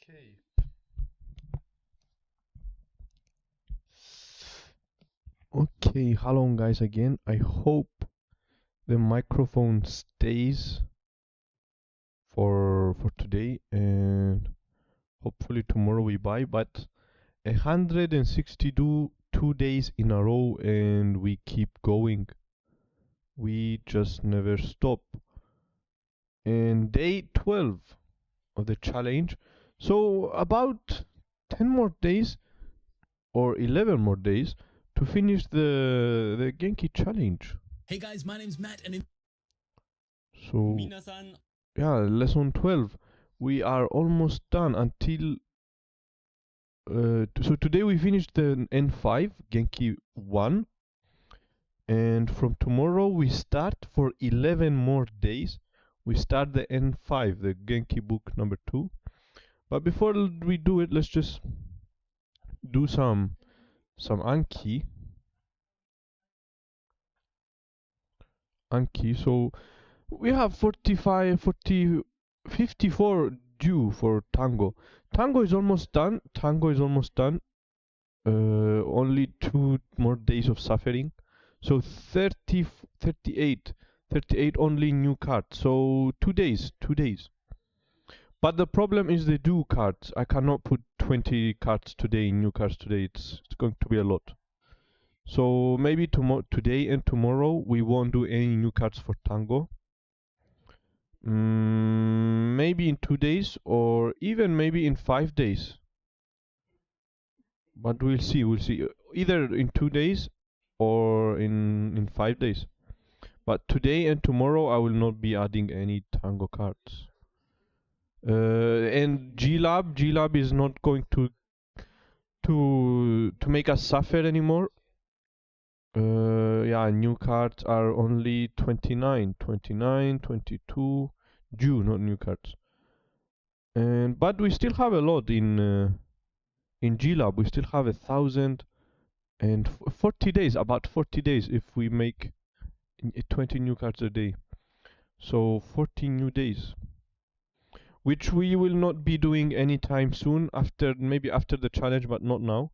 Okay. Okay, hello guys again. I hope the microphone stays for today and hopefully tomorrow we buy, but 162 2 days in a row and we keep going. We just never stop. And day 12 of the challenge. So about 10 more days or 11 more days to finish the Genki challenge. Hey guys, my name's Matt and So yeah, lesson 12. We are almost done until so today we finished the N5 Genki 1, and from tomorrow we start for 11 more days. We start the N5, the Genki book number 2. But before we do it, let's just do some Anki. So we have 45, 40, 54 due for tango. Tango is almost done. Only 2 more days of suffering. So 30, 38, 38 only new cards. So 2 days. But the problem is the due cards. I cannot put 20 cards today, new cards today. It's going to be a lot. So maybe today and tomorrow we won't do any new cards for tango. Maybe in 2 days or even maybe in 5 days. But we'll see. Either in 2 days or in 5 days. But today and tomorrow I will not be adding any tango cards. And G-Lab is not going to make us suffer anymore. Yeah, new cards are only 29, 22 due, not new cards. But we still have a lot in G-Lab. We still have 1,040 days, about 40 days if we make 20 new cards a day. So 40 new days, which we will not be doing anytime soon. Maybe after the challenge, but not now.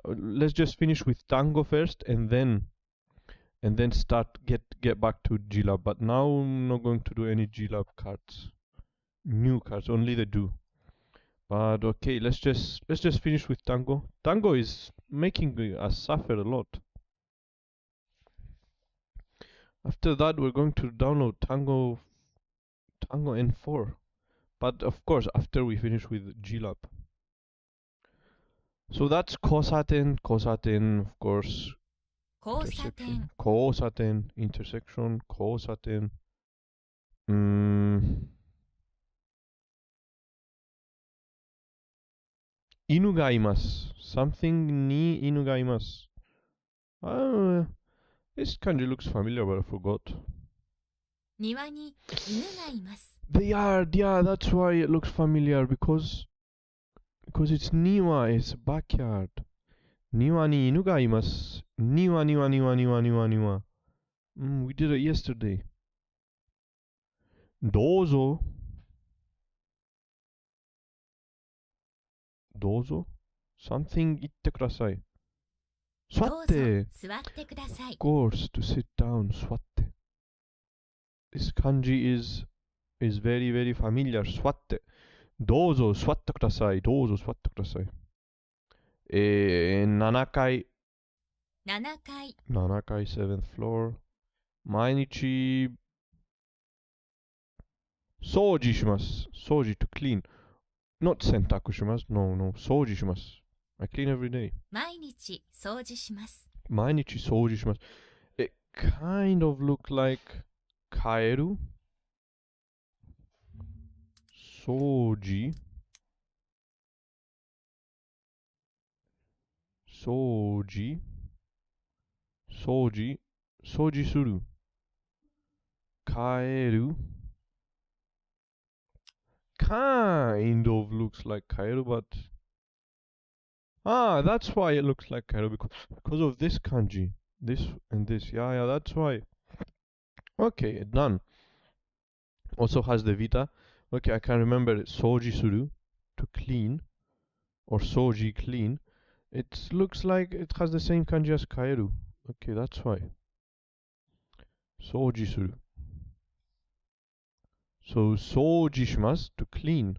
Let's just finish with tango first, and then start get back to G-Lab. But now I'm not going to do any G-Lab cards, new cards, only the do. But okay, let's just finish with tango. Tango is making us suffer a lot. After that, we're going to download Tango N4. But of course, after we finish with G-Lab. So that's kosaten, of course. Kosaten, intersection, kosaten. Inu ga imasu. Something ni inu ga imasu. This kanji looks familiar, but I forgot. They are, yeah, that's why it looks familiar, because it's niwa, it's backyard. Niwa ni inu ga imasu. Niwa. We did it yesterday. Dozo. Something itte kudasai. Swatte. Of course, to sit down. Swatte. This kanji is very, very familiar. Swatte. Dozo swatte kudasai. 7th階 7th floor. 毎日 掃除します。掃除 to clean. Not 洗濯します。No. 掃除します。I clean every day. 毎日掃除します。It kind of look like カエル。掃除する。カエル。Kind of looks like kaeru, but that's why it looks like kaeru, because of this kanji, this and this. Yeah, that's why. Okay, done. Also has the vita. Okay, I can remember it. Soji suru. to clean, or soji, clean. It looks like it has the same kanji as kaeru. Okay, that's why. Soji suru. So, soji shimasu, to clean.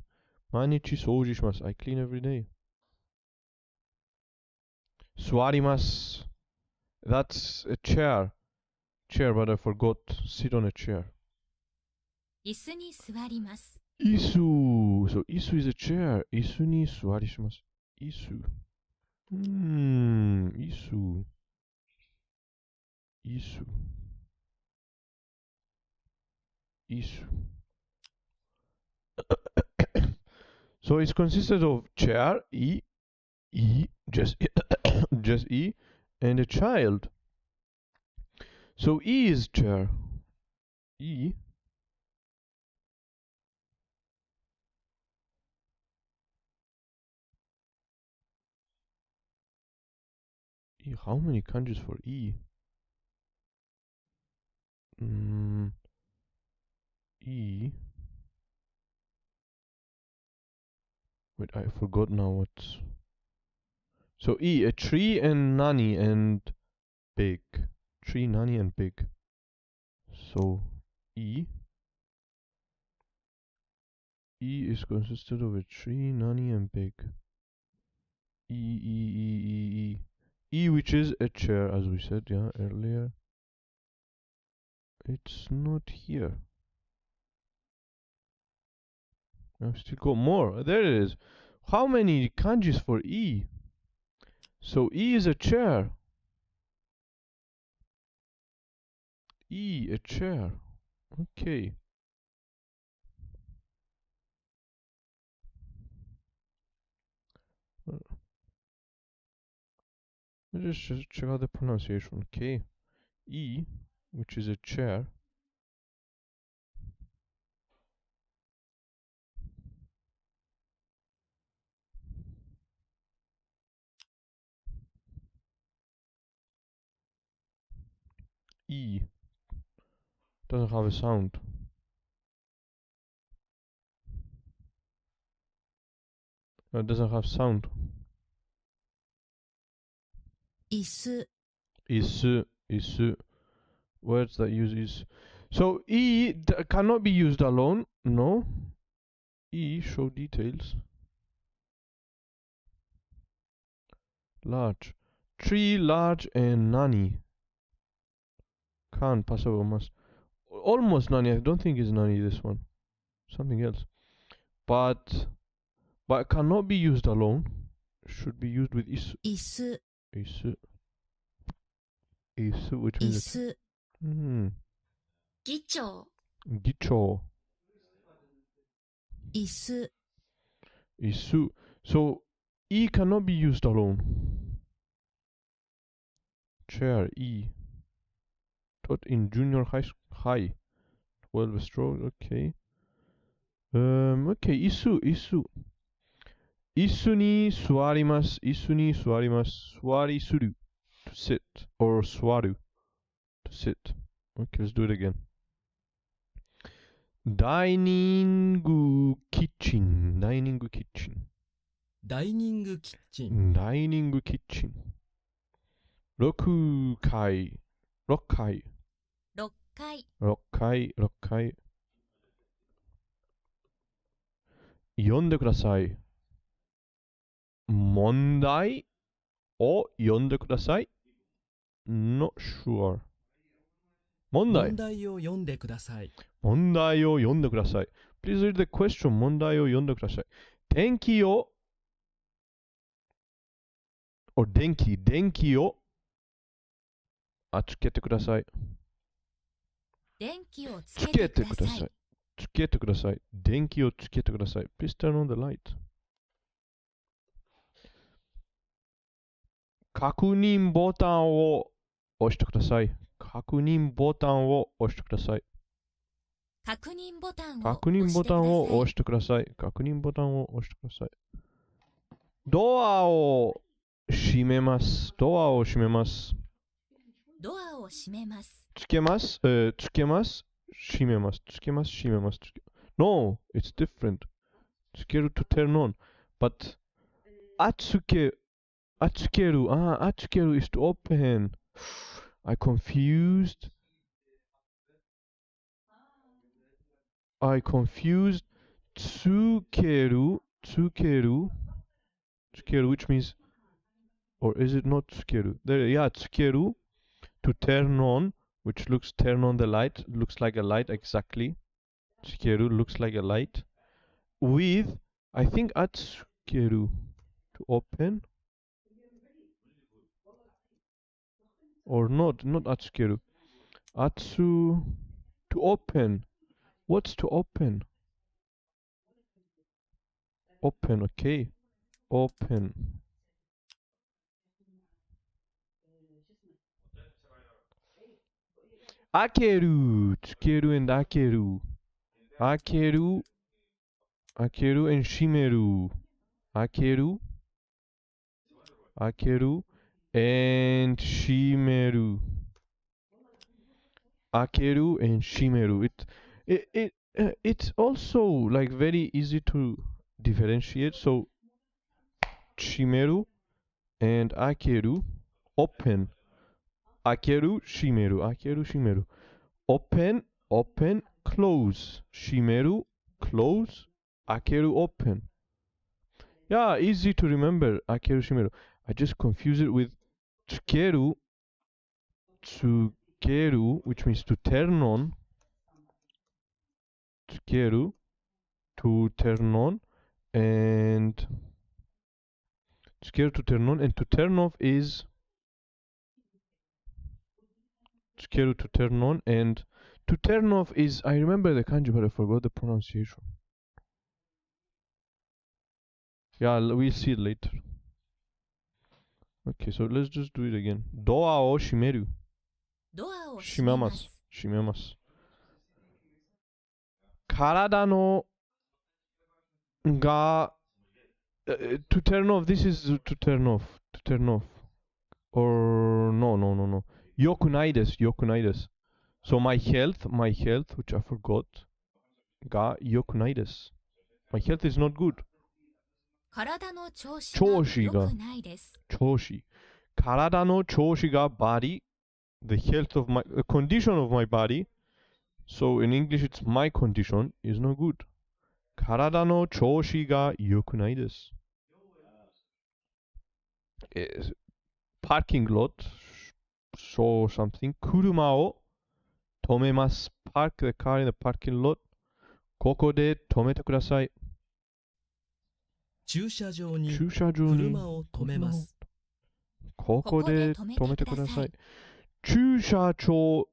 Mainichi soji shimasu. I clean every day. Suwarimasu. That's a chair. Chair, but I forgot. Sit on a chair. 椅子に座ります。 Isu. So, isu is a chair. Isu ni suwari shimasu. Isu. Isu. Isu. Isu. So it's consisted of chair, just just e, and a child. So e is chair. E. How many kanjis for e? E. Wait, I forgot now what's. So e, a tree and nani and big. Tree, nani and big. So e. E is consisted of a tree, nani and big. E, which is a chair, as we said, yeah, earlier. It's not here. I've still got more. There it is. How many kanjis for E? So E is a chair. E, a chair. Okay. Let's just check out the pronunciation. Okay. E, which is a chair. E doesn't have a sound. It doesn't have sound. 椅子 Isu. Words that use is. So E cannot be used alone. No. E, show details. Large. Tree, large, and nani. Can, passive, must. Almost nani. I don't think it's nani, this one. Something else. But cannot be used alone. Should be used with isu. 椅子 Isu, which 椅 means. 子 議長 Gicho. 椅子 Isu. So, E cannot be used alone. Chair, E. Taught in junior high. 12 stroke, okay. Okay, isu. Isu ni suwarimasu. Isu ni suwarimasu. Suwari suru. To sit. Or suwaru. To sit. Okay, let's do it again. Dining kitchen. Dining kitchen. 6階。6階。 6階 6階。6階。読んでください。問題を読んでください。Not sure. 問題。問題を読んでください。問題を読んでください。Please read the question. 問題を読んでください。電気を、電気をつけてください。電気をつつけけててくださいください。。つけてください。電気をつけてください。Please turn on the light. 確認ボタンを押してください。確認ボタンを押してください。確認ボタンを確認ボタンを押してください。確認ボタンを押してください。ドアを閉めます。ドアを閉めます。ドアを閉めます。つけます。つけます。閉めます。つけます。閉めます。No, it's different. Tsukeru to turn on. But atsukeru, atsukeru is to open. I confused. Tsukeru, which means, or is it not tsukeru? There, yeah, tsukeru, to turn on, which looks, turn on the light, looks like a light, exactly. Tsukeru looks like a light. With, I think, atsukeru, to open. Or not atsukeru. To open. What's to open? Open, okay. Open. Akeru. Tsukeru and akeru. Akeru and shimeru. Akeru and shimeru. Akeru and shimeru. It's also like very easy to differentiate. So shimeru and akeru, open. Akeru, shimeru. Open, close. Shimeru, close. Akeru, open. Yeah, easy to remember. Akeru, shimeru. I just confuse it with tsukeru, which means to turn on. Tsukeru, to turn on. And tsukeru, to turn on. And to turn off is tsukeru, to turn on. And to turn off is, I remember the kanji, but I forgot the pronunciation. Yeah, we'll see it later. Okay, so let's just do it again. Doa o shimeru. ドアを閉めます。閉めます。体のが、to turn off, this is to turn off. Or, no. 良くないです。So my health, which I forgot, が良くないです。My health is not good. 体の調子調子がが良くないです。体の調子が body, the health of the condition of my body. So in English it's my condition is not good. 体の調子が良くないです。Parking lot, show something. 車を止めます。Park the car in the parking lot. ここで止めてください。駐車場に車を止めます。ここで止めてください。駐車場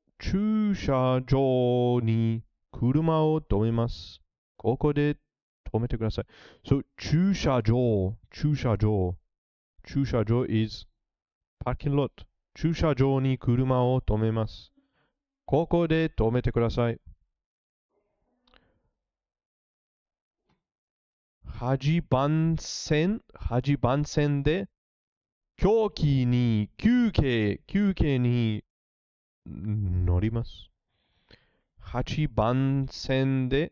に車を止めます。ここで止めてください。So 駐車場 is parking lot. 駐車場に車を止めます。ここで止めてください。8番線で休憩に乗ります。8番線で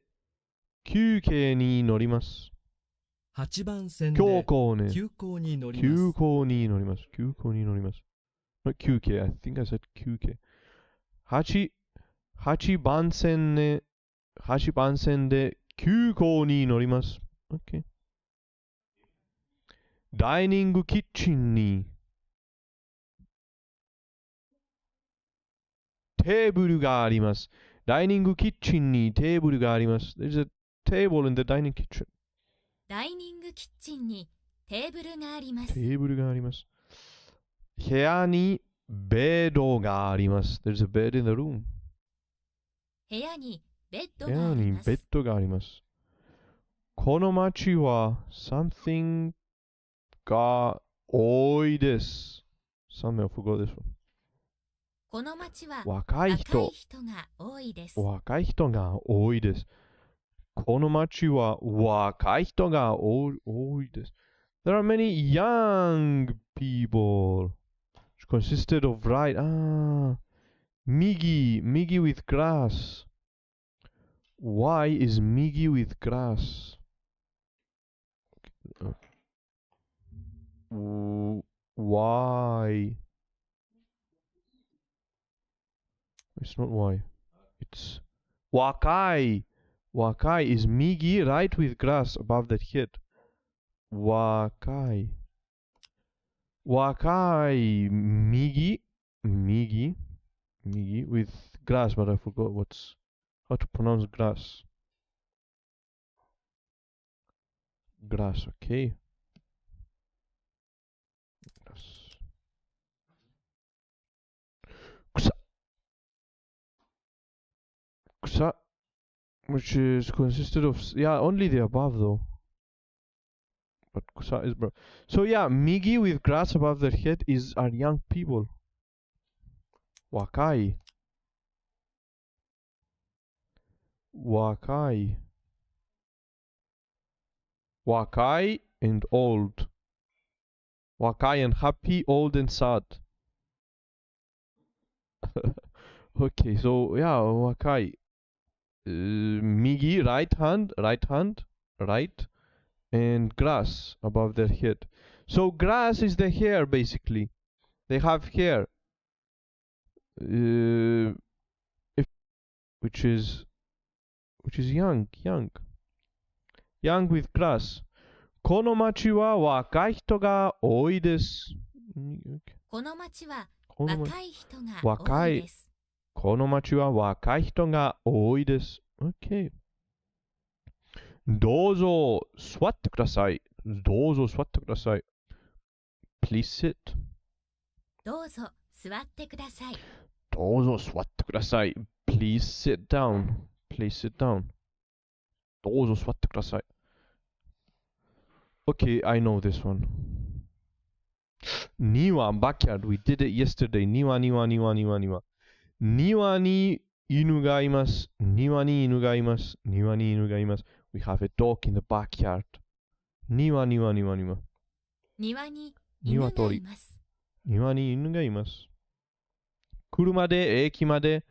休憩に乗ります。8番線で休校に乗ります。休憩 I think I said 休憩。8番線で休校に乗ります。Okay. ダイニングキッチンにテーブルがあります。ダイニングキッチンにテーブルがあります。There's a table in the dining kitchen. ダイニングキッチンにテーブルがあります。部屋にベッドがあります。There's a bed in the room. 部屋にベッドがあります。この街は something が多いです。Something I forgot this one. この街は若い人が多いです。この街は若い人が多いです。There are many young people. Which consisted of right. Migi with grass. Why is Migi with grass? Y. It's not Y. It's wakai. Wakai is migi, right, with grass above that head. Wakai. Wakai migi. Migi. Migi with grass, but I forgot how to pronounce grass. Grass, okay. Grass. Kusa. Kusa. Which is consisted of, yeah, only the above though. But kusa is bro. So yeah, migi with grass above their head are young people. Wakai. Wakai. Wakai and old. Wakai and happy, old and sad. Okay, so yeah, wakai. Migi, right hand, right, and grass above their head. So grass is the hair basically. They have hair. Which is young with grass. この町は若い人が多いです。この町は若い人が若い多いです。この町は若い人が多いです。OK。どうぞ座ってください。どうぞ座ってください。Please sit。どうぞ座ってください。どうぞ座ってください。Please sit down. Please sit down. どうぞ座ってください。Okay, I know this one. Niwa, backyard. We did it yesterday. Niwa. 庭に犬がいます。庭に犬がいます。庭に犬がいます。We have a dog in the backyard. 庭。庭に犬がいます。庭に犬がいます。車で駅まで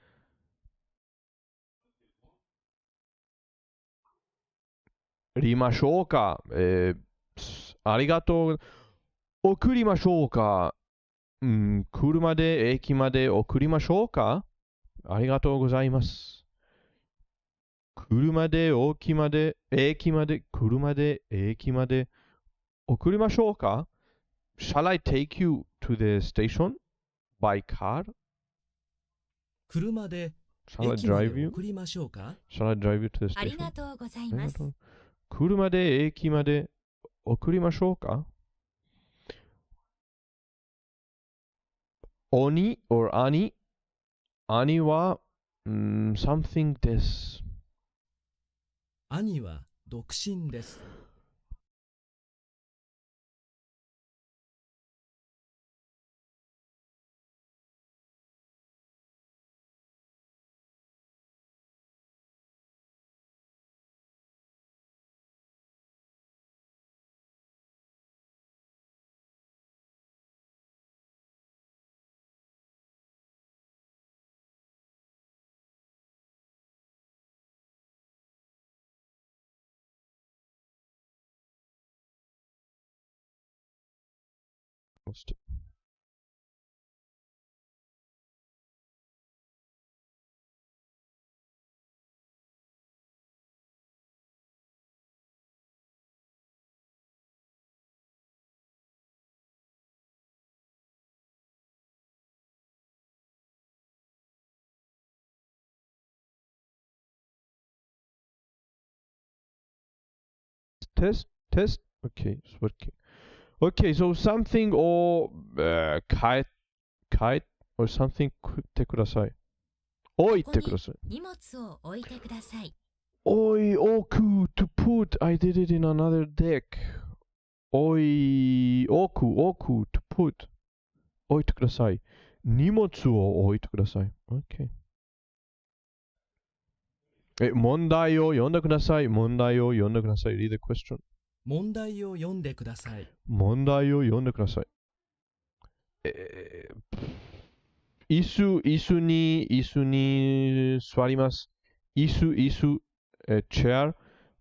りましょうか。ありがとう。送りましょうか。車で駅まで送りましょうか。ありがとうございます。車で駅まで、車で駅まで送りましょうか。Shall I take you to the station by car? 車で Shall I 駅ま drive で you? 送りましょうか。 Shall I drive you to the あり station? がとうございます。車で駅まで送りましょうか。鬼 or 兄は、something です。兄は独身です。Test. Okay, it's working. Okay, so something or kite or something 食ってください。置いてください。荷物を置いてください。置く to put. I did it in another deck. 置く to put. 置いてください。荷物を置いてください。Okay. 問題を読んでください。Read the question. 問題を読んでください。問題を読んでください。椅子に座ります。椅子、chair,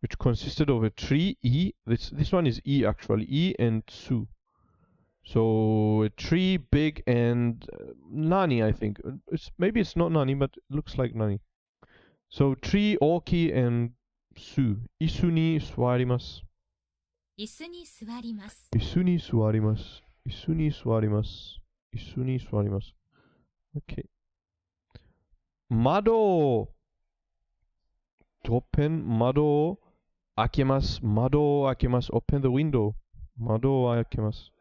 which consisted of a tree, E. This one is E actually, E and su. So a tree, big, and nani, I think. Maybe it's not nani, but it looks like nani. So tree, oki, and su. Isu ni suwarimasu. 椅子に座ります。椅子に座ります。椅子に座ります。椅子に座ります。Okay. 窓をopen 窓を開けます。窓を開けます。Open the window. 窓を開けます。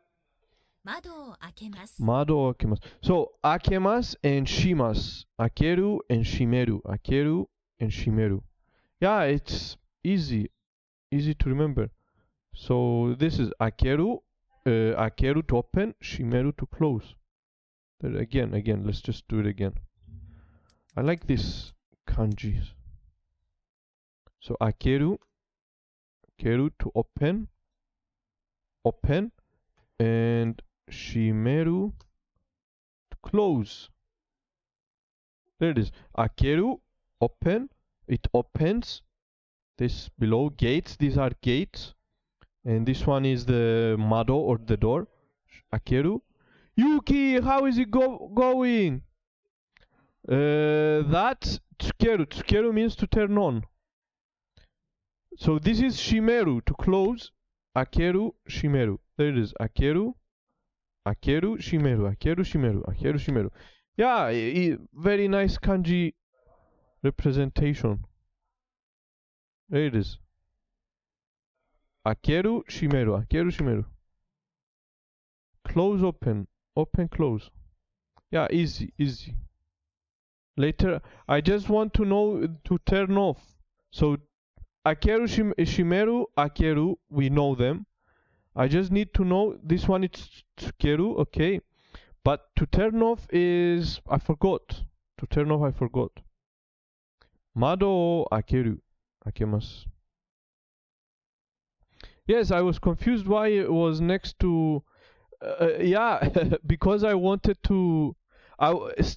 窓を開けます。窓を開けます。So, 開けます and します。開ける and 閉める。開ける and 閉める。Yeah, it's easy. Easy to remember. So, this is 開ける、開ける to open, 閉める to close. Again, let's just do it again. I like this kanji. So, 開ける to open, and 閉める to close. There it is. 開ける open, it opens. This below gates, these are gates. And this one is the mado or the door. 開ける Yuki, how is it going? That's tsukeru. Tsukeru means to turn on. So this is shimeru, to close. Akeru, shimeru. There it is. Akeru, shimeru. Akeru, shimeru. Yeah, very nice kanji representation. There it is. Akeru, shimeru. Close, open, close. Yeah, easy. Later, I just want to know to turn off. So, akeru, shimeru, akeru, we know them. I just need to know this one is tsukeru, okay. But to turn off is, I forgot. Mado o akeru, akemasu. Yes, I was confused why it was next to, yeah, because I wanted to,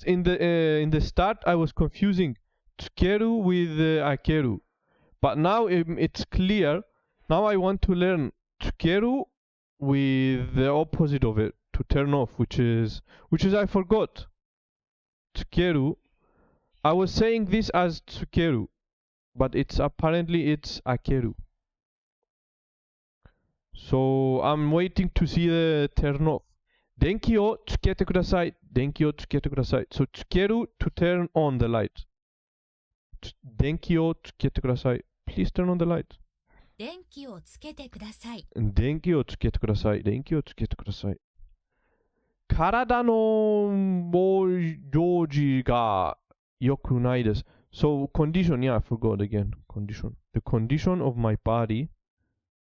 in the start I was confusing tsukeru with akeru. But now it's clear. Now I want to learn tsukeru with the opposite of it, to turn off, which is I forgot. Tsukeru. I was saying this as tsukeru, but apparently it's akeru. So I'm waiting to see the turn off. Denki o tsukete kudasai. So tsukeru, to turn on the light. Denki o tsukete kudasai. Please turn on the light. 電気をつけてください。電気をつけてください。体の状態が良くないです。So, condition, yeah, I forgot again. Condition. The condition of my body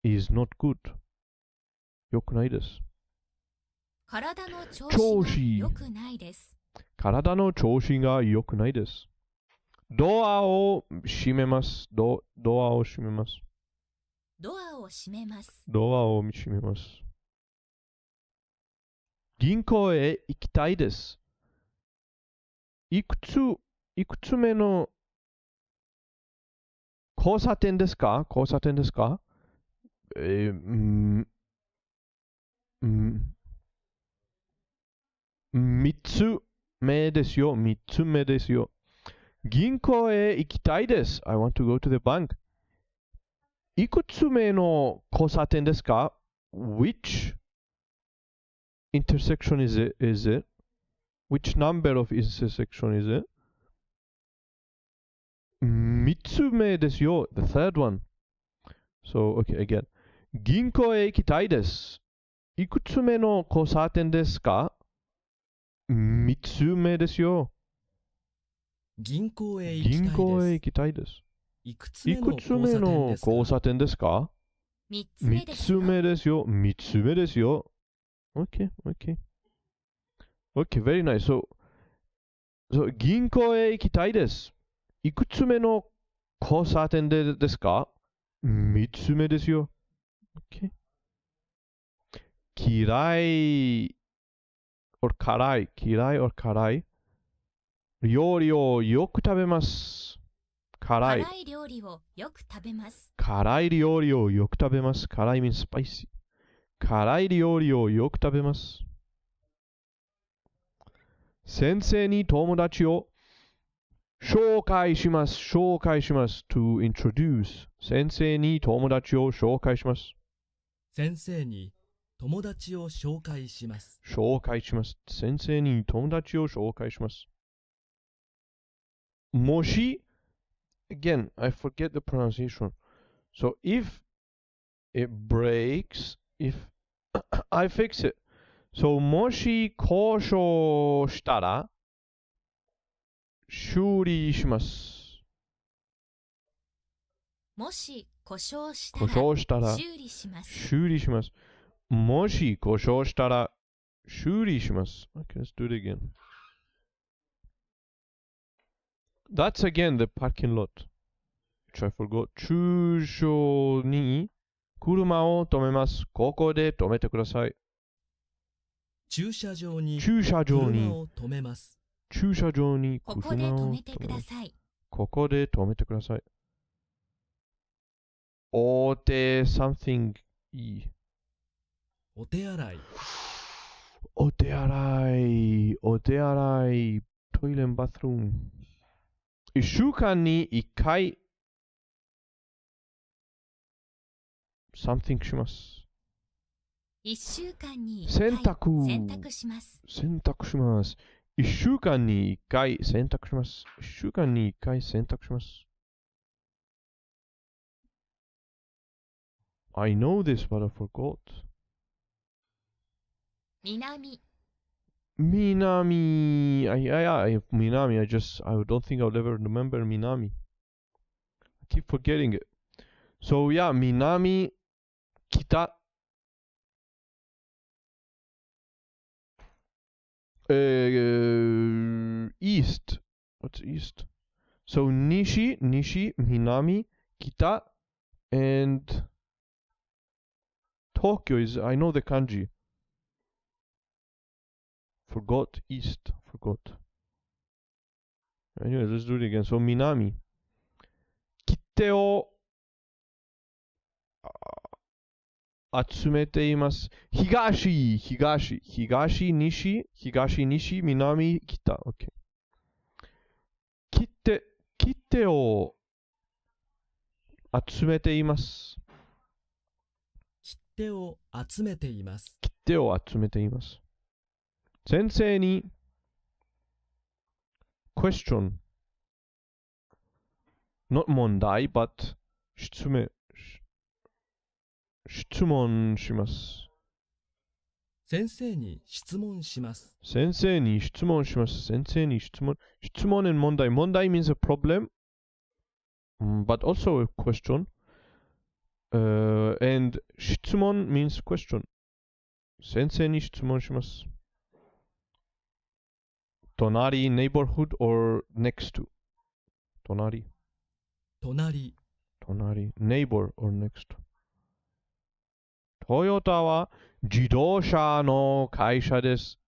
is not good. 良くないです。体の調子が良くないです。ドアを閉めます。ドアを閉めます。銀行へ行きたいです。いくつ目の交差点ですか三つ目ですよ。銀行へ行きたいです。I want to go to the bank. いくつ目の交差点ですか Which intersection is it? Which number of intersection is it? 三つ目ですよ。The third one. So, okay, again. 銀行へ行きたいです。いくつ目の交差点ですか三つ目ですよ。銀行へ行きたいです。いくつ目の交差点ですか三つ目ですよ。Okay, very nice. So,銀行へ行きたいです。いくつ目の交差点ですか三つ目ですよ。Okay. 嫌い or 辛い料理をよく食べます。辛い料理をよく食べます。辛い means spicy. 辛い料理をよく食べます。先生に友達を紹介します。紹介します。to introduce。先生に友達を紹介します。先生に友達を紹介します。紹介します。先生に友達を紹介します。もし、again, I forget the pronunciation. So if it breaks, if I fix it. So もし故障したら修理します。もし故障した故ら障したら修理します。修理します。もし故障したら修理します。Okay, let's do it again. That's again the parking lot, which I forgot. 駐車に車を止めます。ここで止めてください。駐車場に駐車場車にを止めます。駐車場にここで車を止めてください。ここで止めてください。お手 something いい。お手洗い。お手洗い、お手洗い、トイレ、バスルーム。一週間に一回 something します。一週間に一洗回濯洗濯します。洗濯します。一週間に一回洗濯します。一週間に一回洗濯します。I know this, but I forgot. 南、Minami. Minami. I don't think I'll ever remember Minami. I keep forgetting it. So yeah, Minami, Kita. East. What's east? So Nishi, Minami, Kita, and Tokyo is, I know the kanji. Forgot east. Forgot. Anyway, let's do it again. So Minami. 切手を集めています。東、西、南、北。OK。切手を集めています。切手を集めています。切手を集めています。先生に question not 問題 but 質問します。先生に質問します。先生に質問します。先生に質問。質問 and 問題。問題 means a problem, but also a question. And 質問 means question. 先生に質問します。隣 neighborhood or next to 隣 neighbor or next to トヨタは自動車の会社です。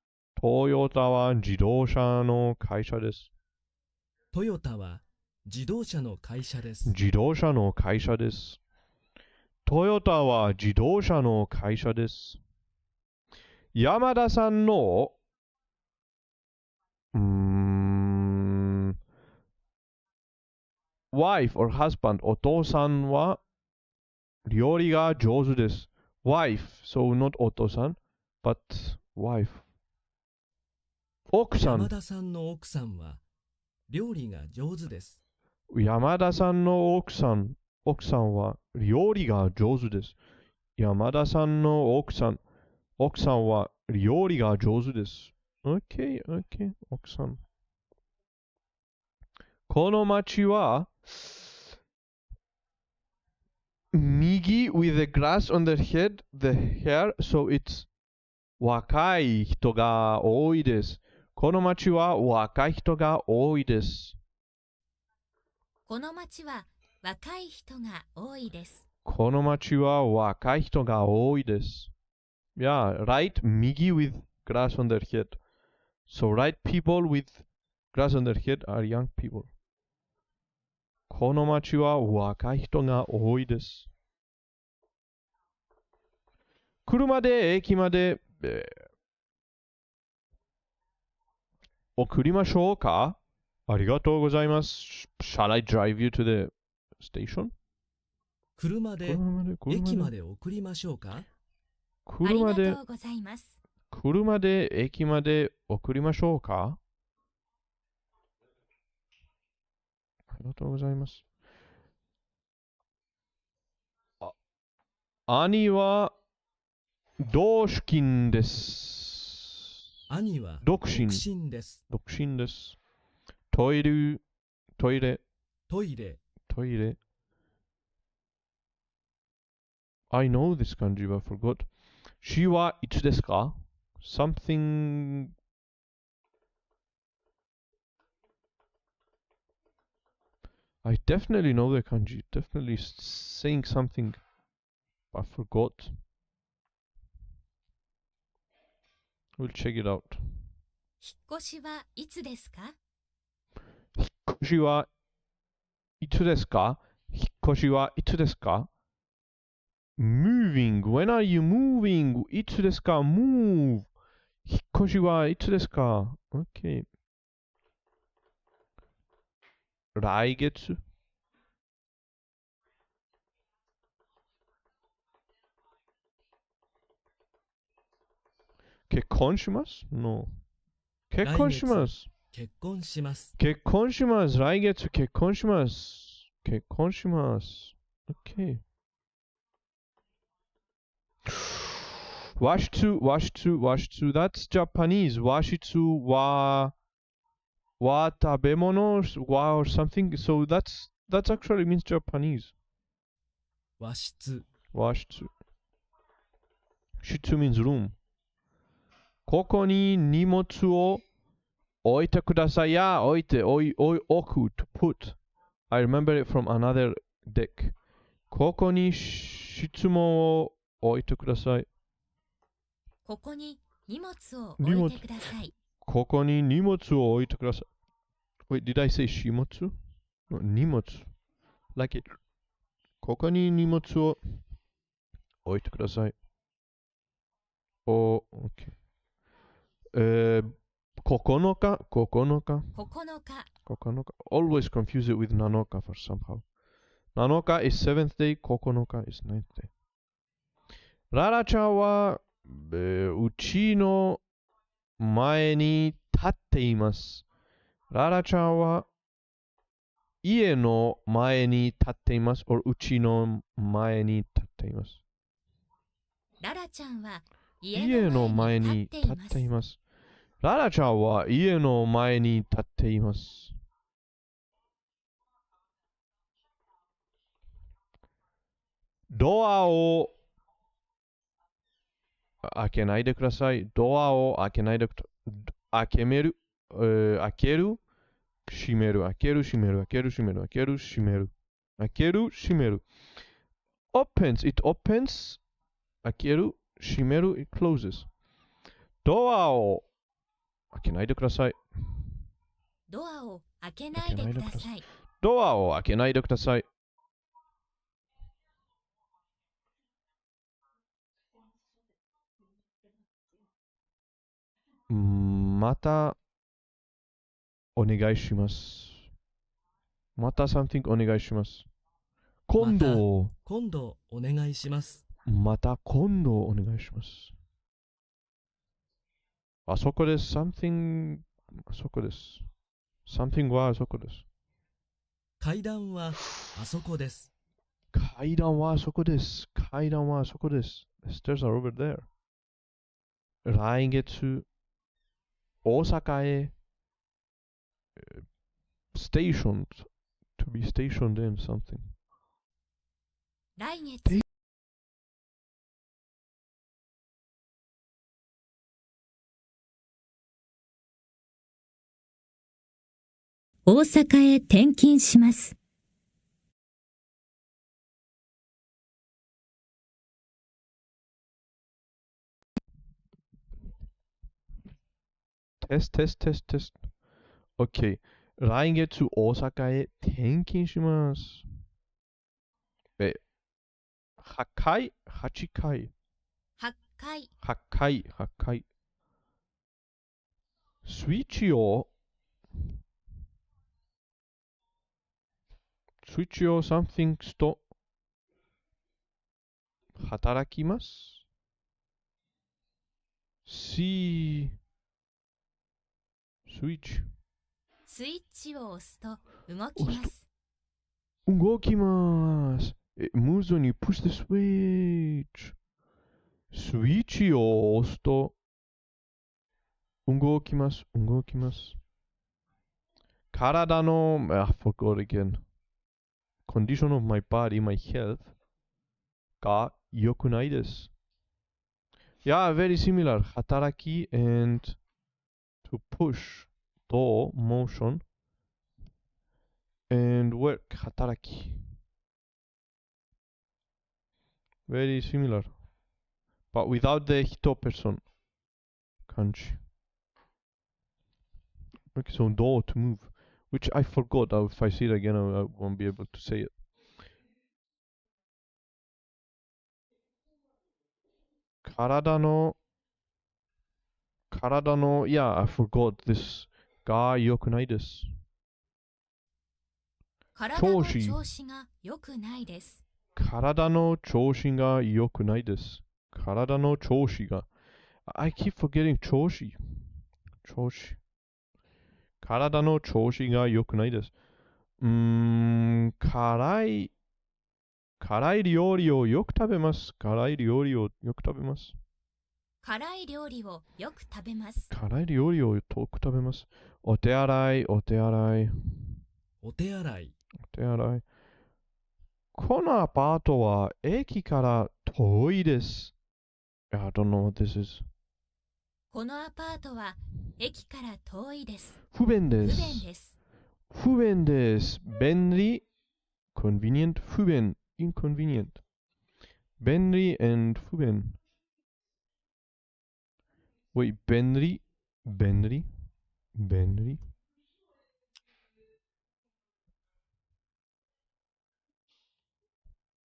トヨタは自動車の会社です。トヨタは自動車の会社です。自動車の会社です。トヨタは自動車の会社です。山田さんのwife or husband お父さんは料理が上手です。wife, so not お父さん but wife 奥さん山田さんの奥さんは料理が上手です。山田さんの奥さんは料理が上手です。山田さんの奥さんは料理が上手です。OK, 奥さん。この町は右 with the grass on the head, the hair, so it's 若い人が多いです。この町は若い人が多いです。この町は若い人が多いです。この町は若い人が多いです。Yeah, right, 右 with grass on their head. So right people with grass on their head are young people. この町は若い人が多いです。車で駅まで、送りましょうか？ありがとうございます。Shall I drive you to the station? 車で駅まで送りましょうか？あり車でがとうございます。車で駅まで送りましょうか？ありがとうございます。兄は同出勤です。兄は独身です。独身です。トイレ、トイレ、トイレ、トイレ。I know this kanji, but I forgot. she はいつですか？ something. I definitely know the kanji. Definitely saying something. I forgot. We'll check it out. 引っ越しはいつですか？引っ越しはいつですか？引っ越しはいつですか？ moving. When are you moving? いつですか？ move. 引っ越しはいつですか？ OK。来月。結婚します？ No。結婚します。結婚します。結婚します。来月結婚します。結婚します。OK。和室、和室、和室。That's Japanese. 和室は食べ物 or something. So that's actually means Japanese. 和室、和室。室 means room. ここに荷物を置いてください。や、置く to put. I remember it from another deck. ここに質問を置いてください。ここに荷物を置いてください。ここに荷物を置いてください。Wait, did I say 荷物? No, 荷物。Like it. ここに荷物を置いてください。OK。9日。Always confuse it with 7日 for somehow. 7日 is 7th day, 9日 is 9th day. ララちゃんは、うちの前に立っています。ララちゃんは家の前に立っています。うちの前に立っています。ララちゃんは家の前に立っています。ララちゃんは家の前に立っています。ドアを開けないでください。ドアを開けないでください。開ける、閉める、開ける、閉める、開ける、閉める、開ける、閉める。開ける、閉める。opens, it opens. 開ける、閉める、it closes. ドアを開けないでください。ドアを開けないでください。ドアを開けないでください。またお願いします。また something お願いします。今度お願いします。また今度お願いします。あそこです。something あそこです。something はあそこです。階段はあそこです。階段はあそこです。階段はあそこです。The stairs are over there. 来月、大阪へ、stationed, to be stationed in something. 来月、大阪へ転勤します。テスト。OK。来月大阪へ転勤します。8回 ?8 回。8壊、破壊、破壊。スイッチを something と働きます。スイッチ。スイッチを押すと動きます。動きます。It moves when you push the switch. スイッチを押すと動きます。動きます。体の、I forgot again. Condition of my body, my health が良くないです。Yeah, very similar. 働き and to push と motion and work 働き。Very similar. But without the 人 person 感じ。Okay, so do to move, which I forgot. If I see it again, I won't be able to say it. 体の yeah, I forgot this が良くないです。体の調子が良くないです。体の調子が良くないです。体の調子が I keep forgetting 調子。調子。体の調子が良くないです。辛い料理をよく食べます。辛い料理をよく食べます。辛い料理をよく食べます。辛い料理をよく食べます。お手洗い、お手洗い。お手洗い。お手洗い。このアパートは駅から遠いです。I don't know what this is. このアパートは駅から遠いです。不便です。不便です。不便です。便利、convenient、不便、inconvenient。便利 and 不便。Wait, 便利、便利、便利。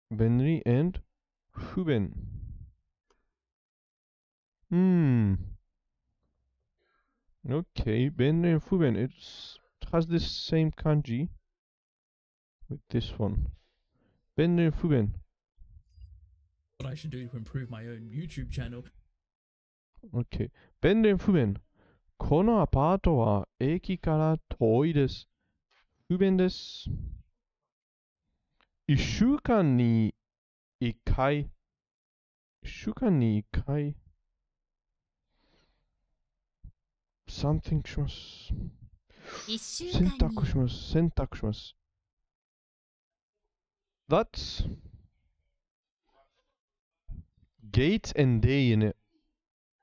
便利 and 不便。Okay, 便利 and 不便。It has this same kanji with this one. 便利 and 不便。What I should do to improve my own YouTube channel. Okay. 便利 and 不便。このアパートは駅から遠いです。不便です。一週間に一回。一週間に一回。something します。一週間選に択します。選択します。That's gates and day in it.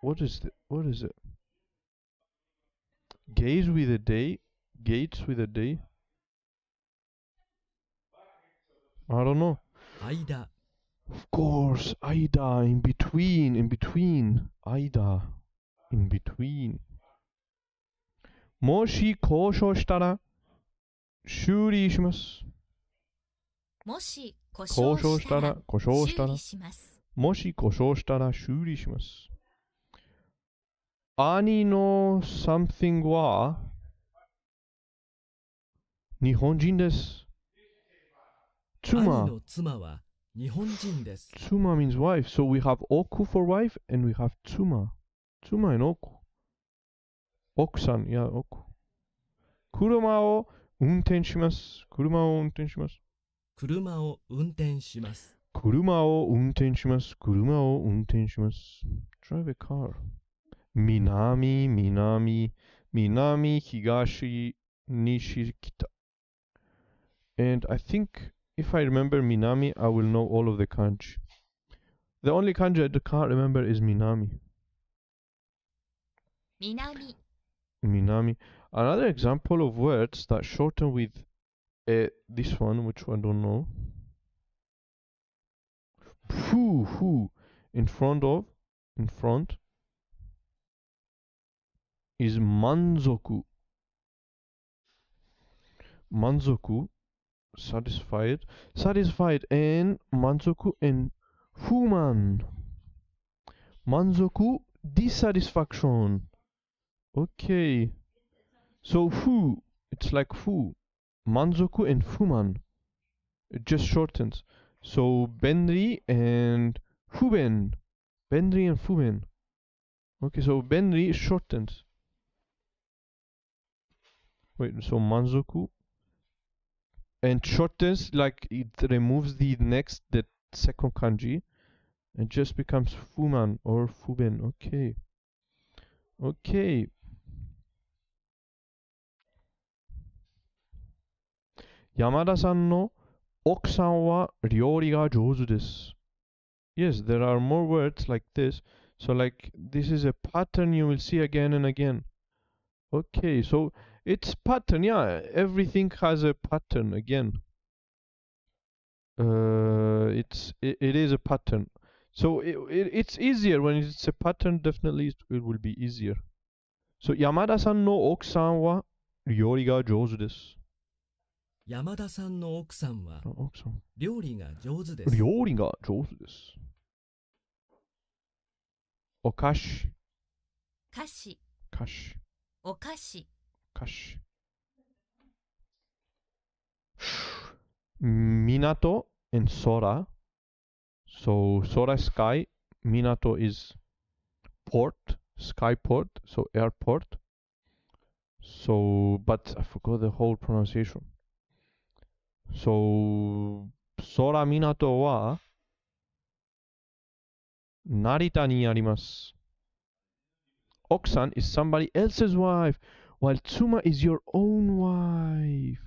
What is it? What is it? Gaze with a day? Gates with a day? I don't know. 間。Of course, Aida, in between, in between. Aida, in between. もし交渉したら修理します。もし故交渉し障したたらら、故障したら修理、します。もし故障したら修理します。兄の something は日本人です。兄妻。の妻は日本人です。妻 means wife. So we have oku for wife and we have tsuma. Tsuma and oku. 奥さん、いや、奥。車を運転します。車を運転します。車を運転します。車を運転します。車を運転します。Drive a car. 南、南、南、東、西、北。And I think if I remember Minami, I will know all of the kanji. The only kanji I can't remember is Minami. 南、 Minami. Another example of words that shorten with this one, which I don't know. Who in front is manzoku. Manzoku, satisfied and manzoku and fuman. Manzoku, dissatisfaction. Okay. So fu, it's like fu. Manzoku and fuman. It just shortens. So benri and fuben. Benri and fuben. Okay, so benri shortens. Wait, so manzoku and shortens, like it removes the second kanji and just becomes fuman or fuben. Okay. Okay. Yamada-san no okusan wa ryori ga jouzu desu. Yes, there are more words like this. So like this is a pattern you will see again and again. Okay, so it's pattern, yeah. Everything has a pattern again. It is a pattern. So it's easier when it's a pattern. Definitely it will be easier. So Yamada-san no okusan wa ryori ga jouzu desu. 山田さんの奥さんは奥さん。料理が上手です。料理が上手です。お菓子。菓子、菓子。お菓子、菓子。港 and Sora. So Sora sky. Minato is port. Sky port. So airport. So, but I forgot the whole pronunciation. So, Sora Minato wa Narita ni arimasu. Oksan is somebody else's wife, while Tsuma is your own wife.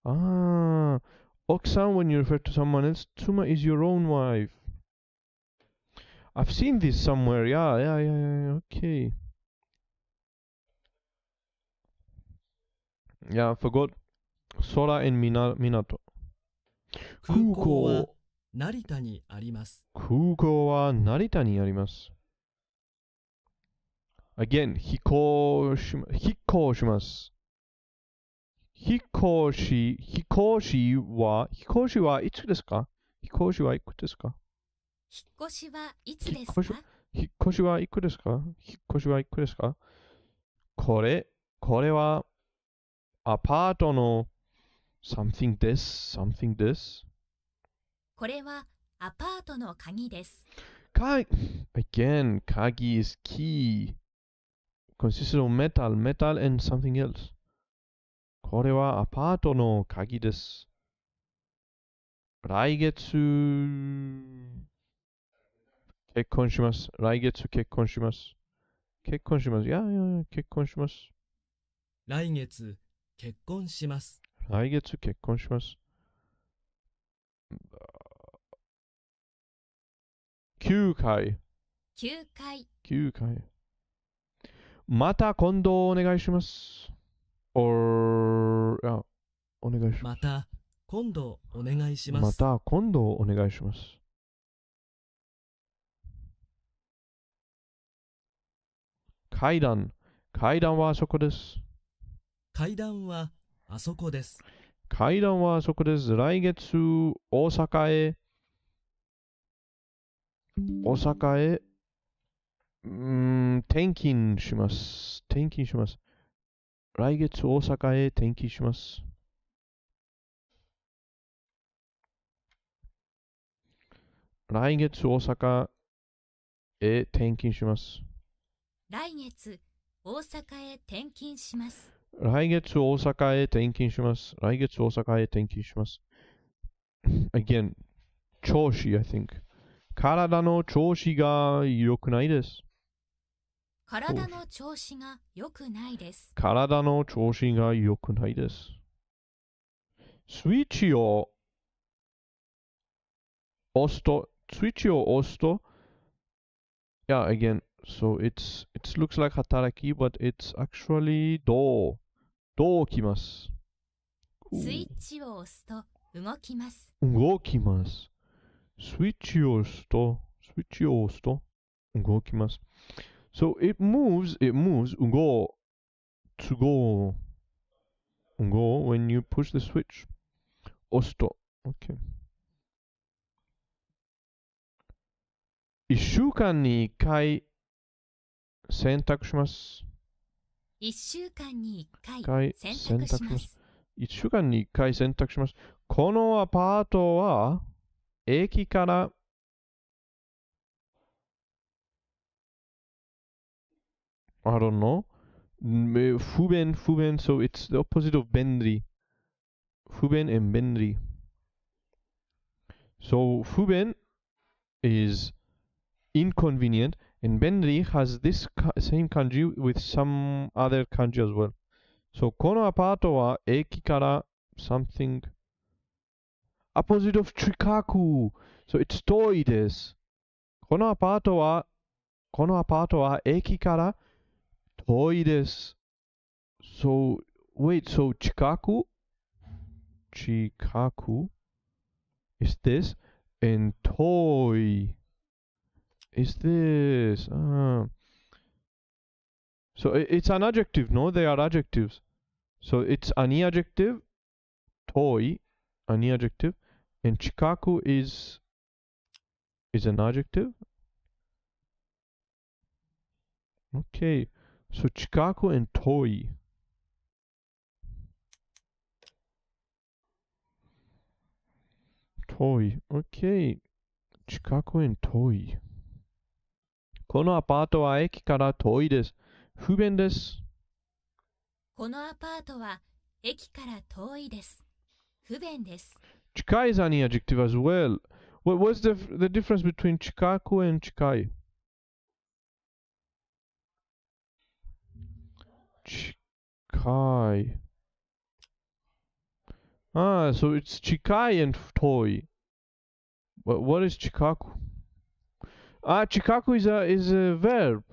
Ah, Oksan when you refer to someone else, Tsuma is your own wife. I've seen this somewhere. Yeah. Okay. Yeah, I forgot Sora and Minato. 空港は成田にあります。空港は成田にあります。Again, 飛行します。飛行士はいつですか？飛行士はいくですか？引っ越しはいつですか？引っ越しはいくですか？引っ越しはいくですか？これはアパートの something です。これはアパートの鍵です。Again, 鍵 is key. Consists of metal and something else. これはアパートの鍵です。来月結婚します。来月結婚します。結婚します。いや、結婚します。来月結婚します。来月結婚します。9回。9回。また今度お願いします。お願いします。また今度お願いします。また今度お願いします。階段はあそこです。階段はあそこです。階段はあそこです。来月大阪へ転勤します。来月大阪へ転勤します。来月大阪へ転勤します。来月大阪へ転勤します。来月大阪へ転勤します。来月大阪へ転勤します。Again, 調子 I think. 体の調子が良くないです。体の調子が良くないです。体の調子が良くないです。スイッチを押すと、yeah, again, so it looks like 働き, but it's actually どうきます。スイッチを押すと動きます。動きます。スイッチを押すと動きます。So it moves, 動 to go when you push the switch. 押すと。Okay. 1週間に1回洗濯します。1週間に1回回洗濯します。1週間に1回洗濯します。このアパートは駅からI don't know. 不便 so it's the opposite of 便利。不便 and 便利。So 不便 is inconvenient and 便利 has this same kanji with some other kanji as well. So このアパートは駅から something opposite of 近く so it's 遠いです。このアパートは駅から遠いです。So wait, so 近く is this and 遠い is this. So it's an adjective, no? They are adjectives. So it's any adjective, 遠い any adjective, and 近く is an adjective. Okay, so 近く and 遠い。遠い。OK。近く and 遠い。このアパートは駅から遠いです。不便です。このアパートは駅から遠いです。不便です。近い is an adjective as well. What's the difference between 近く and 近い？近い。so it's 近い and 遠い。What is 近く？近く is a verb.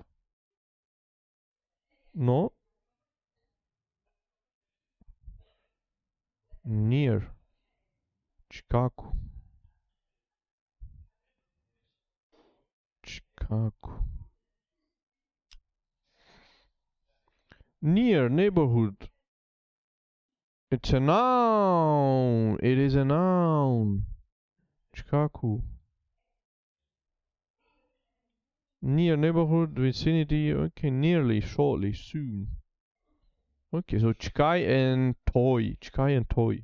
No? Near. 近く。近く。Near, neighborhood. It's a noun. It is a noun. 近く。Near, neighborhood, vicinity. Okay, nearly, shortly, soon. Okay, so 近い and 遠い。近い and 遠い。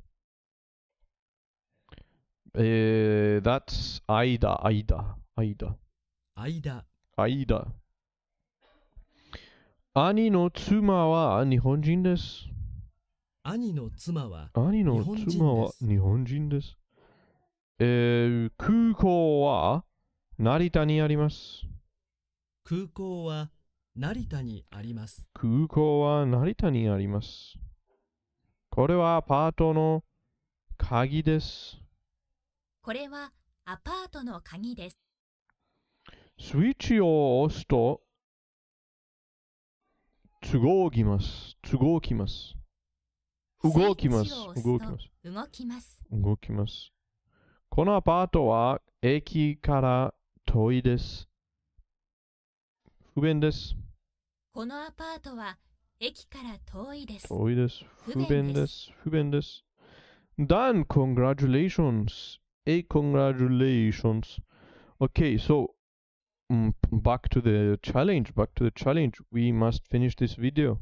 that's 間。兄の妻は日本人です。兄の妻は兄の妻は日本人です。空港は成田にあります。空港は成田にあります。空港は成田にあります。これはアパートの鍵です。これはアパートの鍵です。スイッチを押すと動きます。動きます。動きます。動きます。動きます。動きます。このアパートは駅から遠いです。不便です。このアパートは駅から遠いです。遠いです。不便です。不便です。Done. Congratulations. Congratulations. Okay, so back to the challenge. We must finish this video.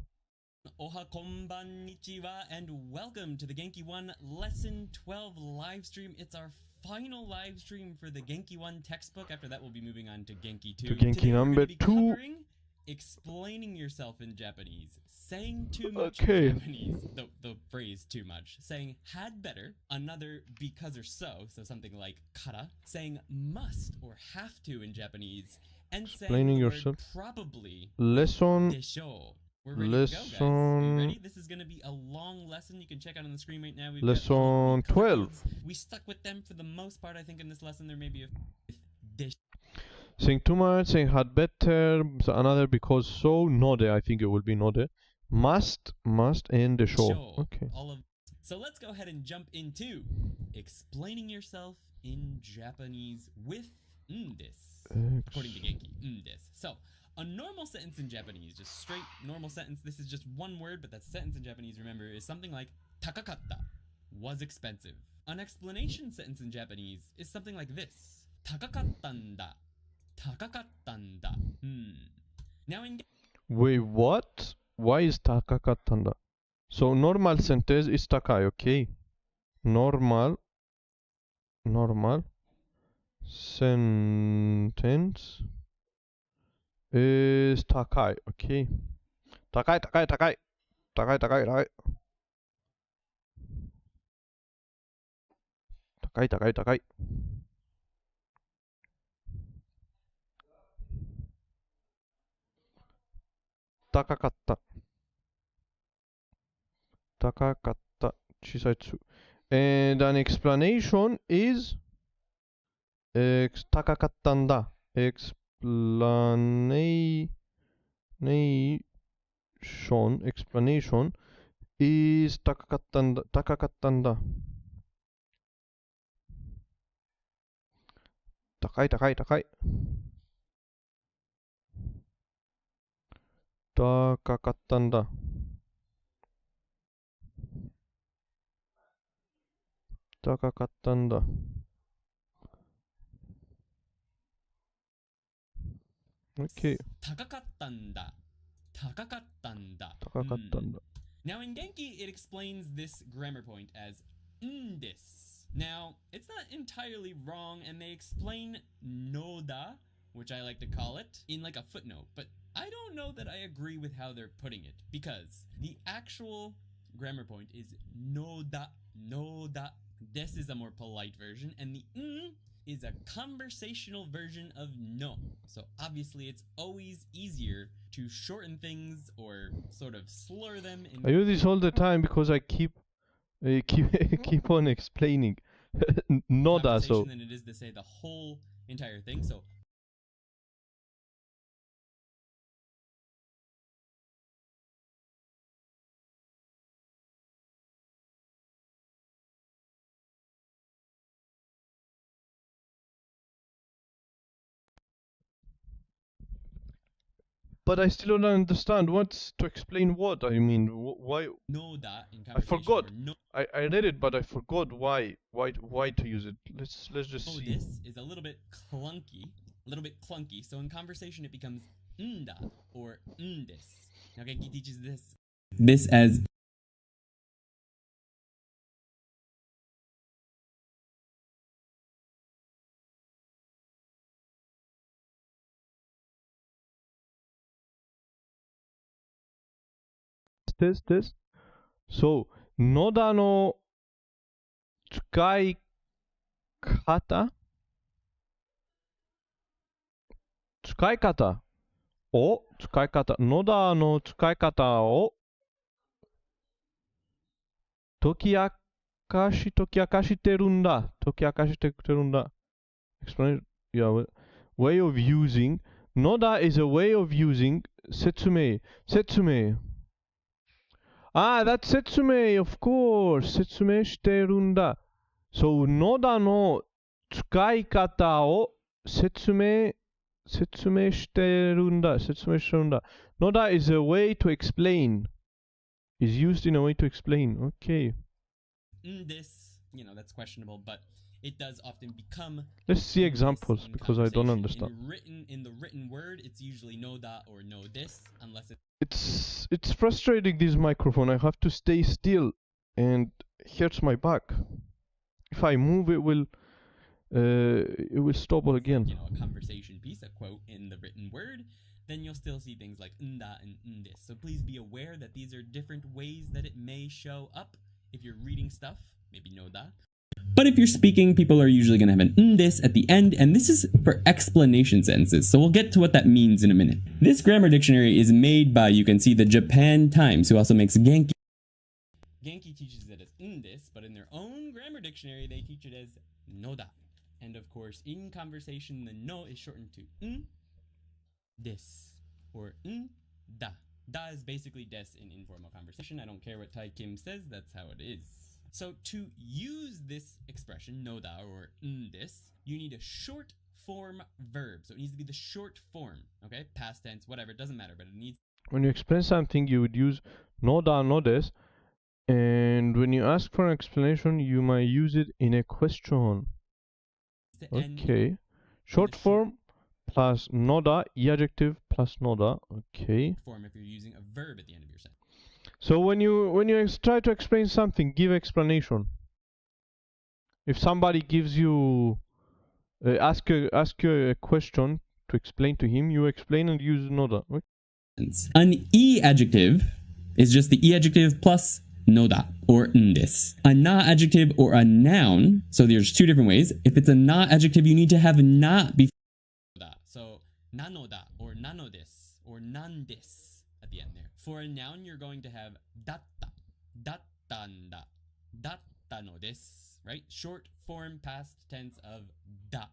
Oha konbannichiwa and welcome to the Genki 1 Lesson 12 live stream. It's our final live stream for the Genki 1 textbook. After that, we'll be moving on to Genki 2. To Genki Today, number we're going to be 2. covering explaining yourself in Japanese, saying too much in Japanese, the phrase too much, saying had better, another because or so something like kara, saying must or have to in Japanese, and explaining saying the yourself. word probably Lesson. Desho. We're ready to go, guys. You ready? This is going to be a long lesson. You can check out on the screen right now. We've lesson got 12. We stuck with them for the most part. I think in this lesson there may be a saying too much, saying had better, another because so, node, I think it will be node. Must, and the show. Okay. So let's go ahead and jump into explaining yourself in Japanese with this. According to Genki, this. So, a normal sentence in Japanese, just straight normal sentence, this is just one word, but that sentence in Japanese, remember, is something like takakatta, was expensive. An explanation sentence in Japanese is something like this. Takakattanda 高かったんだ. Now in Wait, what? Why is 高かったんだ? So normal sentence is 高い, okay? Normal sentence is 高い, okay? 高い高い高い高い高い高い高い高い高い高かった高かった小さいつ and an explanation is 高かったんだ explanation is 高かったんだ高かったんだ高い高い高い高かったんだ高かったんだ OK 高かったんだ高かったんだ高かったんだ Now in Genki, it explains this grammar point as this. Now, it's not entirely wrong, and they explain noda, which I like to call it, in like a footnote, but I don't know that I agree with how they're putting it, because the actual grammar point is noda. This is a more polite version, and the is a conversational version of no. So obviously it's always easier to shorten things or sort of slur them in I use this all the time because I keep on explaining noda so conversation than it is to say the whole entire thing. So but I still don't understand what's to explain what I mean why noda in I conversation forgot or no I read it but I forgot why to use it let's just see this is a little bit clunky. So in conversation it becomes nda or this. Now Genki teaches this as thisそう野田の使い方野田の使い方を解き明かしてるんだ Explain yeah way of using 野田 is a way of using 説明 that's 説明 of course 説明してるんだ So 野田の使い方を説明してるんだ 野田 is a way to explain is used in a way to explain okay this, that's questionable, but it does often become let's see examples in because I don't conversation. understand In the written word, it's usually no da or no this, unless it's it's frustrating this microphone I have to stay still and it hurts my back if I move it will stop again a conversation piece, a quote in the written word, then you'll still see things like nda and this. So please be aware that these are different ways that it may show up. If you're reading stuff, maybe no da. But if you're speaking, people are usually going to have an this at the end, and this is for explanation sentences, so we'll get to what that means in a minute. This grammar dictionary is made by, you can see, the Japan Times, who also makes Genki. Genki teaches it as this, but in their own grammar dictionary, they teach it as noda. And of course, in conversation, the no is shortened to this, or da. Da is basically des in informal conversation. I don't care what Tai Kim says, that's how it is. So to use this expression, no da or this, you need a short form verb. So it needs to be the short form, okay? Past tense, whatever, it doesn't matter, but it needs... When you explain something, you would use no da, no des, and when you ask for an explanation, you might use it in a question. Okay. Short form, plus noda, e adjective plus noda. Okay. Form if you're using a verb at the end of your sentence. So when you try to explain something, give explanation. If somebody gives you ask you a question to explain to him, you explain and use noda. Okay. An e adjective is just the e adjective plus noda or ndes. A na adjective or a noun, so there's two different ways. If it's a na adjective, you need to have na before that. So nanoda or nanodes or nandes at the end there. For a noun, you're going to have datta, dattanda, dattanodes, right? Short form past tense of da.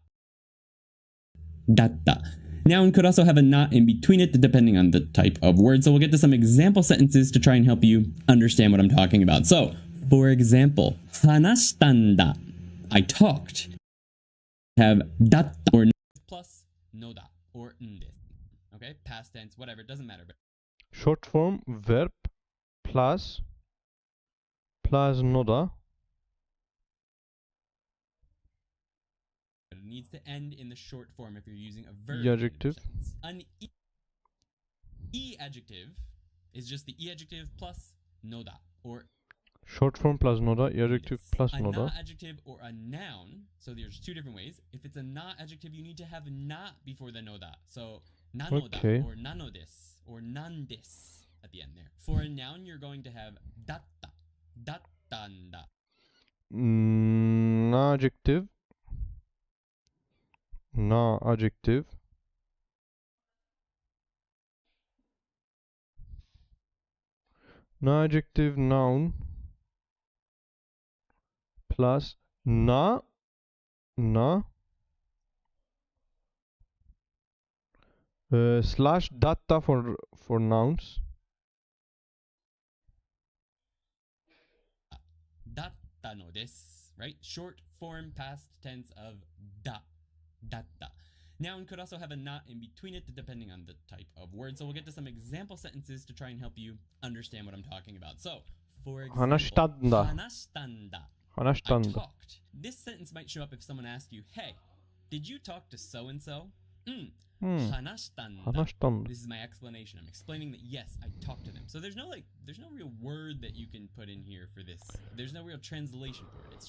Datta. Noun could also have a na in between it depending on the type of word. So we'll get to some example sentences to try and help you understand what I'm talking about. So, for example, hanashitanda, I talked. Have datta or plus noda or nde. Okay, past tense, whatever, it doesn't matter. But Short form verb plus noda. it needs to end in the short form if you're using a verb. E adjective. An e adjective is just the e adjective plus noda or Short form plus noda, e adjective plus a noda. na adjective or a noun. So there's two different ways. If it's a na adjective, you need to have na before the noda. So nanoda Okay. or nanodes or nandes at the end there. For a noun, you're going to have datta, dattanda. Na adjective. Na adjective. Na adjective noun plus na slash data for nouns. Dattanodes, right? Short form past tense of datta. Noun could also have a na in between it depending on the type of word. So we'll get to some example sentences to try and help you understand what I'm talking about. So, for example, Hanashitanda. hanashitanda. I Hanashitanda. talked. This sentence might show up if someone asked you, hey, did you talk to so-and-so? Hanashitanda. Hanashitanda. This is my explanation. I'm explaining that yes, I talked to them. So there's no real word that you can put in here for this. There's no real translation for it.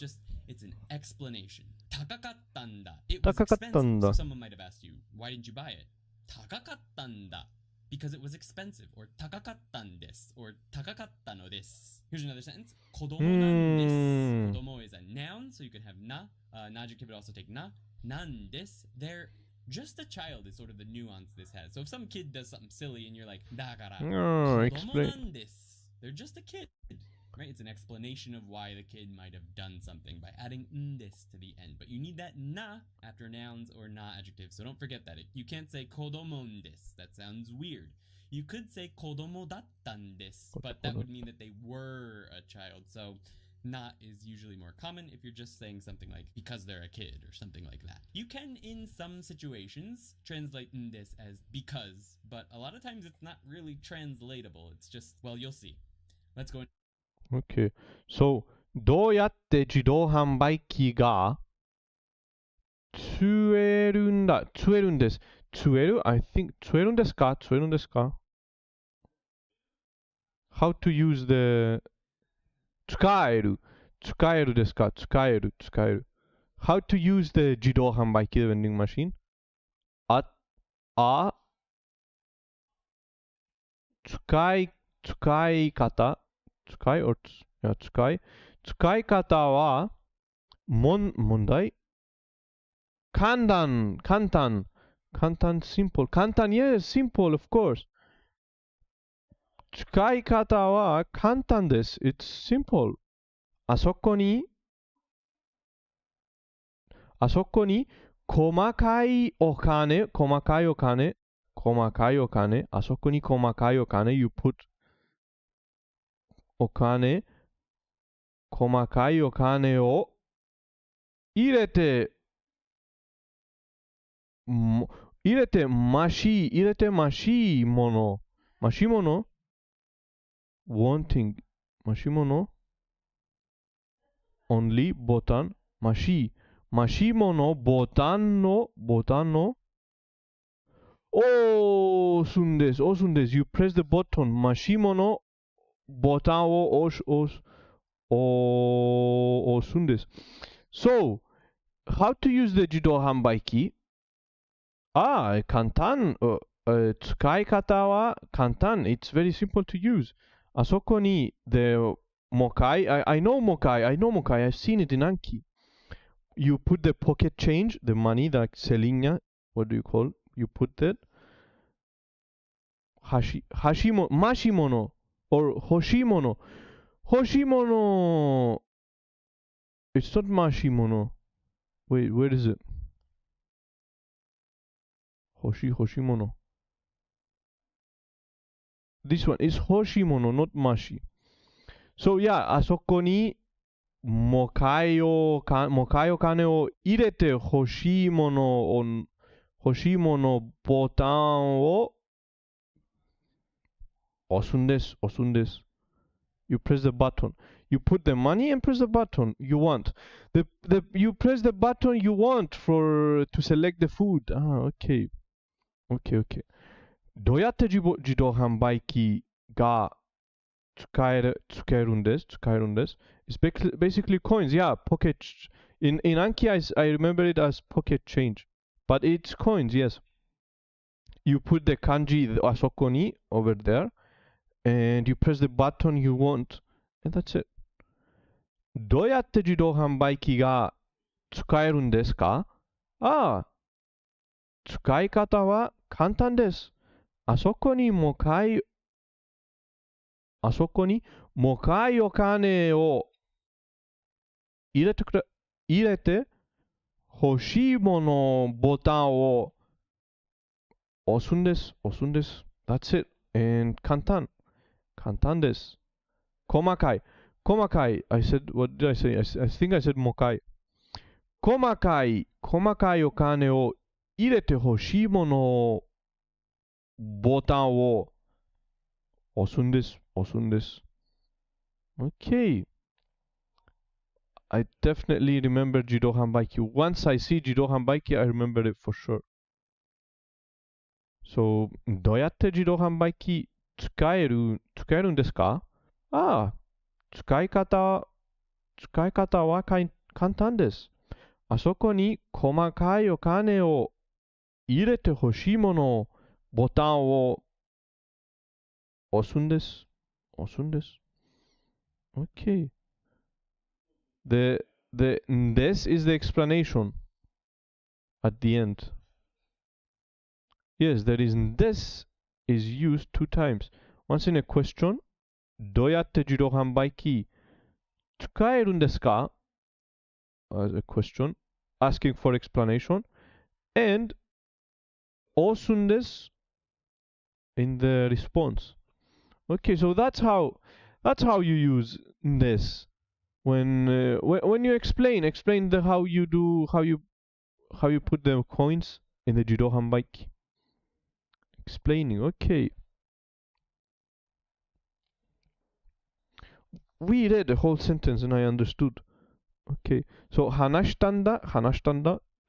It's an explanation. Takakattanda. It was expensive. Takakattanda. So someone might have asked you, why didn't you buy it? Takakattanda. Because it was expensive. Or takakattandes. Or takakattano desu. Here's another sentence. Kodomo nandesu. Kodomo is a noun, so you can have na. An adjective would also take na. Nandesu. They're just a child is sort of the nuance this has. So if some kid does something silly and you're like, dakara, kodomo Explain. nandesu. They're just a kid. Right? It's an explanation of why the kid might have done something by adding ndes to the end. But you need that na after nouns or na adjectives. So don't forget that. You can't say kodomo ndes. That sounds weird. You could say kodomo dattandes, but that would mean that they were a child. So na is usually more common if you're just saying something like because they're a kid or something like that. You can, in some situations, translate ndes as because, but a lot of times it's not really translatable. It's just, well, you'll see. Let's go. Okay. So, どうやって自動販売機が釣れるんだ釣れるんです。釣れる I think 釣れるんですか釣れるんですか How to use the 使える使えるですか使える使える How to use the 自動販売機 the vending machine あ使い方使い or いや使い方は問題簡単 simple 簡単 yes simple of course 使い方は簡単です it's simple あそこに細かいお金あそこに細かいお金 you put 細かいお金を入れてましいもの wanting ましもの only ボタンましいものボタンの押すんです。押すんです。You press the button. マシモのボタンを押すんです。So, how to use the 自動販売機？簡単。使い方は簡単。It's very simple to use. あそこに、もかI know もかI know もかI've seen it in Anki. You put the pocket change, the money, the selinha, what do you call? You put that. Mashimono, or hoshimono. Hoshimono. It's not mashimono. Wait, where is it? Hoshimono. This one is hoshimono, not mashi. So yeah, あそこにもかいお金を入れて欲しいものボタンを押すんです。You press the button. You put the money and press the button you want. You press the button you want to select the food. Okay. Okay. どうやって自動販売機が使えるんです。It's basically coins. Yeah, pocket. In Anki, I remember it as pocket change. But it's coins, yes. You put the kanji あそこに over there. And you press the button you want. And that's it. どうやって自動販売機が使えるんですか？使い方は簡単です。あそこにもかいお金を入れて欲しいものボタンを押すんです。That's it. And 簡単です。細かい。I said, what did I say? I think I said もかい。細かいお金を入れて欲しいものボタンを押すんです。Okay. I definitely remember 自動販売機。Once I see 自動販売機 I remember it for sure. So, どうやって自動販売機使えるんですか？使い方は簡単です。あそこに細かいお金を入れて欲しいものボタンを押すんです。Okay. This is the explanation at the end. Yes, there is this is used 2 times. Once in a question, どうやって自動販売機使えるんですか？ As a question, asking for explanation, and 押すんです in the response. Okay, so that's how you use this when you explain how you put the coins in the 自動販売機. Explaining. Okay. We read the whole sentence and I understood. Okay. So 話したんだ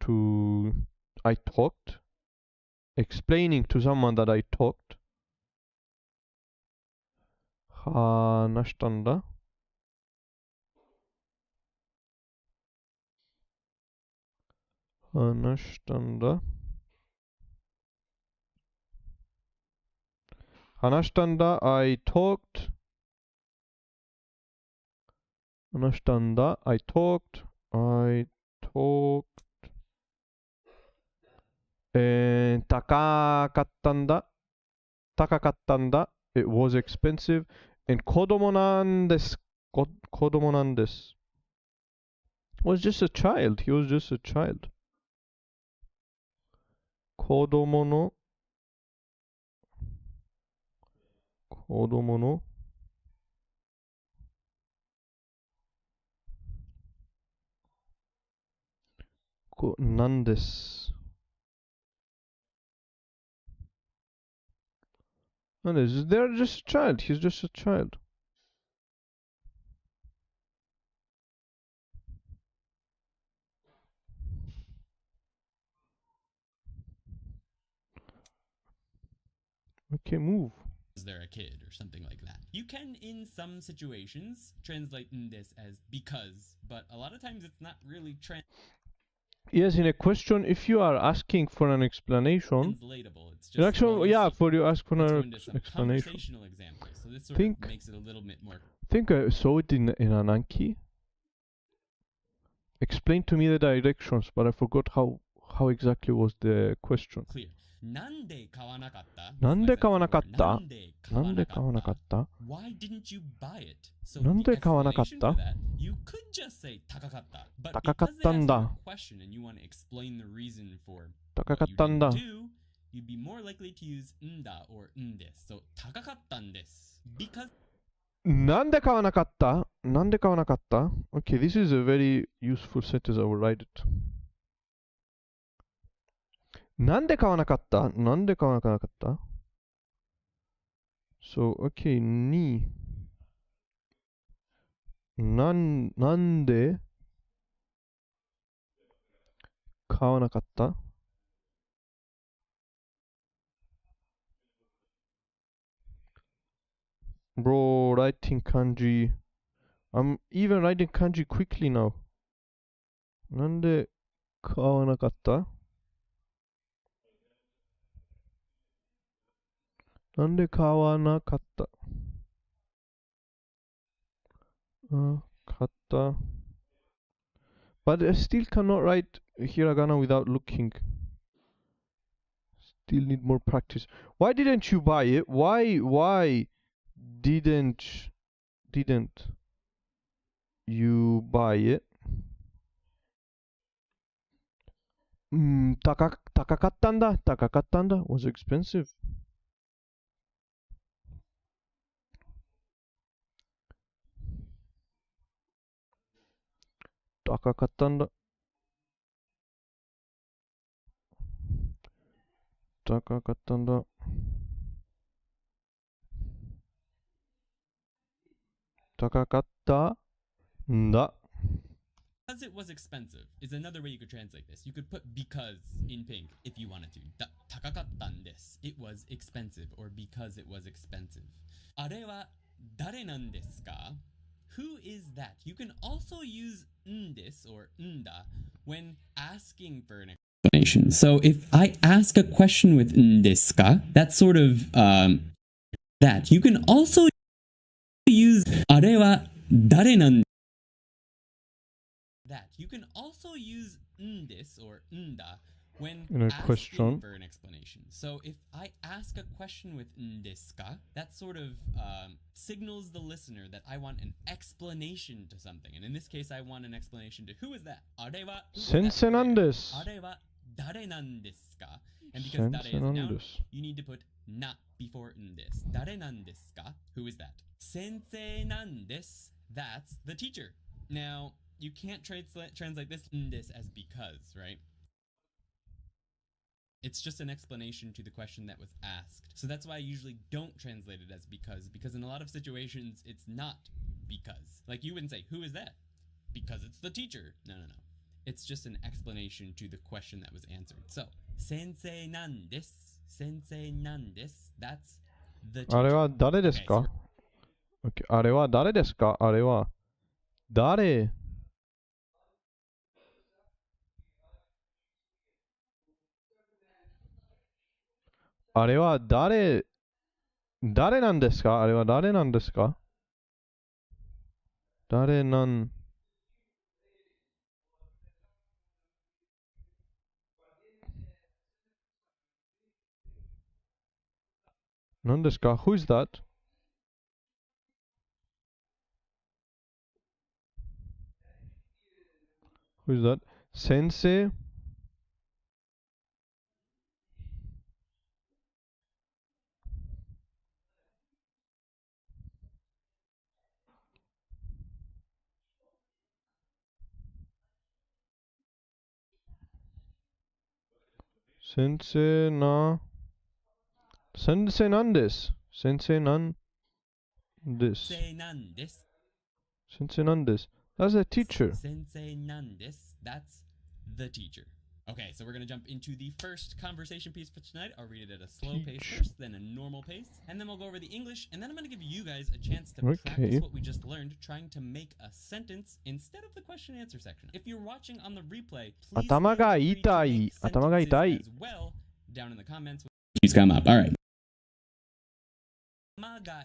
to I talked. Explaining to someone that I talked. 話したんだI talked. 話したんだ I talked.高かったんだ It was expensive. And 子供なんです was just a child. He was just a child. 子供のなんです。They're just a child. He's just a child. Okay, move. they're a kid or something like that. You can, in some situations, translate this as because, but a lot of times it's not really Yes, in a question, if you are asking for an explanation, translatable. It's you just actually, yeah, for you ask for let's go an into some explanation. conversational examples. So this sort of makes it a little bit more I think I saw it in an Anki. Explain to me the directions, but I forgot how exactly was the question. clear. なんで買わなかった？なんで買わなかった？なんで買わなかった？なんで買わなかった？ Why didn't you buy it? So なん the で買わなかっ explanation た？ for that, you could just say 高かった. But 高かっ because they た asked ん you だ。 a question and you want to explain the reason for 高か what っ you たんだ。 didn't do, you'd be more likely to use んだ or んです. So 高かったんです. Because なんで買わなかった？なんで買わなかった？ Okay, this is a very useful sentence. I will write it. なんで買わなかった？なんで買わなかった？ So, okay, になんで買わなかった？ Bro, writing kanji. I'm even writing kanji quickly now. なんで買わなかった？なんで買わなかった？買った。But I still cannot write hiragana without looking. Still need more practice. Why didn't you buy it? Why didn't you buy it? 高かったんだ。高かったんだ。Was expensive. 高かったんだ。高かったんだ。高かったんだ。it was expensive is another way you could translate this. You could put because in pink if you wanted to. 高かったんです. It was expensive or because it was expensive. あれは誰なんですか? Who is that? You can also use んです or んだ when asking for an explanation. So if I ask a question with んですか, that's sort of that. You can also use あれは誰なんですか? That. You can also use んです or んだ when in a asking question for an explanation. So if I ask a question with んですか, that sort of signals the listener that I want an explanation to something. And in this case, I want an explanation to who is that? あれは先生なんです。あれは誰なんですか? And because 誰 is a noun, you need to put な before んです. 誰なんですか? Who is that? 先生なんです. That's the teacher. Now, you can't translate this んです as because, right? It's just an explanation to the question that was asked. So that's why I usually don't translate it as because in a lot of situations, it's not because. Like you wouldn't say, who is that? Because it's the teacher. No. It's just an explanation to the question that was answered. So, 先生なんです. 先生なんです. That's the teacher. あれは誰ですか? Okay, あれは誰ですか? あれは誰? あれは誰なんですか? あれは誰なんですか? 誰なんですか? Who is that? Who is that? 先生先生なんです。先生なんです。先生なんです。That's a teacher. 先生なんです. That's the teacher. Okay, so we're gonna jump into the first conversation piece for tonight. I'll read it at a slow pace first, then a normal pace, and then we'll go over the English, and then I'm gonna give you guys a chance to practice what we just learned, trying to make a sentence instead of the question and answer section. If you're watching on the replay, please feel free to make sentences as well down in the comments. Please come up. All right.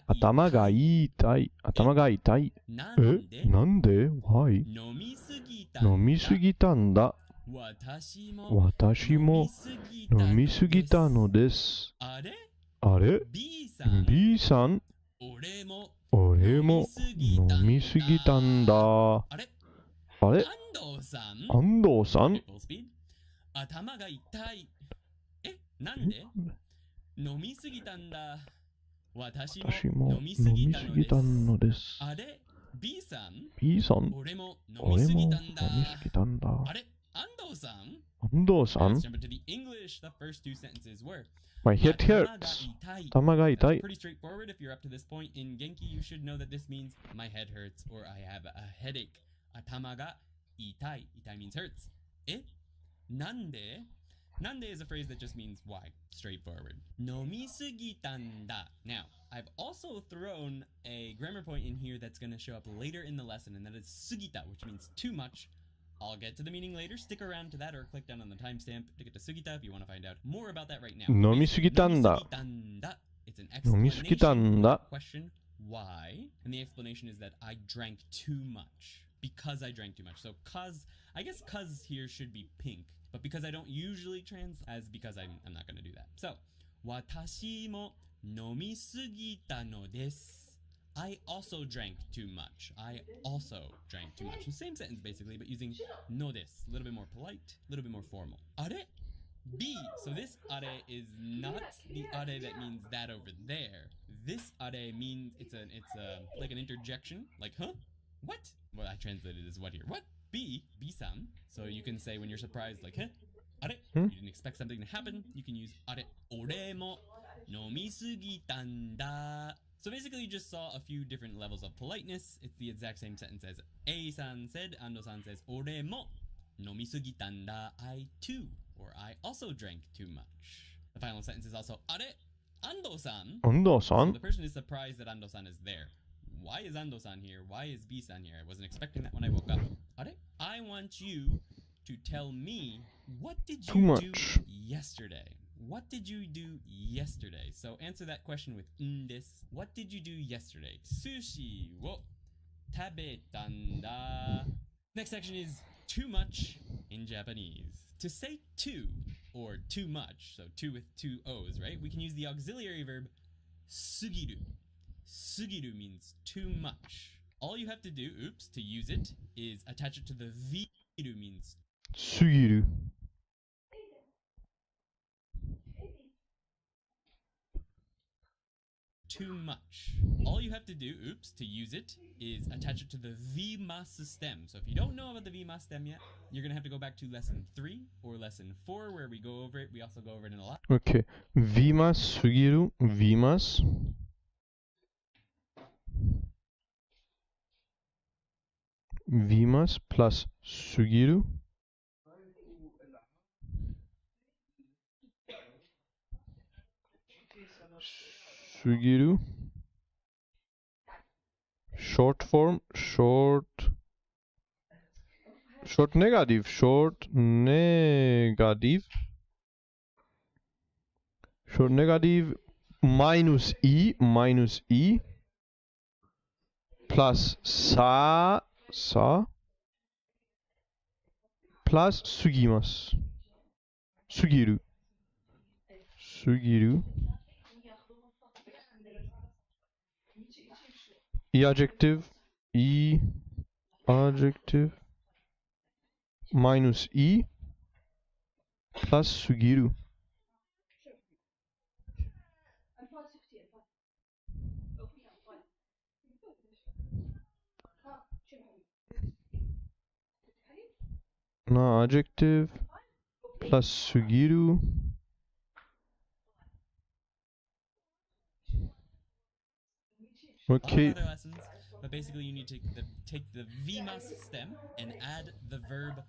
頭が痛い。頭が痛い。なんで ?Why? 飲みすぎたんだ。私も飲みすぎたのです。あれ ?B さん俺も飲みすぎたんだ。あれ安藤さん頭が痛い。なんで飲みすぎたんだ。私も飲みすぎたのです。あれ ?B さん俺も飲みすぎたんだ。あれ安藤さん Let's jump into the English. The first two sentences were My head hurts. 頭が痛い。 Pretty straightforward. If you're up to this point in Genki, you should know that this means my head hurts or I have a headache. 頭が痛い。痛い means hurts. なんで Nande is a phrase that just means why. Straightforward. 飲みすぎたんだ. Now, I've also thrown a grammar point in here that's going to show up later in the lesson, and that is sugita, which means too much. I'll get to the meaning later. Stick around to that or click down on the timestamp to get to sugita if you want to find out more about that right now. 飲みすぎたんだ。 It's an 飲みすぎたんだ。 question, why? And the explanation is that I drank too much. Because I drank too much. So I guess cause here should be pink. But because I don't usually as because I'm not going to do that. So, 私も飲みすぎたのです. I also drank too much. I also drank too much. The same sentence basically, but using no des. A little bit more polite, a little bit more formal. Are? B. So this are is not the are that means that over there. This are means it's like an interjection. Like, huh? What? Well, I translated as what here? What? B-san. So you can say when you're surprised, like, are? You didn't expect something to happen. You can use are. 俺も飲みすぎたんだ. So basically you just saw a few different levels of politeness. It's the exact same sentence as A-san said. Ando-san says, 俺も飲みすぎたんだ. I too. Or I also drank too much. The final sentence is also, あれ Ando-san? Ando-san? So the person is surprised that Ando-san is there. Why is Ando-san here? Why is B-san here? I wasn't expecting that when I woke up. I want you to tell me, what did you do yesterday? What did you do yesterday? So answer that question with this. What did you do yesterday? Sushi wo tabeta da. Next section is too much in Japanese. To say too or too much, so too with two O's, right? We can use the auxiliary verb sugiru. Sugiru means too much. All you have to do, to use it, is attach it to the viru means sugiru. Too much. All you have to do, to use it, is attach it to the vimasu stem. So if you don't know about the vimasu stem yet, you're going to have to go back to lesson 3 or lesson 4 where we go over it. We also go over it in a lot. Okay. Vimasu sugiru. Vimasu. Vimas plus sugiru. Sugiru. Short form. Short negative. Short negative. Short negative minus e plus sa plus sugimasu. Sugiru. Adjective minus e plus sugiru. Now adjective plus sugiru. Okay. but basically you need to take the vimas stem and add the verb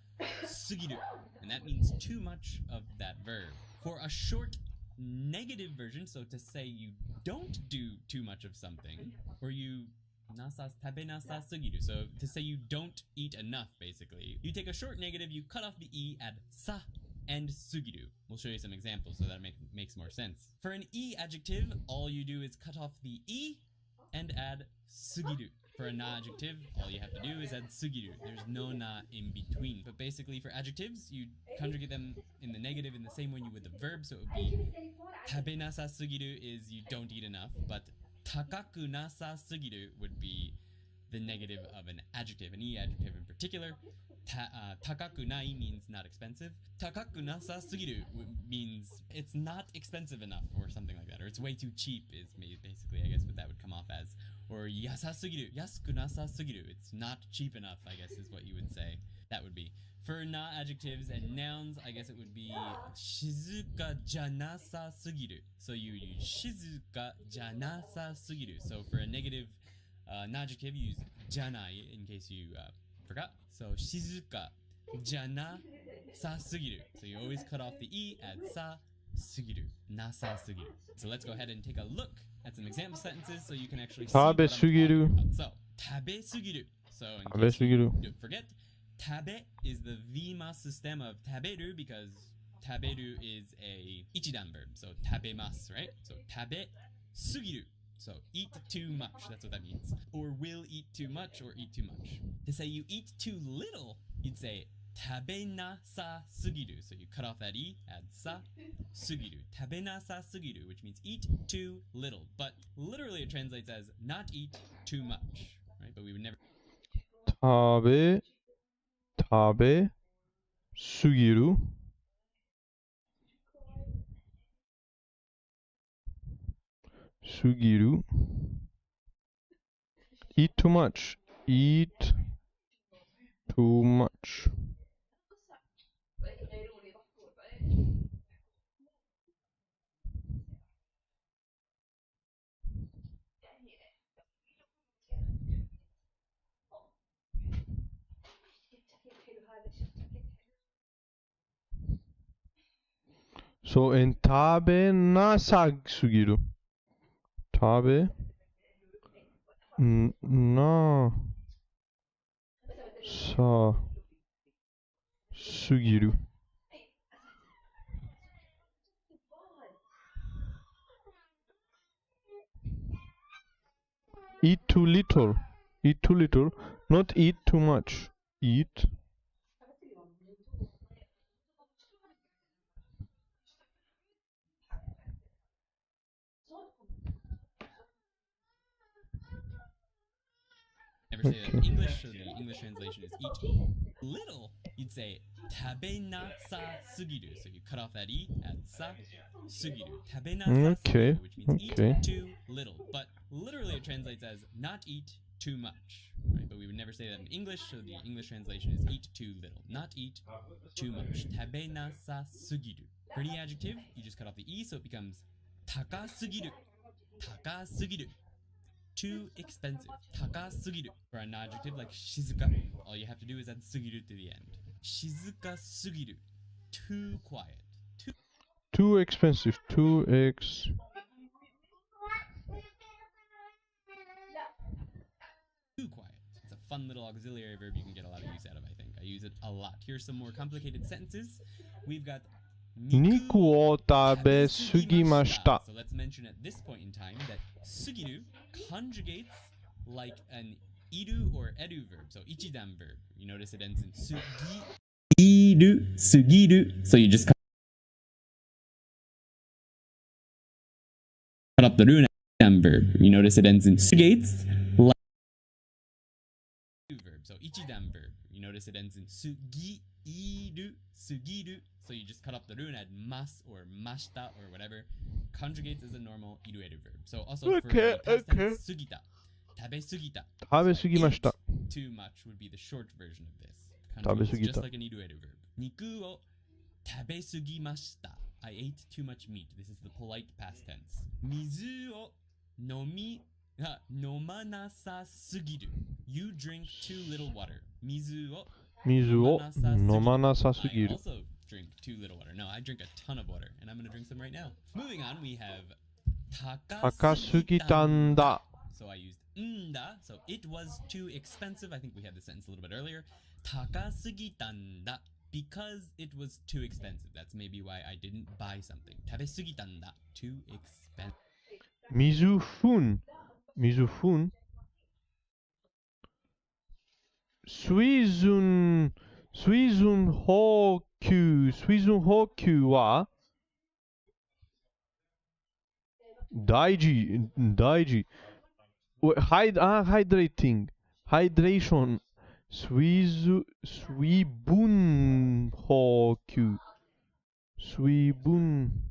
sugiru, and that means too much of that verb. For a short negative version, so to say you don't do too much of something, or you tabe nasa sugiru, so to say you don't eat enough, basically, you take a short negative, you cut off the e, add sa and sugiru. We'll show you some examples so that makes more sense. For an e adjective, all you do is cut off the e and add sugiru. For a na adjective, all you have to do is add sugiru. There's no na in between. But basically for adjectives, you conjugate them in the negative in the same way you would the verb, so it would be tabe nasa sugiru is you don't eat enough, but takaku nasa sugiru would be the negative of an adjective, an e adjective in particular. Takaku nai means not expensive. Takaku nasa sugiru means it's not expensive enough, or something like that, or it's way too cheap is basically, I guess, what that would come off as. Or yasa sugiru, yasuku nasa sugiru, it's not cheap enough, I guess is what you would say. That would be. For na adjectives and nouns, I guess it would be shizuka janasa sugiru. So you use shizuka janasa sugiru. So for a negative na adjective, you use janai in case you forgot. So shizuka janasa sugiru. So you always cut off the e, add sa sugiru, nasa sugiru. So let's go ahead and take a look at some example sentences so you can actually see what I'm talking about. So tabe sugiru. So in case you don't forget, tabe is the vima system of taberu because taberu is a ichidan verb. So tabemasu, right? So tabe sugiru. So eat too much, that's what that means. Or will eat too much or eat too much. To say you eat too little, you'd say tabenasa sugiru. So you cut off that e, add sa, sugiru. Tabenasa sugiru, which means eat too little. But literally it translates as not eat too much, right? But we would never... tabe, sugiru. Sugiru. Eat too much. Eat too much. So in tabe nasa sugiru. Tabe na sa sugiru. Eat too little. Eat too little. Not eat too much. Eat. Never say that in English, so the English translation is eat little. You'd say tabenasa sugiru. So you cut off that e, add sa, sugiru. Tabenasa sugiru, which means eat too little. But literally it translates as not eat too much. Right? But we would never say that in English, so the English translation is eat too little. Not eat too much. Tabenasa sugiru. For any adjective, you just cut off the e, so it becomes takasugiru. Takasugiru. Too expensive. Takasugiru. For an adjective like shizuka, all you have to do is add sugiru to the end. Shizuka sugiru. Too quiet. Too expensive. Too quiet. It's a fun little auxiliary verb you can get a lot of use out of, I think. I use it a lot. Here's some more complicated sentences. We've got Niku o tabe sugimashita. So let's mention at this point in time that sugiru conjugates like an iru or edu verb. So ichidan verb. You notice it ends in sugi. Iru, sugiru. So you just cut up the runa verb. You notice it ends in sugates like verb. So ichidan verb. You notice it ends in sugi, iru, sugiru. So you just cut up the ru and add mas or mashita or whatever. Conjugates as a normal iru edu verb. So also for the past tense, sugita. Tabe sugita. Tabe So sugimashita. eat too much would be the short version of this. Conjugates just like an iru edu verb. Niku o tabe sugimashita. I ate too much meat. This is the polite past tense. Mizu o nomi 飲まなさすぎる。You drink too little water. 水を水を飲まなさす I ぎる。 also drink too little water. No, I drink a ton of water, and I'm gonna drink some right now. Moving on, we have 高すぎたんだ。 So I used nda, so it was too expensive. I think we had the sentence a little bit earlier. 高すぎたんだ because it was too expensive. That's maybe why I didn't buy something. 食べすぎたんだ too expensive. 水分。水分。水準補給は大事。ハイドレーティング。ハイドレーション。水分補給。水分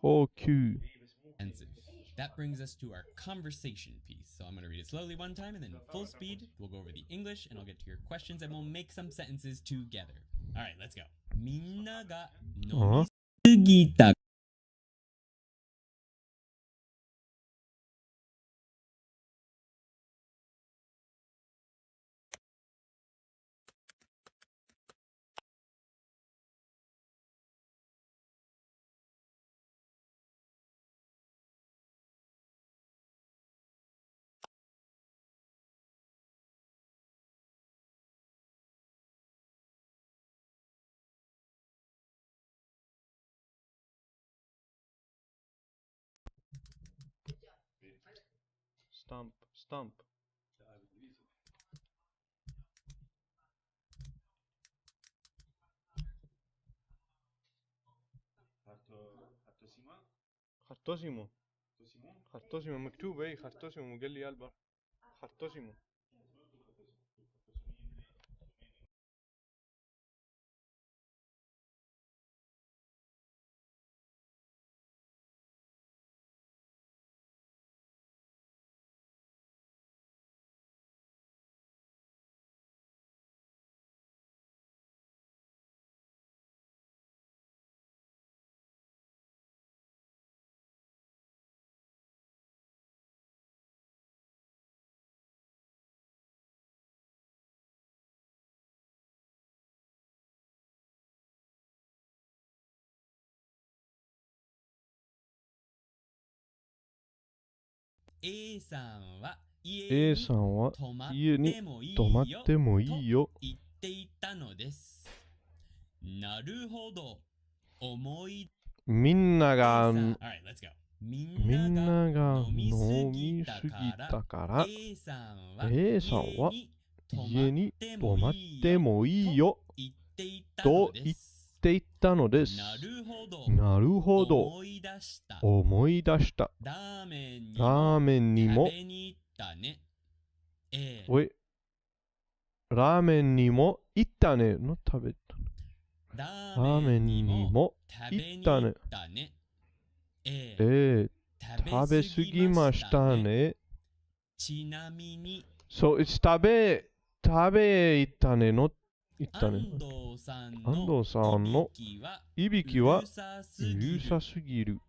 補給。Expensive. That brings us to our conversation piece. So I'm going to read it slowly one time and then full speed. We'll go over the English and I'll get to your questions and we'll make some sentences together. All right, let's go. みんなが飲みすぎた。スタンプ。خرطوسيمو مكتوب اي خرطوسيمو قال لي البر خرطوسيمو A さんは A さんは家に泊まってもいいよ言っていたのです。なるほど。思いみんなが Alright, let's go. みんなが飲みすぎたから A さんは家に泊まってもいいよと言っていたのです。なるほど。思い出した。ラーメンにもラーメンにも行ったねの食べた。ラーメンにも行ったね。食べ過ぎましたね。ちなみに So it's 食べ行ったねの言ったね。安藤さんのいびきはうるさすぎる。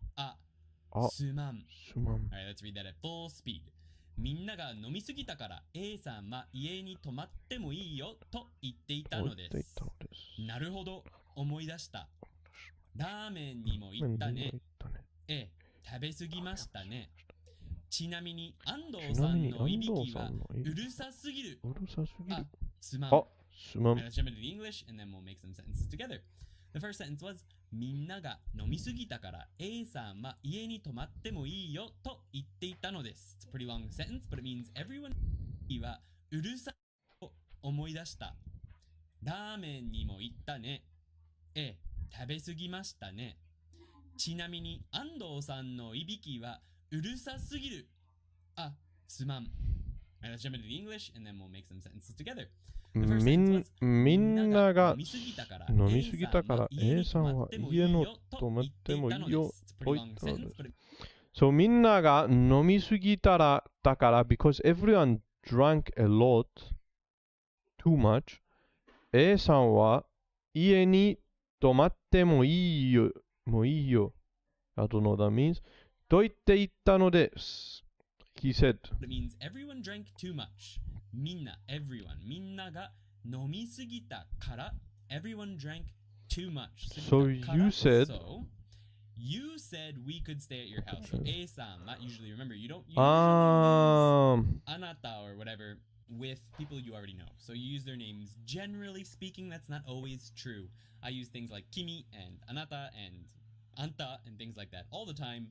すまん。Alright, let's read that at full speed. みんなが飲みすぎたから A さんは家に泊まってもいいよと言っていたのです。なるほど、思い出した。ラーメンにも行ったね。食べ過ぎましたね。ちなみに安藤さんのいびきはうるさすぎる。すまん。Let's jump into the English and then we'll make some sentences together. The first sentence was みんなが飲みすぎたから A さんは家に泊まってもいいよと言っていたのです。It's a pretty long sentence, but it means everyone はうるさと思い出した。ラーメンにも行ったね。食べ過ぎましたね。ちなみに安藤さんのいびきはうるさすぎる。すまん。Let's jump into the English and then we'll make some sentences together. みんなが飲みすぎたから A さんは家に泊まってもいいよと言ったのです。So みんなが飲みすぎたらだから because everyone drank a lot too much A さんは家に泊まってもいいよ。もういいよ。I don't know what that means. と言って言ったのです。He said. It means everyone drank too much. みんな、everyone. みんなが飲みすぎたから everyone drank too much. So you said. So you said we could stay at your house. So A-san, not usually. Remember, you don't usually use anata or whatever with people you already know. So you use their names. Generally speaking, that's not always true. I use things like kimi and anata and anta and things like that all the time.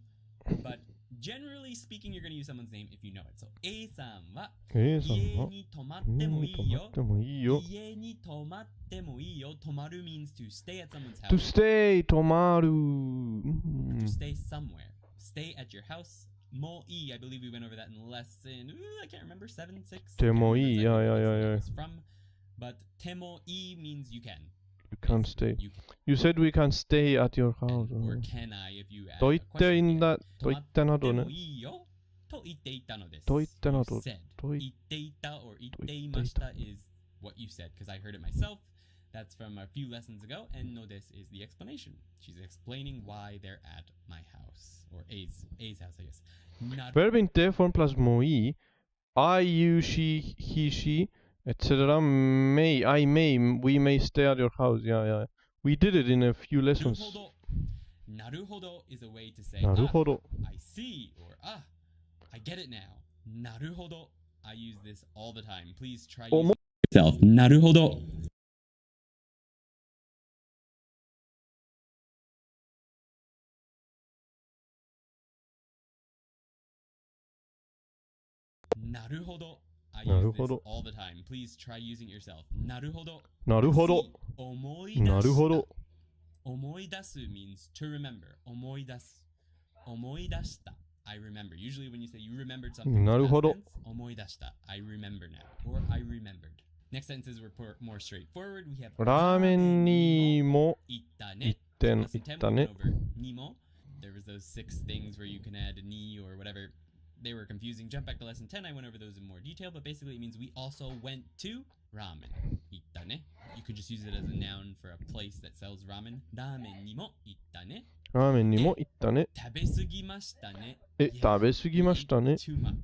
But generally speaking, you're going to use someone's name if you know it. So A-san は A さん家はに泊まってもいいよ。泊まってもいいよ。家に泊まってもいいよ。泊まる means to stay at someone's To house. stay 泊まる。To stay somewhere. Stay at your house. もいい I believe we went over that in lesson. I can't remember 7, 6. てもいい。I can't remember Yeah, exactly yeah, what yeah, lesson yeah. it was from. But てもいい means you can. You can't stay. You can. You said we can stay at your house. Or can I if you add と a 言っていい question んだ。 here. と言ってなどね泊まっても。いいよと言っていたのです。と言ってなど You said. と言っ言っていた or 言っていました is what you said because I heard it myself. That's from a few lessons ago, and no, this is the explanation. She's explaining why they're at my house or A's house, I guess. Not Verb in te form plus もいい。I, you, she, he, she, etc. May, I may, we may stay at your house. Yeah, yeah. We did it in a few なる lessons. ほど。なるほど is a way to say なるほど。 I see or I get it now. なるほど I use this all the time. Please try using it yourself. なるほどなるほど I な use る this ほど。 all the time. Please try using it yourself. なるほどなるほど。 See 思い出したなるほど。思い出す means to remember. 思い出す。思い出した。I remember. Usually when you say you remembered something, なるほど。 past tense, 思い出した I remember now. Or I remembered. Next sentences were more straightforward. We have ラーメンにも行った行っね。て Lesson 行っ 10 た we ね went。over にも There was those 6 things where you can add ni or whatever. They were confusing. Jump back to lesson 10. I went over those in more detail, but basically it means we also went to ramen. 行ったね. You could just use it as a noun for a place that sells ramen. ラーメンにも行ったね。ラーメンにも行ったね。食べ過ぎましたね。え、 Yeah, 食べ過ぎましたね。 too much.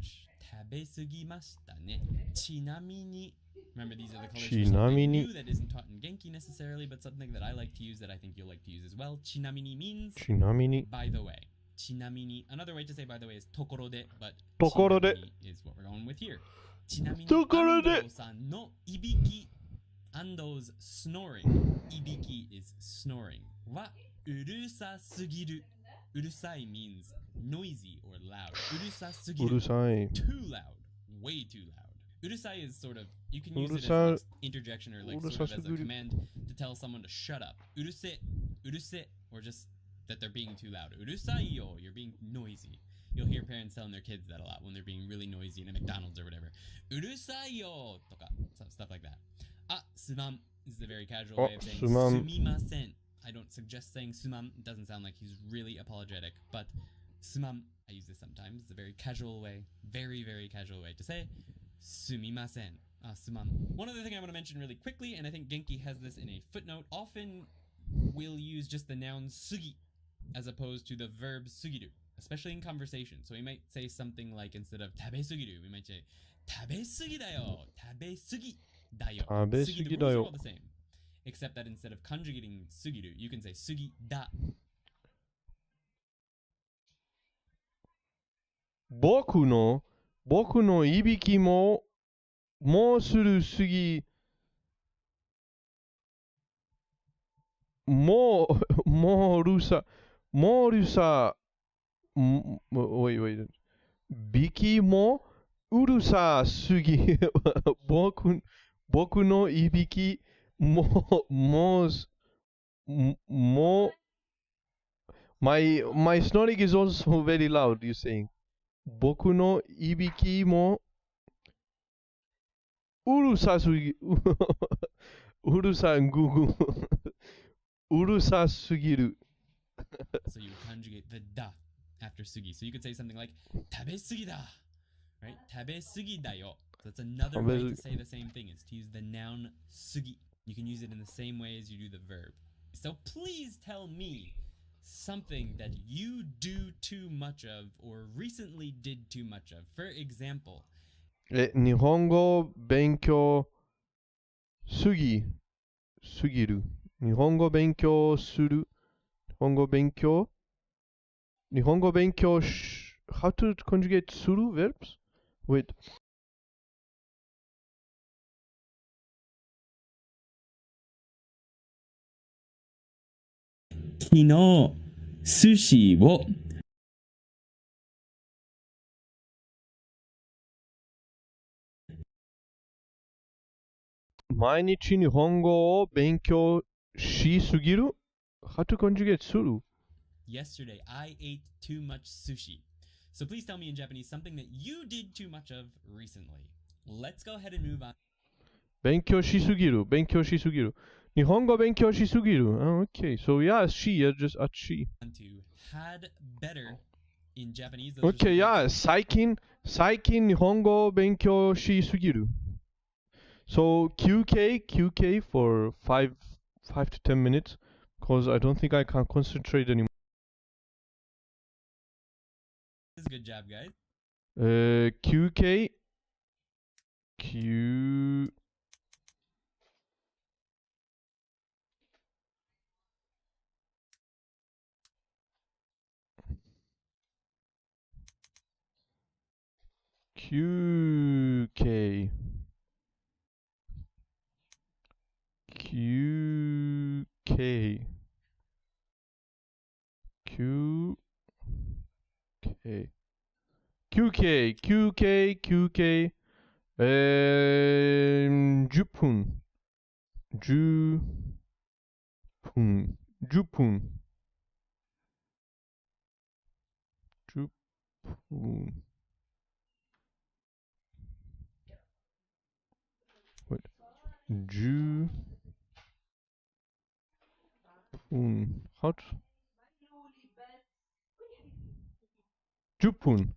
食べ過ぎましたね。ちなみに Remember, these are the colors for ちなみ something に new that isn't taught in Genki necessarily, but something that I like to use that I think you'll like to use as well. ちなみに means ちなみに by the way. ちなみに Another way to say by the way is ところで but ところで ちなみに is what we're going with here. ちなみにところで安藤さんのいびき Ando's snoring いびき is snoring はうるさすぎるうるさい means noisy or loud うるさすぎるうるさい。 too loud way too loud うるさい is sort of you can use it as うるさ an interjection or like うる sort さ of す as ぎ a る command to tell someone to shut up うるせor just that they're being too loud うるさいよ you're being noisy You'll hear parents telling their kids that a lot when they're being really noisy in a McDonald's or whatever. うるさいよ とか stuff like that. すまん is the very casual way of saying すまん。すみません I don't suggest saying すまん It doesn't sound like he's really apologetic, but すまん I use this sometimes. It's a very casual way, very, very casual way to say すみません すまん One other thing I want to mention really quickly, and I think Genki has this in a footnote, often we'll use just the noun すぎ as opposed to the verb すぎる, especially in conversation. So we might say something like instead of 食べすぎる, we might say 食べすぎだよ食べすぎだよ食べすぎだよ。 The rules are all the same. Except that instead of conjugating すぎる, you can say すぎだ僕のいびきももうするすぎもうるさwait びきもうるさすぎ僕のいびきもmy snoring is also very loud you saying 僕のいびきもうるさすぎうるさぐぐうるさすぎる So you conjugate the da after すぎ So you could say something like 食べすぎだ Right? 食べすぎだよ So that's another way to say the same thing is to use the noun すぎ You can use it in the same way as you do the verb So please tell me something that you do too much of or recently did too much of. For example, 日本語勉強すぎる。日本語勉強する。日本語勉強し How to conjugate する verbs? Wait. 昨日寿司を毎日日本語を勉強しすぎる How to conjugate する Yesterday, I ate too much sushi. So please tell me in Japanese something that you did too much of recently. Let's go ahead and move on 勉強しすぎる。日本語勉強しすぎる。Okay, so yeah, she, yeah, just at she. to had better in Japanese. Those are Okay, some yeah, 最近日本語勉強しすぎる。So QK for 5 to 10 minutes because I don't think I can concentrate anymore. Good job, guys. QK Q QK QK QK QK 10分10分10分10分 Wait 10分 How to 10分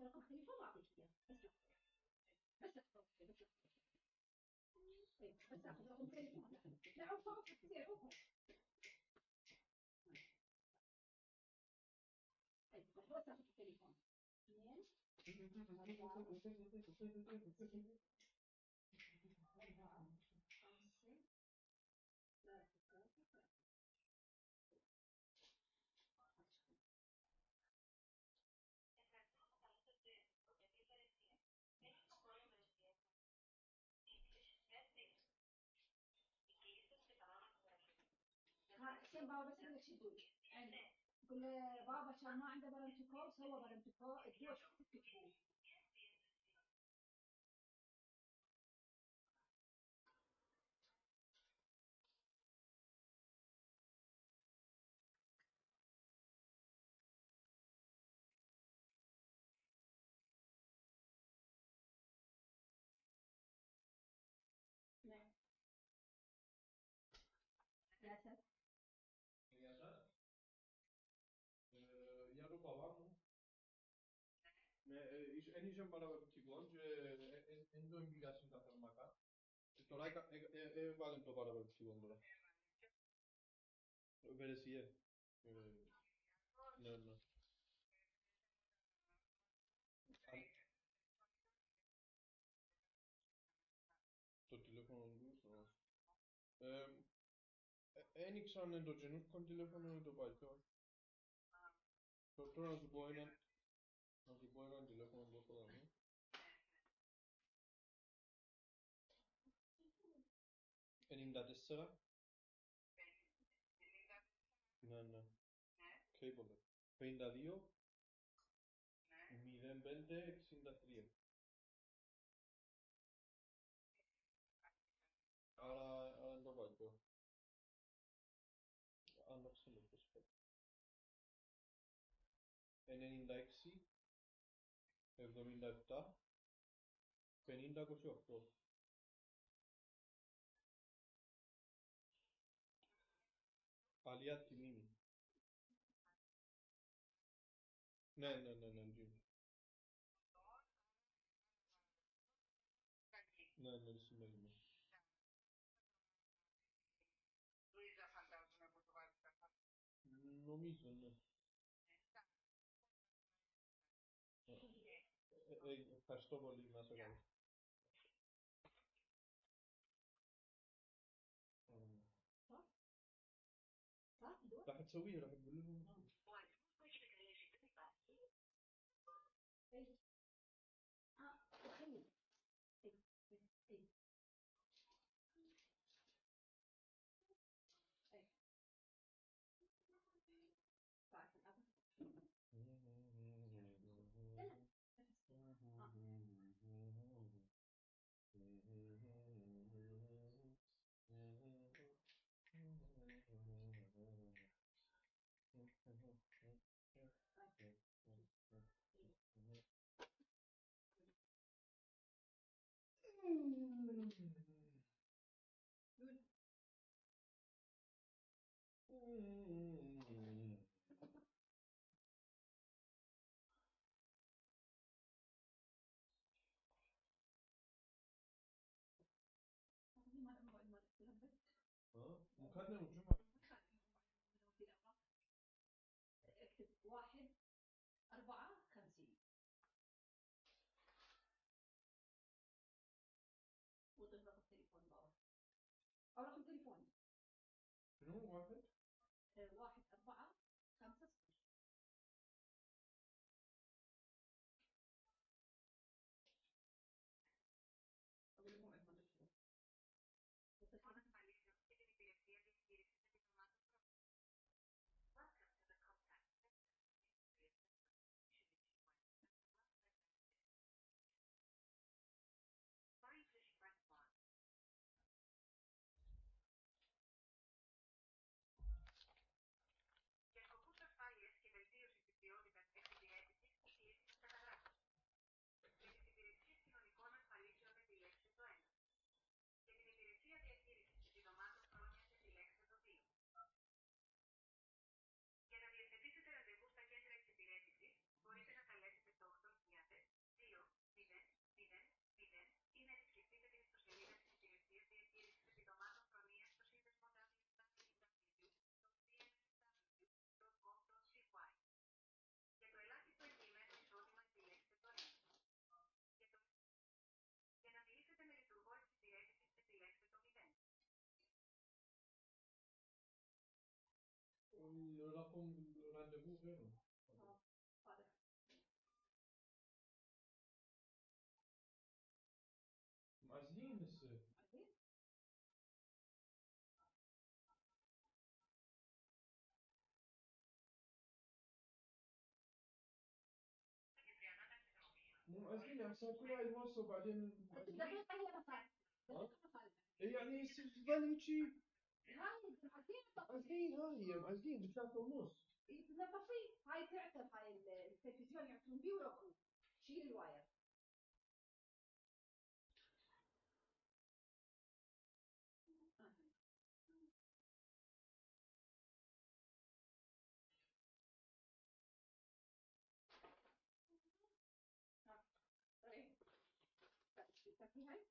رقم تليفون واعطيك اياه بس بس اخذ رقم تليفون لا عفوا كثير عفوا بس اخذ التليفون 2 4 حسين بابا بس لك شو يقول يعني يقول بابا كان ما عنده برمتكو سوى برمتكو ادوه شو تكتبوه نعم يا ساتر Ja, dopawam. En iść barabar ptigon, że en do imigracji ta farmaka. To lajka walem to barabar ptigon dola. Veresiye. Ne ne. Το τηλέφωνο του. Ένοιξαν το καινούργιο τηλέφωνο το παλιό. Τώρα να σου πω ένα τηλέφωνο που έχω δει. Ενενήντα τέσσερα. Ναι. Cable. 52. 05 63. Άρα είναι το παλιό. Άνοιξε το προσπέτη. 96. 77. 50 28. Αλία Τιμίνη. Ναι, Jimmy. Ναι, σημαίνει. Νομίζω, ναι. Ευχαριστώ πολύ, να είσαι καλά. راح تسويه راح تقول لهم مكالمة الجمعة. اكتب 1 4 50 وضيف رقم تليفون بابا او رقم تليفون شنو 1 1 4 5 0 اقول لهم عندنا مشروع معكم راندفو غيره. واضح. معزلين هسه. عارفين؟ مو معزلين هسه كل واحد موسى وبعدين دقيقة هي مصالح. دقيقة مصالح. يعني يصير تظل هيجي هاي معزلين معزلين هاي معزلين بثلاثة ونص. تنظفيه. هاي تعتب هاي التلفزيون يعطون بيه ويروحون. شيل الواير. طيب. تكفي هاي؟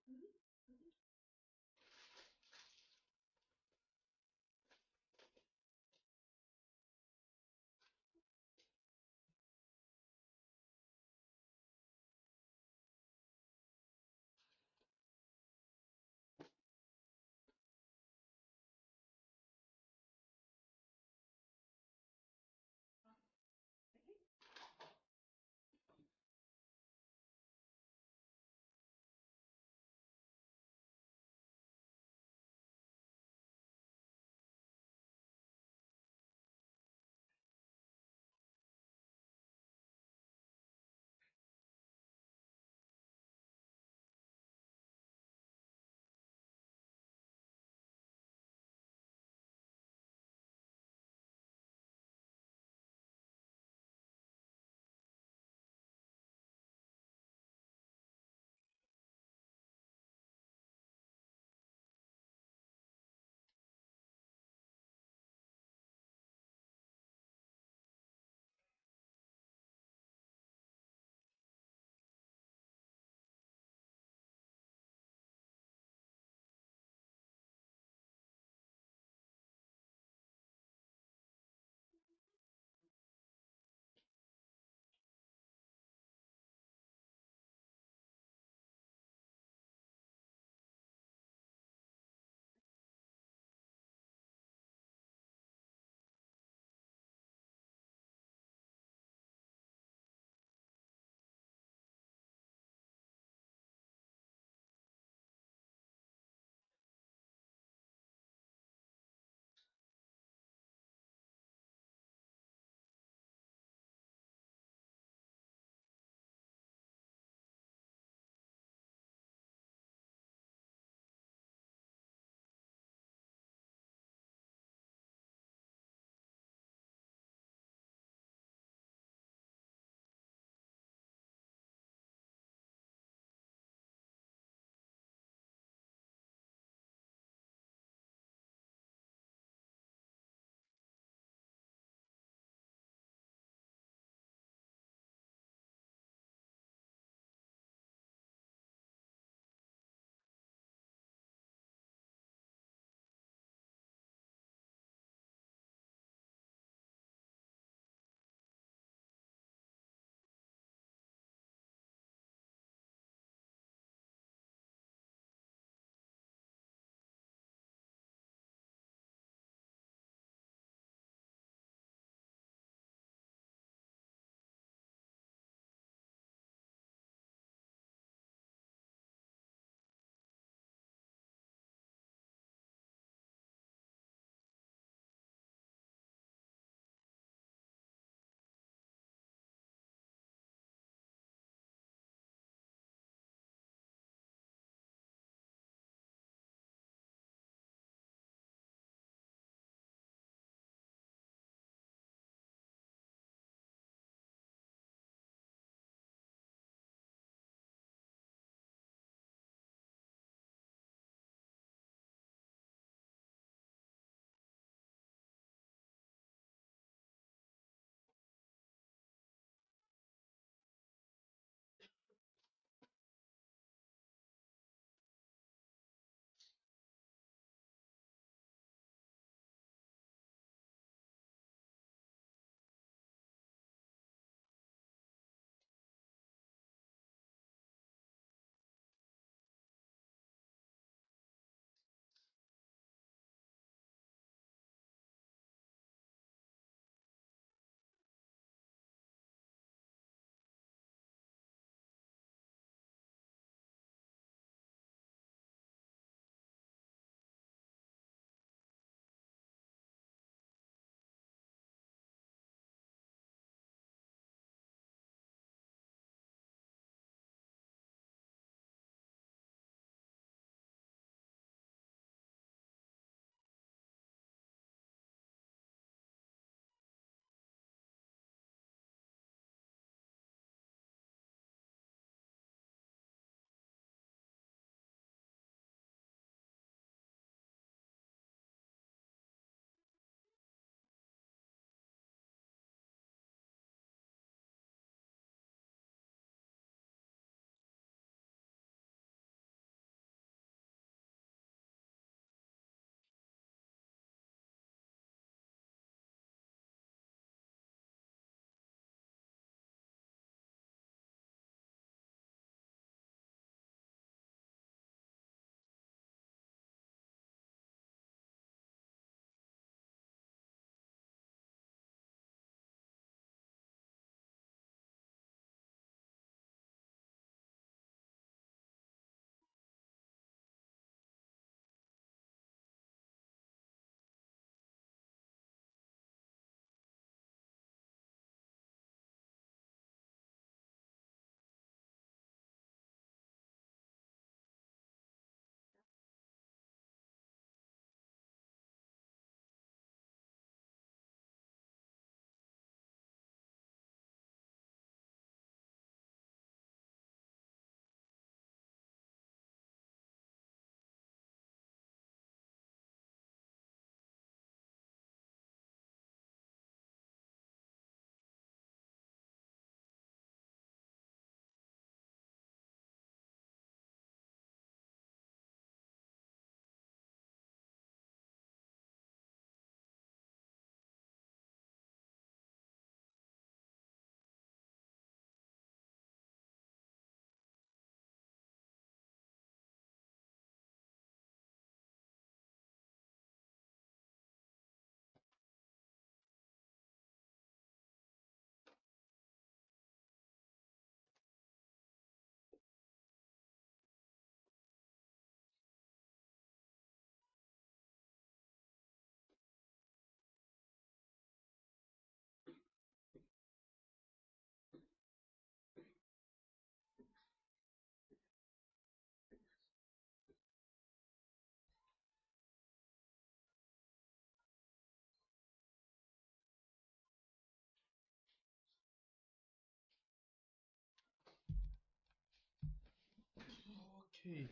Okay.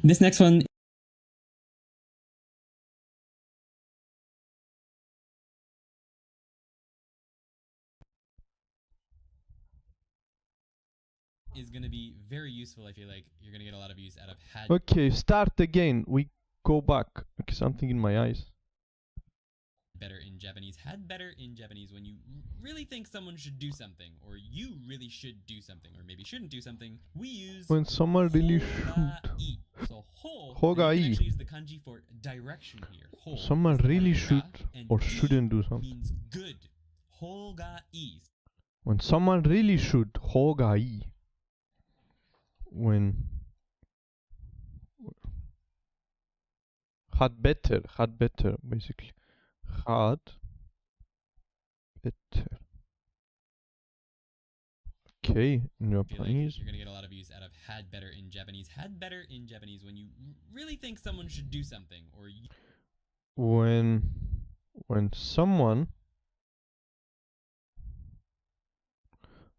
This next one is going to be very useful. I feel like you're going to get a lot of use out of had Okay, start again. We go back. Okay, something in my eyes. better in Japanese. Had better in Japanese when you really think someone should do something, or you really should do something, or maybe shouldn't do something. We use When someone really should. hogai. So ho, now you Hogai. can actually use the kanji for direction here. Ho Someone is the really particle ga, should and or i shouldn't do something. means good. Hogai. When someone really should. Hogai. When. Had better, basically. Had better. Okay, in I feel like Japanese. you're going to get a lot of use out of had better in Japanese. Had better in Japanese when you really think someone should do something, or you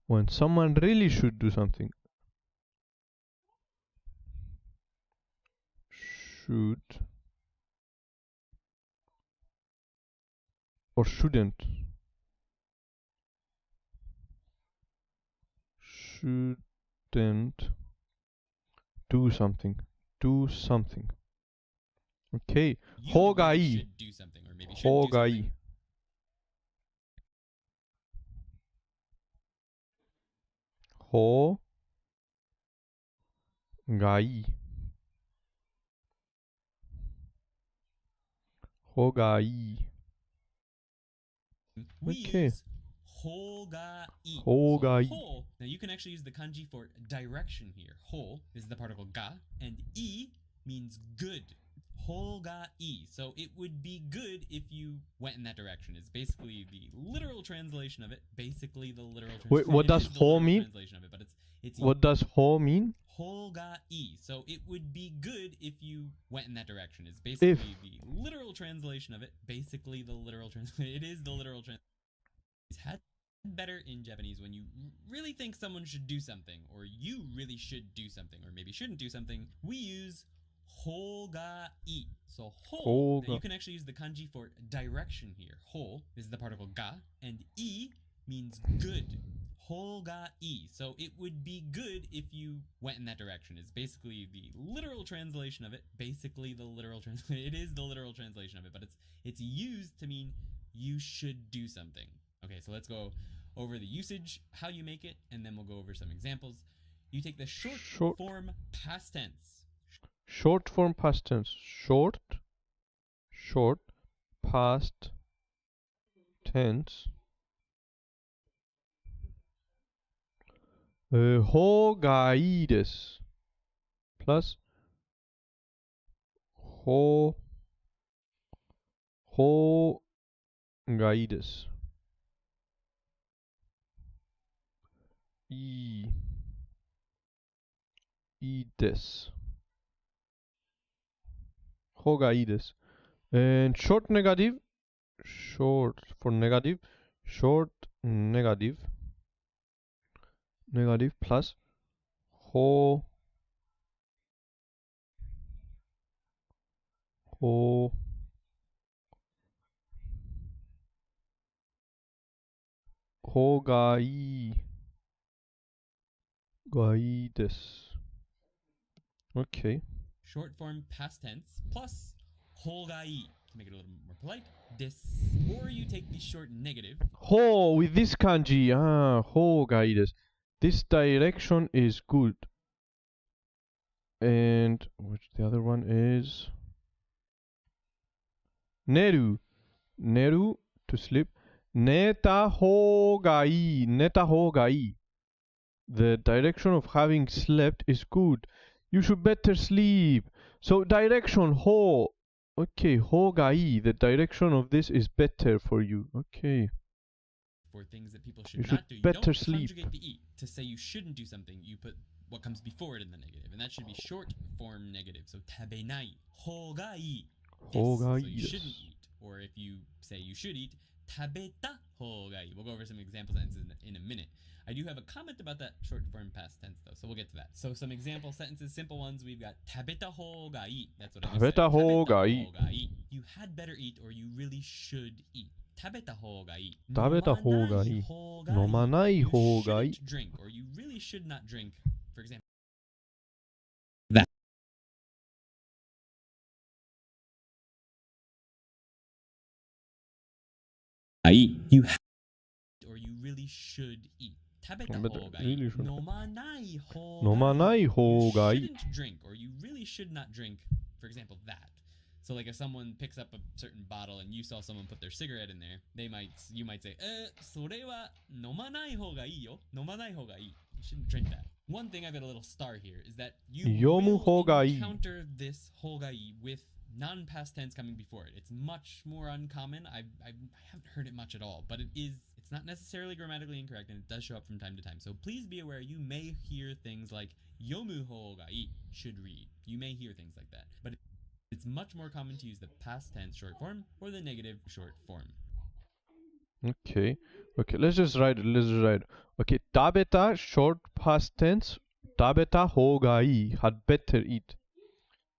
When someone really should do something. Should or shouldn't. Shouldn't do something. Do something. Okay. you Hogai. really should do something, or maybe shouldn't do Hogai. something. Hogai. Hogai. We Okay. use hogai. Hogai. So ho, now you can actually use the kanji for direction here. Ho is the particle ga, and I means good. Hogai. So it would be good if you went in that direction. It's basically the literal translation of it. Basically the literal translation. Wait, what does ho mean? Translation of it, but it's What does ho mean? Hogai. So it would be good if you went in that direction. It's basically the literal translation of it. Basically the literal translation. It is the literal translation. It's had better in Japanese when you really think someone should do something, or you really should do something, or maybe shouldn't do something. We use hogai. So ho, now you can actually use the kanji for direction here. Ho is the particle ga, and I means good. Hogai. So it would be good if you went in that direction. It's basically the literal translation of it. Basically the literal translation. It is the literal translation of it, but it's used to mean you should do something. Okay, so let's go over the usage, how you make it, and then we'll go over some examples. You take the short form past tense. Short form past tense. Short past tense. Hogai desu. Plus hogai desu. I desu. Hogai desu. And short negative. Short for negative. Short negative. Negative plus ho hogai desu. Okay. Short form past tense plus hogai to make it a little more polite. This, or you take the short negative. Ho with this kanji. Hogai desu. This direction is good. And which the other one is neru. Neru to sleep. Neta hogai. Neta hogai. The direction of having slept is good. You should better sleep. So direction ho. Okay, hogai. The direction of this is better for you. Okay. For things that people You should should not do. You better don't sleep. conjugate the e. To say you shouldn't do something, you put what comes before it in the negative, and that should be short form negative. So tabenai hogai desu. So you shouldn't eat. Or if you say you should eat, tabeta hogai. We'll go over some example sentences in a minute. I do have a comment about that short form past tense though, so we'll get to that. So some example sentences, simple ones. We've got tabeta hogai. That's what I just said. Tabeta hogai. You had better eat, or you really should eat. Tabeta hogai. 食べた方がいい。飲まない方がいい。 You shouldn't drink, or you really should not drink. For example, you have, or you really should eat. 食べた方がいい。飲まない方がいい。You shouldn't drink, or you really should not drink. For example, that. So like if someone picks up a certain bottle and you saw someone put their cigarette in there, you might say, それは飲まない方がいいよ。飲まない方がいい。You shouldn't drink that. One thing I've got a little star here is that you will encounter this 方がいい with non-past tense coming before it. It's much more uncommon. I haven't heard it much at all, but it's not necessarily grammatically incorrect, and it does show up from time to time. So please be aware you may hear things like yomu hogai, should read. You may hear things like that, but it's much more common to use the past tense short form or the negative short form. Okay, let's just write it. Okay, tabeta short past tense. Tabeta hogai, had better eat.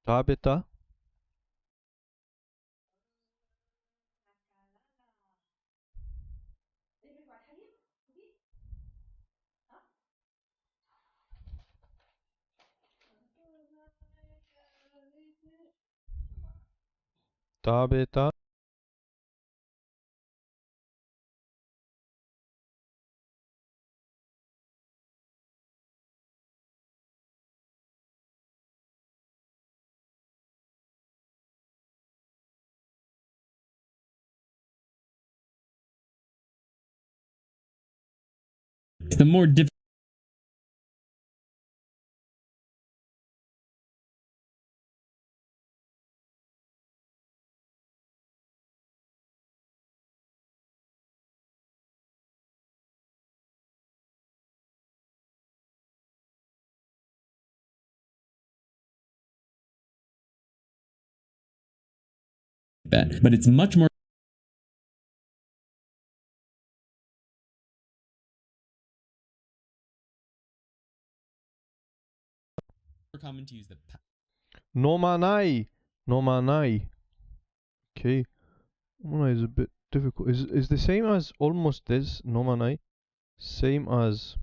Tabeta tabeta It's the more difficult. But it's much more common to use the nomanai. Okay, nomanai is a bit difficult. Is the same as almost this nomanai, same as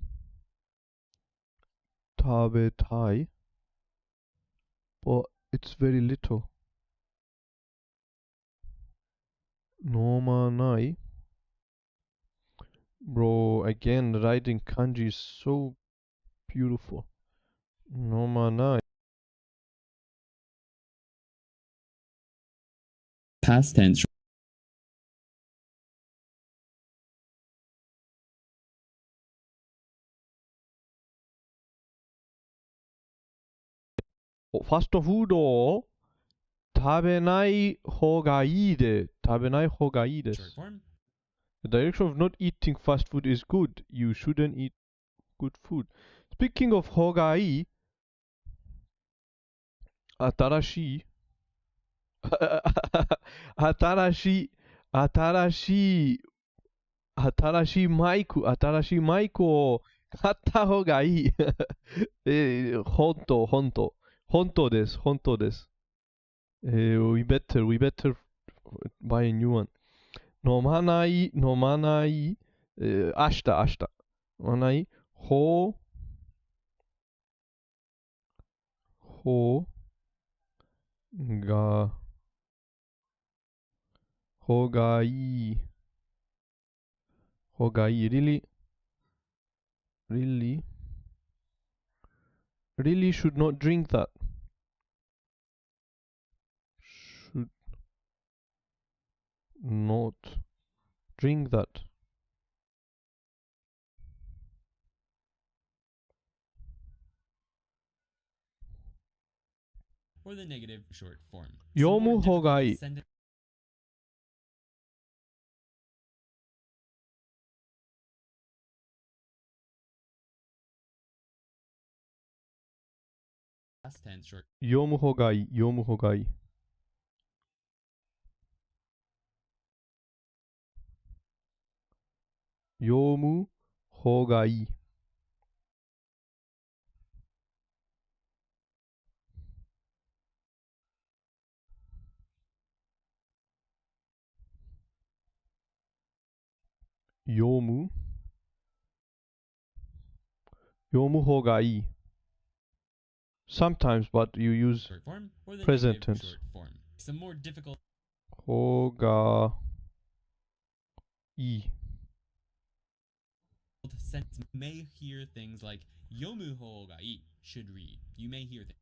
tabetai, but it's very little. Nomanai. Bro, again, writing kanji is so beautiful. Nomanai. past tense. Fast food を食べない方がいいで。食べない方がいいで Short す。 form. The direction of not eating fast food is good. You shouldn't eat good food. Speaking of 方がいい、新しい新しいマイクを買った方がいい。本当です。we better buy a new one. 飲まない、明日。飲まない、ほがいい。Really should not drink that. Should not drink that. Or the negative short form. 読む方がいい。 Past tense short. 読む方がいい。読む方がいい。読む方がいい。Sometimes, but you use short form or the present negative tense. short form. Some more difficult 方がいい。sentences may hear things like 読む方がいい should read. You may hear things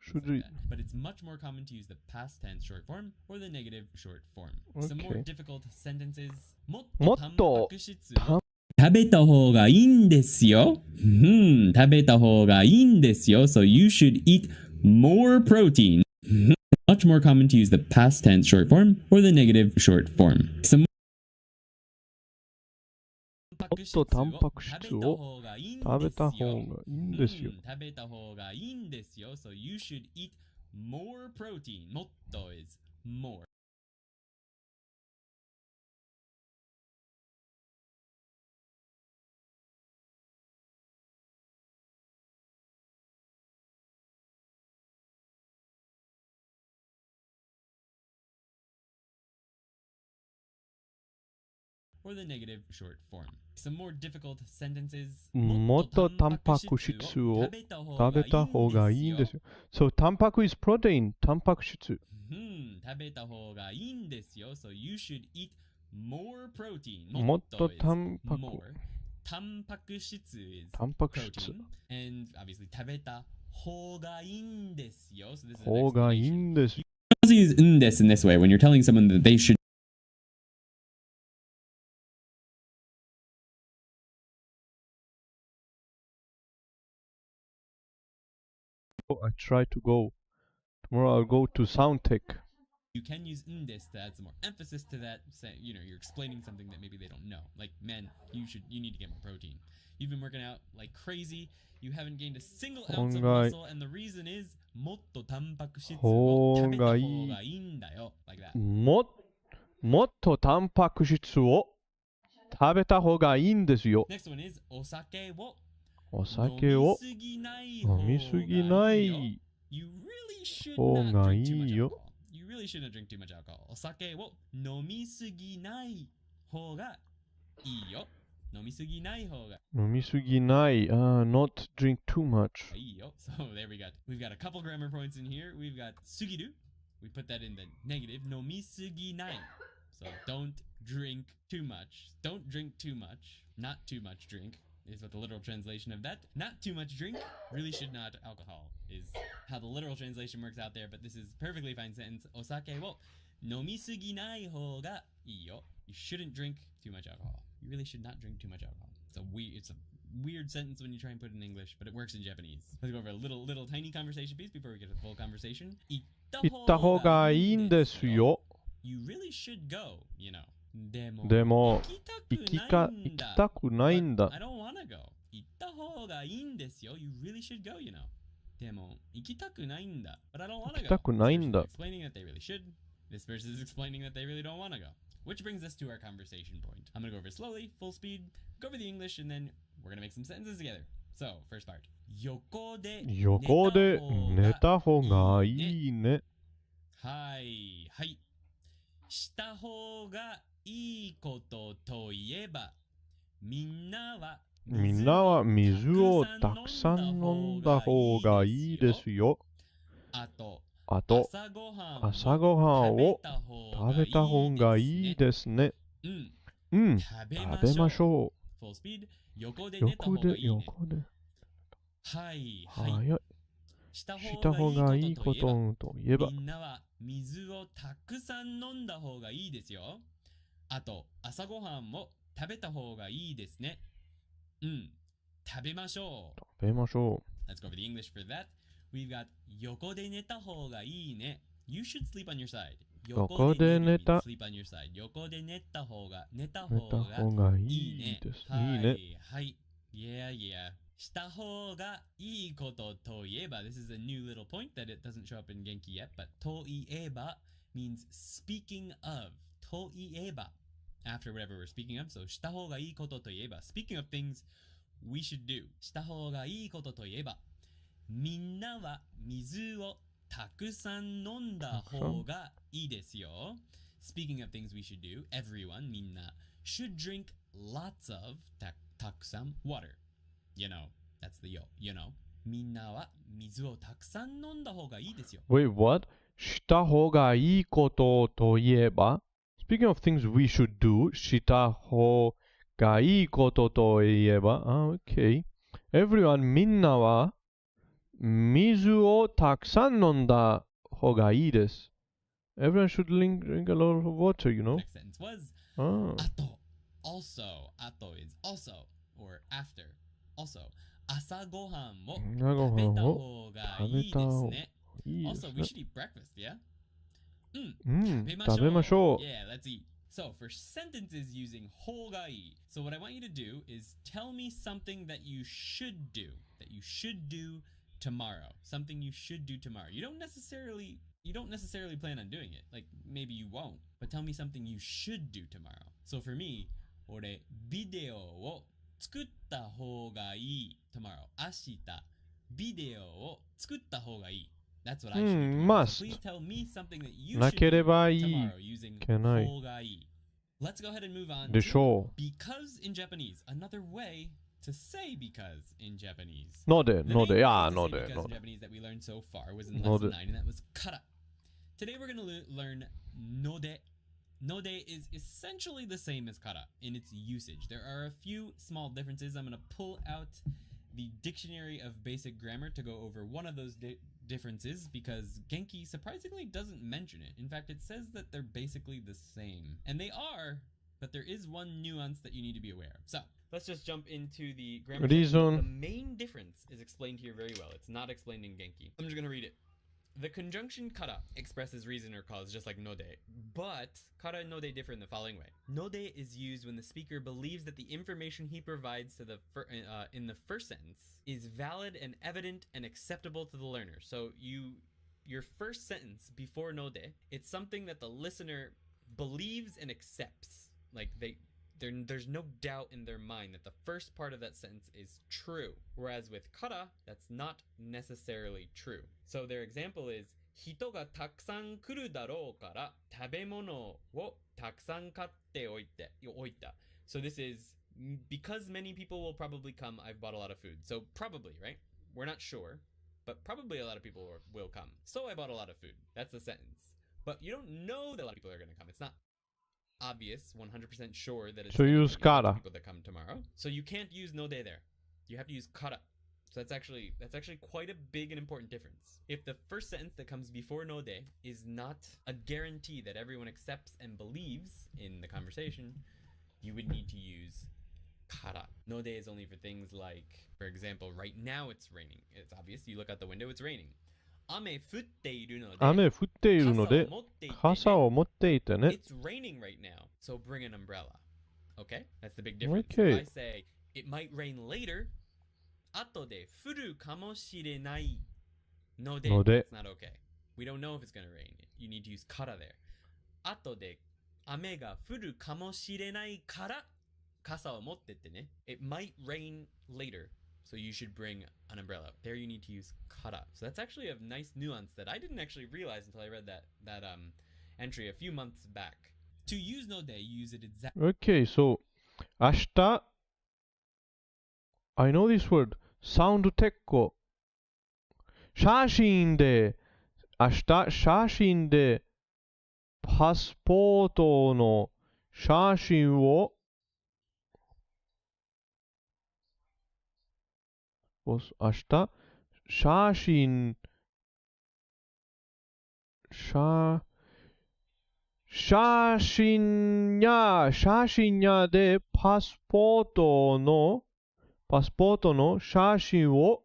Should like read. that. But it's much more common to use the past tense short form or the negative short form. Some more Okay. difficult sentences. ももっとっとタンパク質を食べた方がいいんですよ。食べた方がいいんですよ。So you should eat more protein. Much more common to use the past tense short form or the negative short form. Some もっとタンパク質を食べた方がいいんですよ。食べた方がいいんですよ。So you should eat more protein. もっと is more. Or the negative short form. Some more difficult sentences. もっとタンパク質を食べた方がいいんですよ。So, タンパク is protein. タンパク質。食べた方がいいんですよ。So you should eat more protein. もっと is タンパク more. タンパク質 is タンパク質 protein. And obviously 食べた方がいいんですよ. So this is an 方がいい explanation. んですよ。You also use んです in this way when you're telling someone that they should I try to go. Tomorrow I'll go to Sound Tech. you can use this to add some more emphasis to that. Say, you're explaining something that maybe they don't know. Like, man, you need to get more protein. You've been working out like crazy. You haven't gained a single ounce of muscle, and the reason is もっとタンパク質を食べた方がいいんだよ. Like that. もっとタンパク質を食べた方がいいんですよ。 Next one is お酒をお酒を飲みすぎない方 You really should が not い drink too much いよ。 alcohol. You really shouldn't drink too much alcohol. お酒を飲みすぎない方がいいよ。飲みすぎない方が飲みすぎない。Not drink too much. いいよ. So there we've got a couple grammar points in here. We've got すぎる. We put that in the negative. 飲みすぎない. So don't drink too much. Don't drink too much. Not too much drink is what the literal translation of that. Not too much drink. Really should not alcohol is how the literal translation works out there. But this is a perfectly fine sentence. お酒を飲みすぎない方がいいよ. You shouldn't drink too much alcohol. You really should not drink too much alcohol. It's a weird sentence when you try and put it in English, but it works in Japanese. Let's go over a little tiny conversation piece before we get to the full conversation. 行行った方がいいんですよ。You really should go, you know. でも行きたくないんだ。 I don't wanna go. 行った方がいいんですよ. You really should go, you know. でも行きたくないんだ. But I don't wanna go. 行きたくないんだ。 This person is explaining that they really should. This person is explaining that they really don't wanna go. Which brings us to our conversation point. I'm gonna go over it slowly, full speed, go over the English, and then we're gonna make some sentences together. So, first part. 横で寝た方がいいね。はい、はい。した方がいいことといえば、みんなは水をたくさん飲んだ方がいいですよ。あと、朝ごはんを食べた方がいいですね。食べましょう。横で早い。した方がいいことといえば、みんなは水をたくさん飲んだ方がいいですよ。あと、朝ごはんも食べた方がいいですね。食べましょう。Let's go over the English for that. We've got 横で寝た方がいいね。You should sleep on your side. 横で寝た sleep on your side. 横で寝た方がいいですね。はい。Yeah. した方がいいことといえば This is a new little point that it doesn't show up in Genki yet, but といえば means speaking of. といえば after whatever we're speaking of. So した方がいいことといえば speaking of things we should do した方がいいことといえばみんなは水をたくさん飲んだ方がいいですよ Speaking of things we should do, everyone みんな should drink lots of たくさん water. You know, that's the yo, you know. みんなは水をたくさん飲んだ方がいいですよ Wait, what? した方がいいことといえば Speaking of things we should do, した方がいいことといえば okay. Everyone, みんなは水をたくさん飲んだ方がいいです。Everyone should drink a lot of water, you know? Next sentence was あと also あと is also or after also 朝ごはんを食べた方がいいですね Also, we should eat breakfast, yeah? 食べましょう Yeah, let's eat. So, for sentences using 方がいい So what I want you to do is tell me something that you should do. That you should do tomorrow. Something you should do tomorrow. You don't necessarily plan on doing it. Like, maybe you won't. But tell me something you should do tomorrow. So for me, 俺、ビデオを作った方がいい tomorrow. 明日、ビデオを作った方がいい That's what I should do tomorrow. must. So please tell me something that you な should けれ do ばいい tomorrow using けない方がいい Let's go ahead and move on でしょ to because in Japanese. Another way to say because in Japanese. うので The の main で way や to の say で because の in で Japanese that we learned so far was in の lesson で 9, and that was kara. Today we're going to learn node. Node is essentially the same as kara in its usage. There are a few small differences. I'm going to pull out the Dictionary of Basic Grammar to go over one of those differences because Genki surprisingly doesn't mention it. In fact, it says that they're basically the same. And they are, but there is one nuance that you need to be aware of. So, let's just jump into the grammar section. Reason. The main difference is explained here very well. It's not explained in Genki. I'm just going to read it. The conjunction kara expresses reason or cause just like node, but kara and node differ in the following way. Node is used when the speaker believes that the information he provides to the in the first sentence is valid and evident and acceptable to the learner. So your first sentence before node, it's something that the listener believes and accepts. Like there's no doubt in their mind that the first part of that sentence is true. Whereas with kara, that's not necessarily true. So their example is 人がたくさん来るだろうから食べ物をたくさん買っておいた. So this is because many people will probably come, I've bought a lot of food. So probably, right? We're not sure, but probably a lot of people will come. So I bought a lot of food. That's the sentence. But you don't know that a lot of people are going to come. It's not obvious, 100% sure that it's So gonna use be a bunch kara. of people that come tomorrow. So you can't use node there. You have to use kara. So that's actually quite a big and important difference. If the first sentence that comes before node is not a guarantee that everyone accepts and believes in the conversation, you would need to use kara. Node is only for things like, for example, right now it's raining. It's obvious. You look out the window, it's raining. 雨降っているので雨降っているので傘を持っていてね It's raining right now, so bring an umbrella. Okay? That's the big difference. Okay. If I say, it might rain later, 後で降るかもしれないので ので That's not okay. We don't know if it's going to rain. You need to use kara there. 後で雨が降るかもしれないから傘を持ってってね It might rain later, so you should bring an umbrella. There you need to use kara. So that's actually a nice nuance that I didn't actually realize until I read that entry a few months back. To use node, you use it exactly. Okay, so 明日 I know this word サウンドテッコ写真で明日写真でパスポートの写真を明日写真屋でパスポートの写真を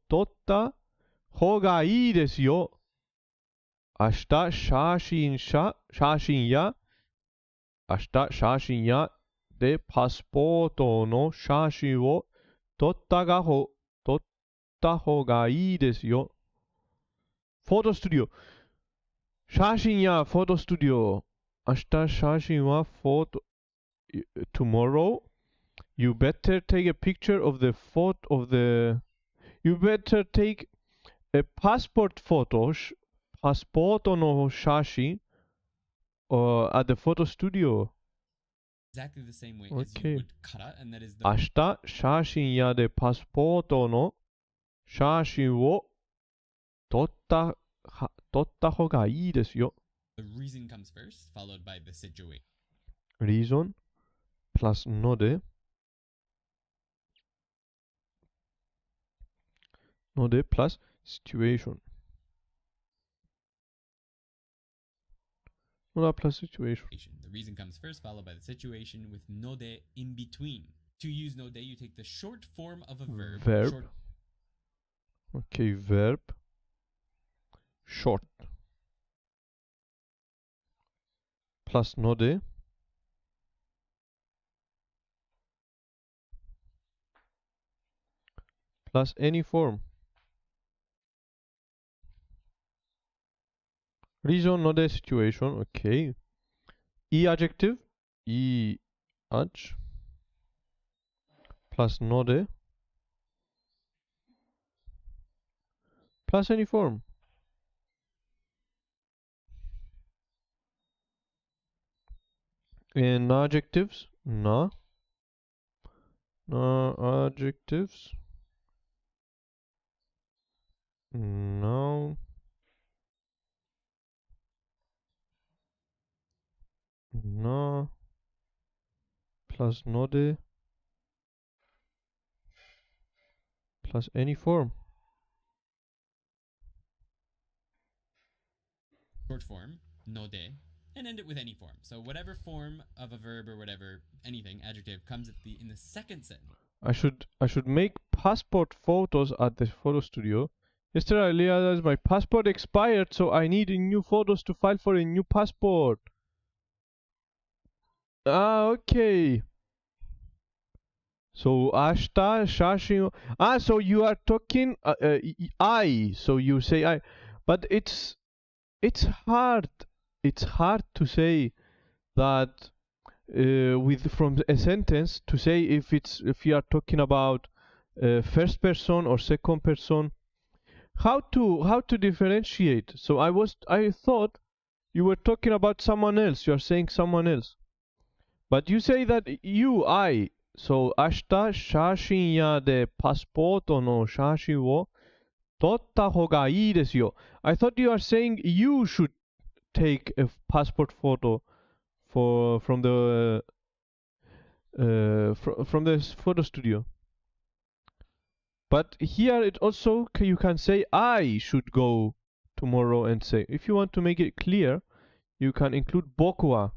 撮った方がいいですよ。明日写真屋でパスポートの写真を撮った方がいいですよ。フォトスタジオ。写真やフォトスタジオ。明日写真はフォト。Tomorrow, you better take a picture of the photo of the. You better take a passport photo. パスポートの写真 at the photo studio. Exactly the same way as Okay. you would kara, and that is the 明日写真屋でパスポートの写真を撮った方がいいですよ。the reason comes first, followed by the situation. Reason plus のでplus situation. のだ plus situation. The reason comes first, followed by the situation, with node in between. To use node, you take the short form of a verb. Verb. Short Okay, verb. Short. Plus のでplus any form. Reason ので situation. Okay. E adjective. E adj. Plus のでplus any form. And adjectives. Na adjectives. Noun. Na plus のでplus any form. short form, node, and end it with any form. So whatever form of a verb or whatever, anything, adjective, comes in the second sentence. I should make passport photos at the photo studio. Yesterday I realized my passport expired, so I need new photos to file for a new passport. Ah, okay. So 明日写真を so you are talking I, so you say I, but it's hard to say that with from a sentence to say if you are talking about first person or second person, how to differentiate. So I thought you were talking about someone else, you are saying someone else, but you say that I. So 明日写真屋でパスポートの写真を撮った方がいいですよ。I thought you are saying you should take a passport photo from the photo studio. But here it also you can say I should go tomorrow and say. If you want to make it clear, you can include boku wa.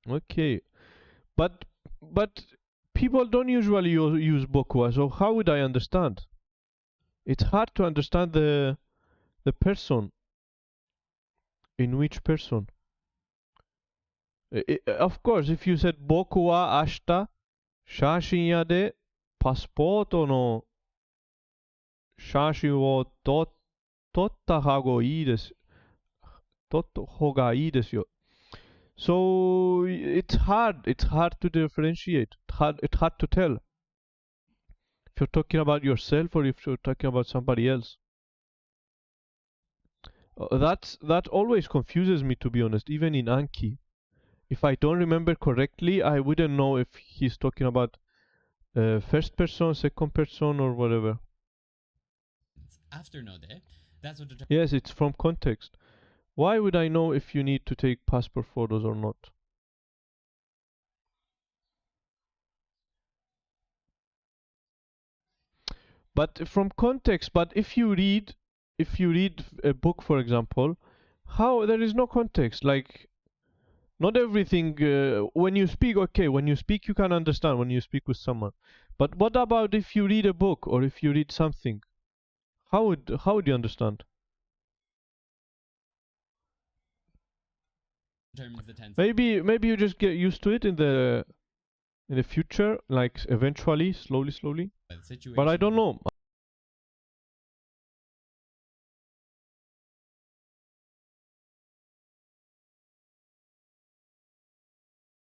Okay, but people don't usually use boku wa, so how would I understand? It's hard to understand the person. In which person? Of course, if you said 僕は明日写真屋でパスポートの写真を撮った方がいいです。撮った方がいいですよ。So it's hard to differentiate. It's hard to tell if you're talking about yourself or if you're talking about somebody else. That always confuses me, to be honest, even in Anki. If I don't remember correctly, I wouldn't know if he's talking about first person, second person, or whatever. After node, that's what the Yes, it's from context. Why would I know if you need to take passport photos or not? But from context, but if you read a book, for example, how there is no context. Like, not everything when you speak, okay, when you speak you can understand when you speak with someone. But what about if you read a book or if you read something? How would you understand? determines the tense. Maybe you just get used to it in the future, like eventually, slowly. By the situation. But I don't know.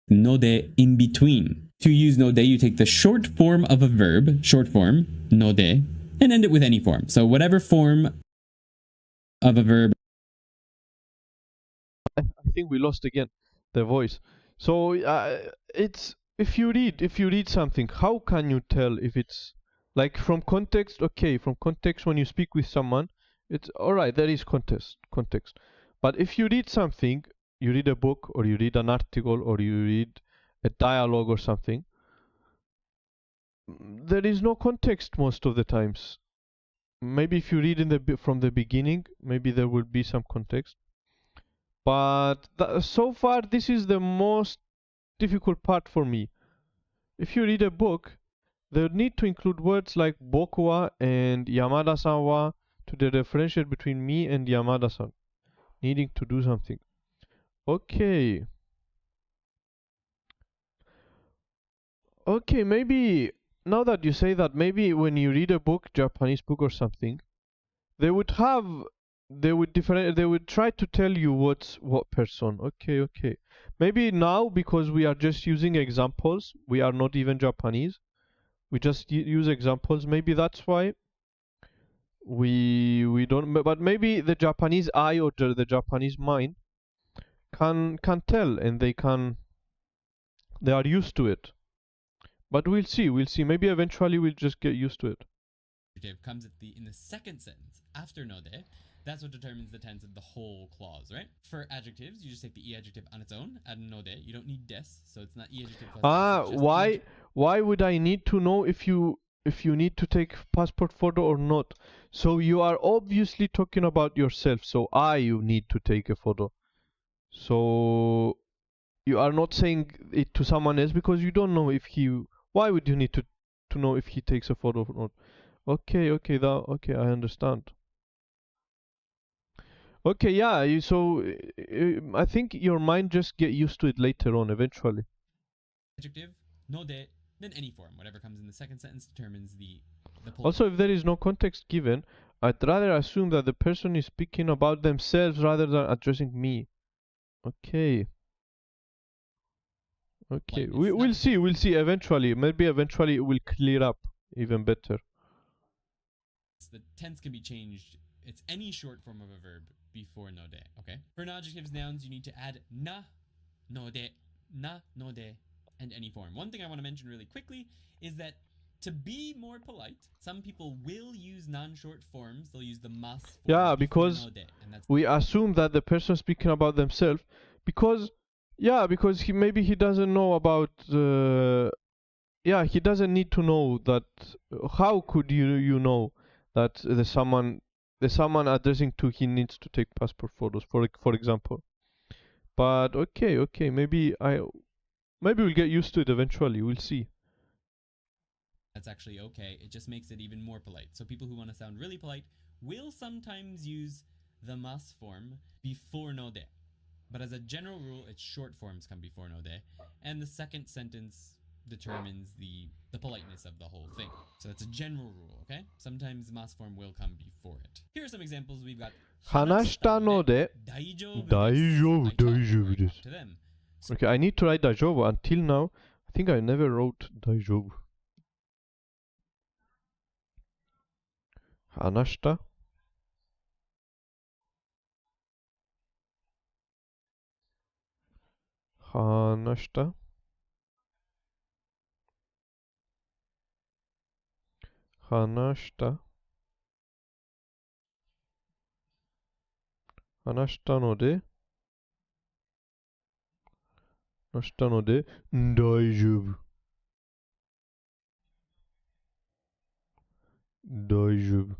node in between. To use node, you take the short form of a verb, short form, node, and end it with any form. So whatever form of a verb. I think we lost again the voice. So it's if you read something, how can you tell if it's like from context? Okay, from context when you speak with someone, it's all right. There is context. But if you read something, you read a book or you read an article or you read a dialogue or something, there is no context most of the times. Maybe if you read from the beginning, maybe there will be some context. But so far, this is the most difficult part for me. If you read a book, they need to include words like boku wa and Yamada-san wa to differentiate between me and Yamada-san, needing to do something. Okay. Okay, maybe now that you say that, maybe when you read a book, Japanese book or something, they would try to tell you what's what person. Okay. Maybe now because we are just using examples, we are not even Japanese. We just use examples. Maybe that's why we don't. But maybe the Japanese eye or the Japanese mind can tell, and they are used to it. But we'll see. Maybe eventually we'll just get used to it. Adjective comes in the second sentence after node. That's what determines the tense of the whole clause, right? For adjectives, you just take the e adjective on its own, add node. You don't need des, so it's not e adjective plus des. Why would I need to know if you need to take passport photo or not? So you are obviously talking about yourself. So you need to take a photo. So you are not saying it to someone else because you don't know if he. Why would you need to know if he takes a photo or not? Okay, I understand. Okay, yeah. I think your mind just get used to it later on, eventually. Adjective, node, then any form. Whatever comes in the second sentence determines the Also, if there is no context given, I'd rather assume that the person is speaking about themselves rather than addressing me. Okay. We'll see. Eventually. Maybe eventually it will clear up even better. The tense can be changed. It's any short form of a verb before node, okay? For non-adjectives, nouns, you need to add na, node, and any form. One thing I want to mention really quickly is that to be more polite, some people will use non-short forms. They'll use the mas form. Yeah, because node, we assume that the person speaking about themselves, because he doesn't know about. He doesn't need to know that. How could you know that the someone addressing to he needs to take passport photos, for example? But okay, maybe we'll get used to it eventually. We'll see. That's actually okay. It just makes it even more polite. So people who want to sound really polite will sometimes use the mas form before node. But as a general rule, its short forms come before node. And the second sentence determines the politeness of the whole thing. So that's a general rule, okay? Sometimes mas form will come before it. Here are some examples. We've got Hanashita node daijoubu desu. To them. Okay, I need to write daijoubu. Until now, I think I never wrote daijoubu. Hanashita. Hanashita. Hanashita. Hanashita node. Hanashita node daijoubu. Daijoubu.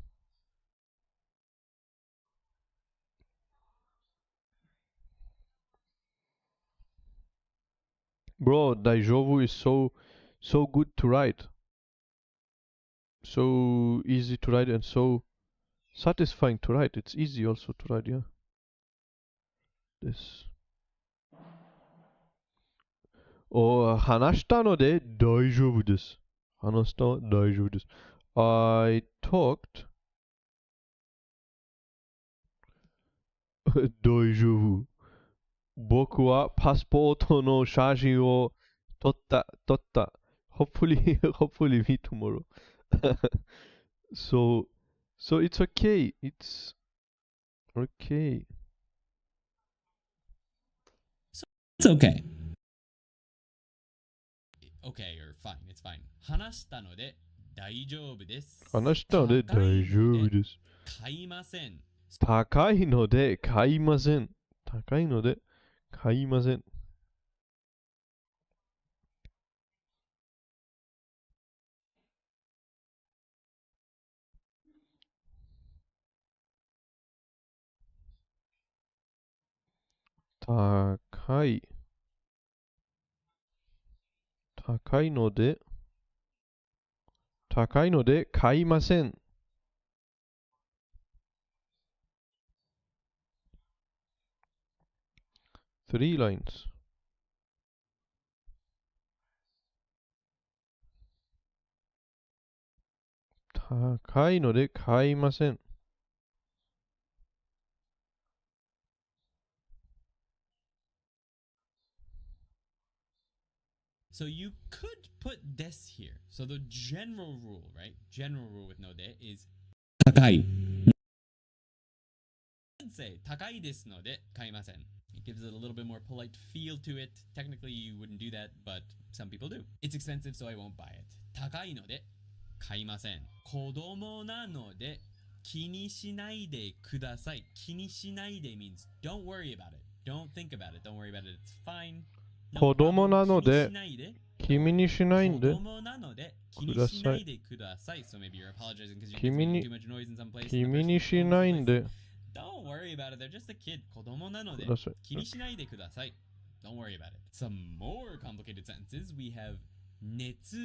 Bro, daijoubu is so good to write. So easy to write and so satisfying to write. It's easy also to write, yeah. This. Hanashita node daijoubu desu. Hanashita daijoubu desu. I talked daijoubu. 僕はパスポートの写真を撮った。Hopefully, hopefully me tomorrow. so, so it's okay. It's okay. It's okay. Okay, or fine, it's fine. 話したので大丈夫です。話したので大丈夫です。買いません。高いので買いません。高いので買いません。高い。高いので買いません。3 lines. 高いので買いません。So you could put this here. So the general rule, right? General rule with no de is 高い。I'd say 高いですので買いません。It gives it a little bit more polite feel to it. Technically, you wouldn't do that, but some people do. It's expensive, so I won't buy it. 高いので買いません。子供なので気にしないでください。気にしないで means don't worry about it. Don't think about it. Don't worry about it. It's fine. 子供なので君にしないんでください。君にしないんで Don't worry about it. They're just a kid. 子供なので気にしないでください。Don't worry about it. Some more complicated sentences. We have 熱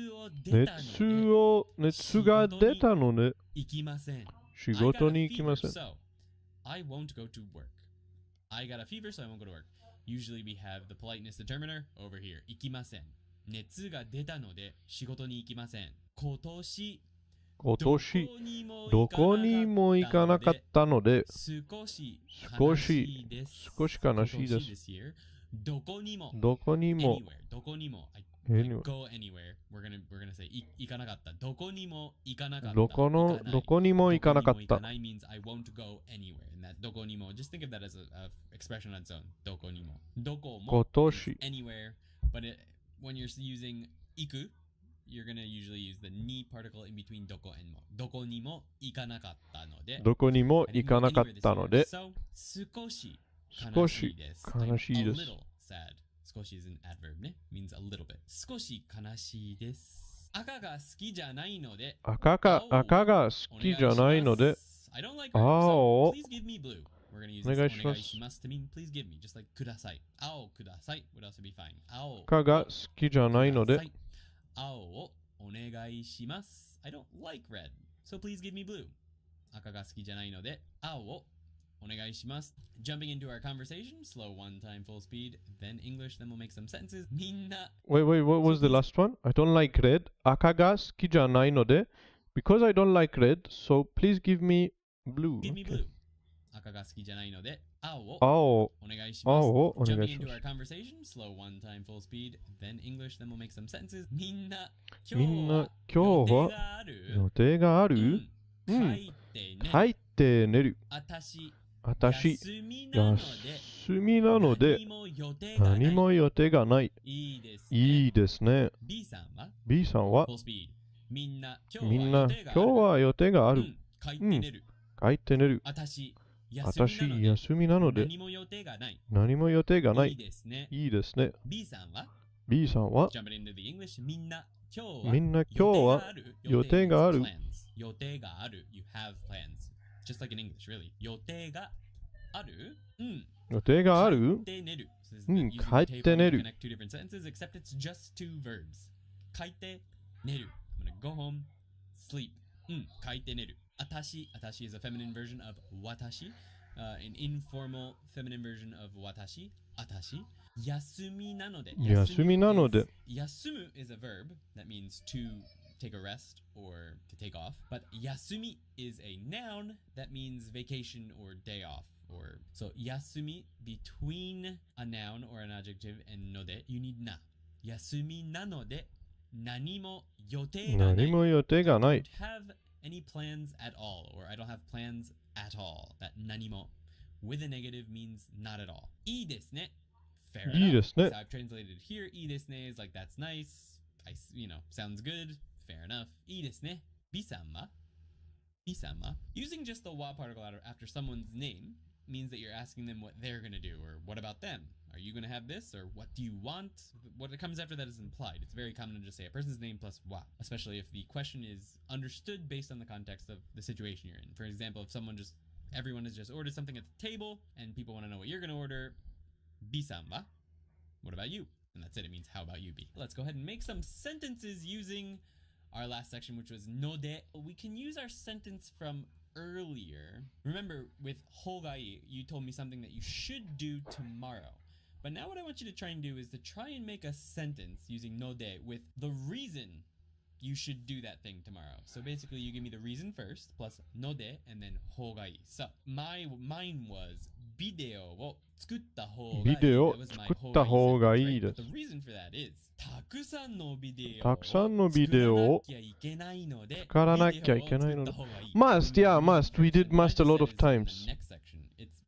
が出たので行きません。仕事に行きません。So, I won't go to work. I got a fever, so I won't go to work. Usually we have the politeness determiner over here. 行きません。熱が出たので仕事に行きません。今年どこにも行かなかったので少し悲しいです。どこにも anywhere. Go anywhere. We're gonna say 行かなかった。どこにも行かなかった。どこにも行かなかった。means I won't go anywhere. And that どこにも just think of that as a expression on its own. どこにも。どこも anywhere. But when you're using 行く you're gonna usually use the ni particle in between どこ and も。どこにも行かなかったので。どこにも行かなかったので。So 少し悲しいです。悲しいです。A little sad. 少し is an adverb ね。means a little bit. 少し悲しいです。赤が好きじゃないので。赤が好きじゃないので。青をお願いします。Please give me. Just like ください。青ください would also be fine. 赤が好きじゃないので。青をお願いします。I don't like red. So please give me blue. 赤が好きじゃないので。青をお願いします。Jumping into our conversation, slow one time, full speed, then English, then we'll make some sentences. みんな Wait, what was the last one? I don't like red. 赤が好きじゃないので。Because I don't like red, so please give me blue. Give me blue. 赤が好きじゃないので、青をお願いします。青をお願いし Jumping ま into す。 our conversation, slow one time, full speed, then English, then we'll make some sentences. みんな今日は予定がある？書いて寝る。私、休みなので何も予定がない。いいですね。B さんはみんな今日は予定がある。書いて寝る。私、休みなので何も予定がない。いいですね。B さんはみんな今日は予定がある。予定がある。You have plans. Just like in English, really. 予定がある？予定がある？帰って寝る。帰って寝る。Connect two different sentences, except it's just two verbs. 帰って寝る。I'm gonna go home, sleep. 帰って寝る。私 is a feminine version of 私。an informal feminine version of 私。休みなので。休む is a verb that means to take a rest or to take off. But yasumi is a noun that means vacation or day off. or so yasumi between a noun or an adjective and node, you need na. Yasumi nanode nanimo yote ga nai. 何も予定がない。 I don't have any plans at all, or I don't have plans at all. That nanimo with a negative means not at all. いいですね. Fair いい enough. ですね。 So I've translated here. いいですね is like that's nice. Sounds good. Fair enough. いいですね. Bisama. Bisama. Using just the wa particle after someone's name means that you're asking them what they're gonna do, or what about them? Are you gonna have this, or what do you want? What comes after that is implied. It's very common to just say a person's name plus wa, especially if the question is understood based on the context of the situation you're in. For example, if everyone has just ordered something at the table and people want to know what you're gonna order, bisamba. What about you? And that's it. It means how about you be. Let's go ahead and make some sentences using our last section, which was node. We can use our sentence from earlier. Remember, with hogai, you told me something that you should do tomorrow. But now what I want you to try and do is to try and make a sentence using node with the reason you should do that thing tomorrow. So basically, you give me the reason first, plus node, and then hogai. So mine was video を作った方がいい。ビデオを That was my 作った方がいい hogai で sentence, right? す。 But the reason for that is たくさんのビデオたくさんのビデオを作らなきゃいけないので、作らなきゃいけないので。ビデオを作った方がいい。 Must, yeah, must. We did must a lot of What I times. just said is in the next section.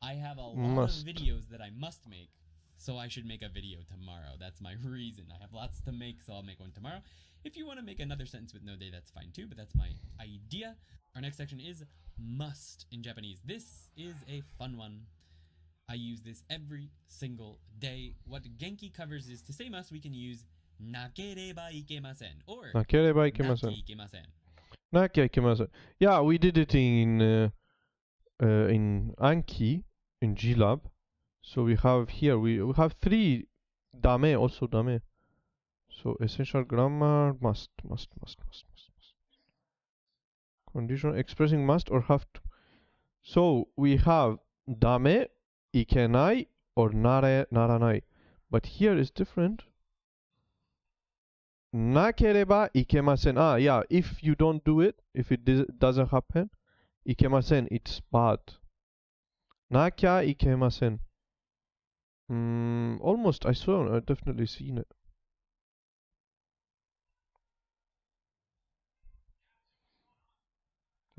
I have a lot Must. of videos that I must make, so I should make a video tomorrow. That's my reason. I have lots to make, so I'll make one tomorrow. If you want to make another sentence with no day, that's fine too, but that's my idea. Our next section is must in Japanese. This is a fun one. I use this every single day. What Genki covers is to say must, we can use なければいけません or なければいけません。なきゃいけません。なきゃいけません。Yeah, we did it in Anki, in Glab. So we have here, we have 3 dame, also dame. So essential grammar, must. Conditional expressing must or have to. So we have dame, ikenai, or naranai. But here is different. Nakereba ikemasen. Ah, yeah, if you don't do it, if it doesn't happen, ikemasen, it's bad. Nakya ikemasen. Almost, I saw, I've definitely seen it.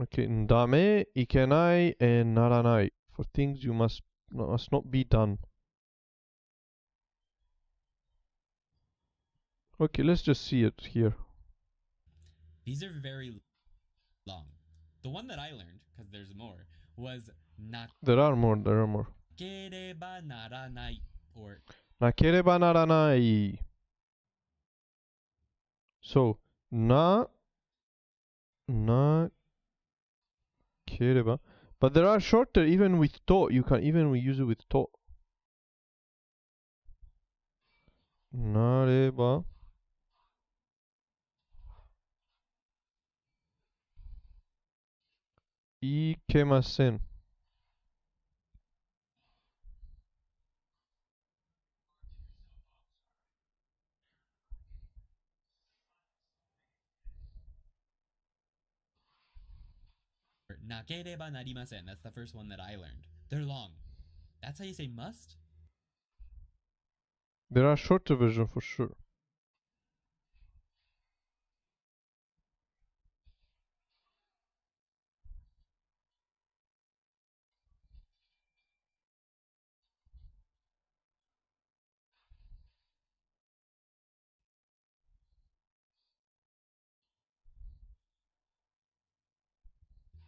Okay, dame, ikenai, and naranai. For things you must not be done. Okay, let's just see it here. These are very long. The one that I learned, because there's more, was There are more. なければならない or なければならない. So, なければ. But there are shorter even with to. You can even use it with to. なればいけません. or なければなりません. That's the first one that I learned. They're long. That's how you say must? There are shorter versions for sure.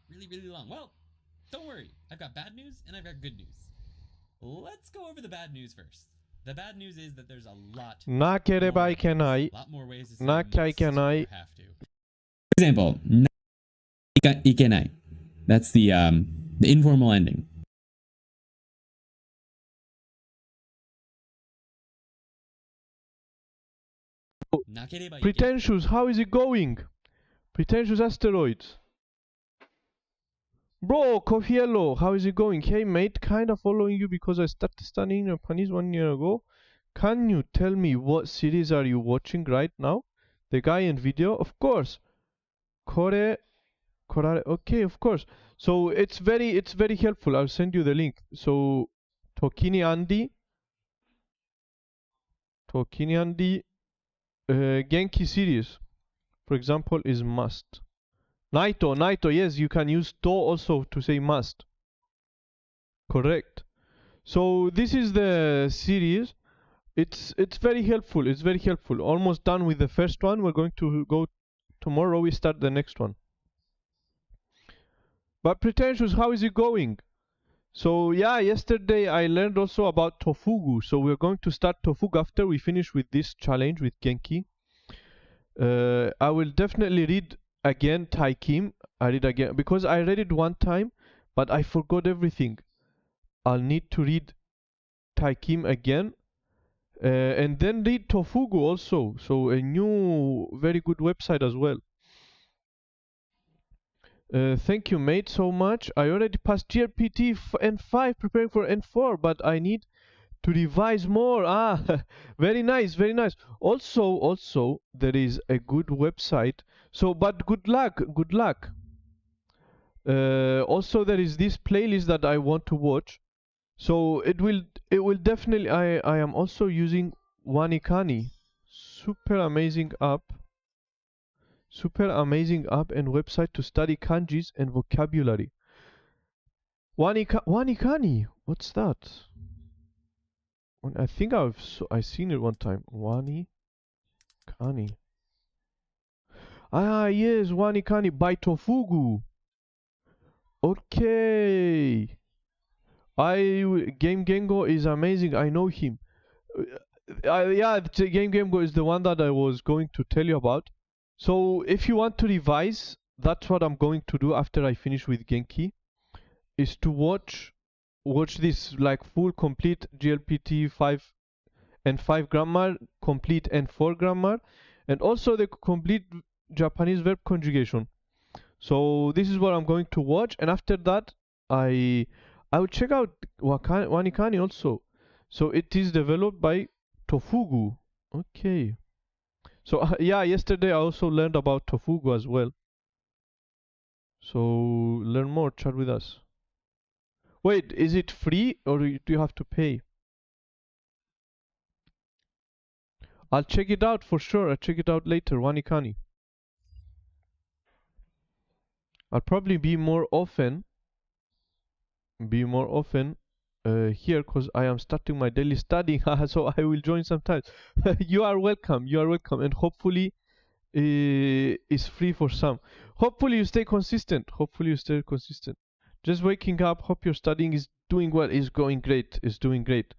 Really, really long. Well, don't worry. I've got bad news and I've got good news. Let's go over the bad news first. The bad news is that there's a lot なければいけない. more ways to say なきゃいけない. must or have to. For example, いけない. That's the informal ending. Pretentious, how is it going? Pretentious asteroids. Bro, Cofiello, how is it going? Hey mate, kinda following you because I started studying Japanese 1 year ago. Can you tell me what series are you watching right now? The guy in video? Of course. Kore, okay, of course. So it's very helpful. I'll send you the link. So Tokini Andy, Genki series, for example, is must. Naito, yes, you can use to also to say must. Correct. So this is the series. It's very helpful. It's very helpful. Almost done with the first one. We're going to go tomorrow. We start the next one. But pretentious, how is it going? So yeah, yesterday I learned also about tofugu. So we're going to start tofugu after we finish with this challenge with Genki. I will definitely read again Taikim. I read again because I read it one time, but I forgot everything. I'll need to read Taikim again. And then read Tofugu also. So a new very good website as well. Thank you, mate, so much. I already passed GLPT N5 preparing for N4, but I need to revise more. Ah, very nice, very nice. Also, there is a good website. So, but good luck, good luck. Also, there is this playlist that I want to watch. So it will definitely. I am also using Wanikani, super amazing app and website to study kanjis and vocabulary. Wanikani, what's that? I think I seen it one time. Wanikani. Ah yes, Wanikani by Tofugu. Okay. Game Gengo is amazing. I know him. Yeah, Game Gengo is the one that I was going to tell you about. So if you want to revise, that's what I'm going to do after I finish with Genki, is to watch this like full complete GLPT 5 and 5 grammar, complete N4 grammar, and also the complete Japanese verb conjugation. So this is what I'm going to watch, and after that I will check out Wanikani also. So it is developed by Tofugu. Okay. So yeah, yesterday I also learned about Tofugu as well. So learn more, chat with us. Wait, is it free or do you have to pay? I'll check it out for sure. I'll check it out later. Wanikani. I'll probably be more often here because I am starting my daily studying. So I will join sometimes. You are welcome. You are welcome, and hopefully is free for some. Hopefully you stay consistent. Just waking up. Hope your studying is doing well. Is going great. Is doing great.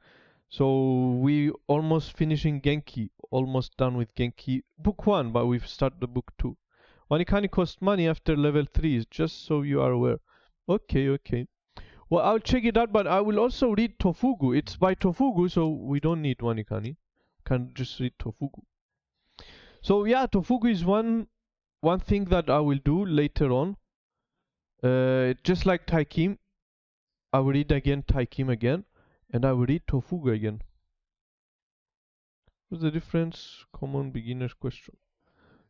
So we almost finishing Genki. Almost done with Genki book 1, but we've started the book 2. Wanikani costs money after level 3, just so you are aware. Okay. Well, I'll check it out, but I will also read Tofugu. It's by Tofugu, so we don't need Wanikani. Can just read Tofugu. So yeah, Tofugu is one thing that I will do later on. Just like Taikim, I will read again Taikim again, and I will read Tofugu again. What's the difference? Common beginner's question.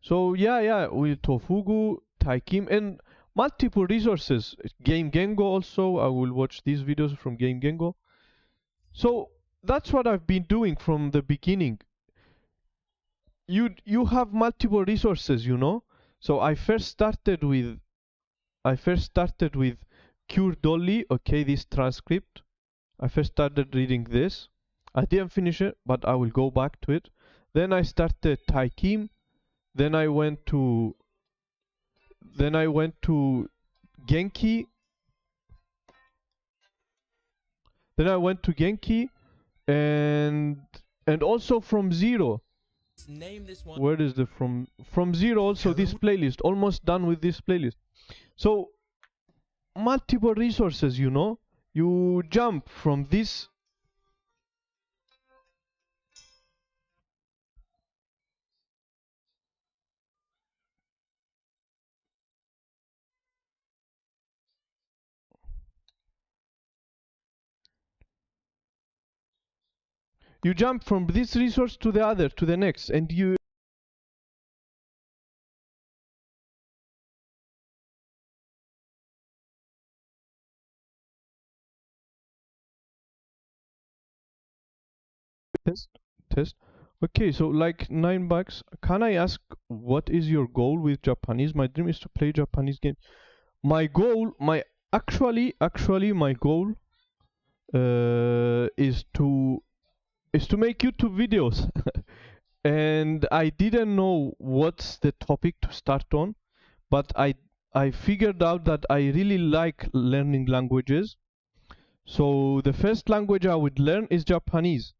So yeah, with Tofugu, Taikim, and multiple resources. Game Gengo also. I will watch these videos from Game Gengo. So that's what I've been doing from the beginning. You have multiple resources, you know. So I first started with Cure Dolly. Okay, this transcript. I first started reading this. I didn't finish it, but I will go back to it. Then I started Taikim. Then I went to Genki. And also from zero. Name this one. Where is the from zero also this playlist. Almost done with this playlist. So multiple resources, you know. You jump from this. You jump from this resource to the other, to the next, and you Test. Okay, so like $9. Can I ask what is your goal with Japanese? My dream is to play Japanese games. My goal, actually, my goal is to make YouTube videos. And I didn't know what's the topic to start on, but I figured out that I really like learning languages. So the first language I would learn is Japanese.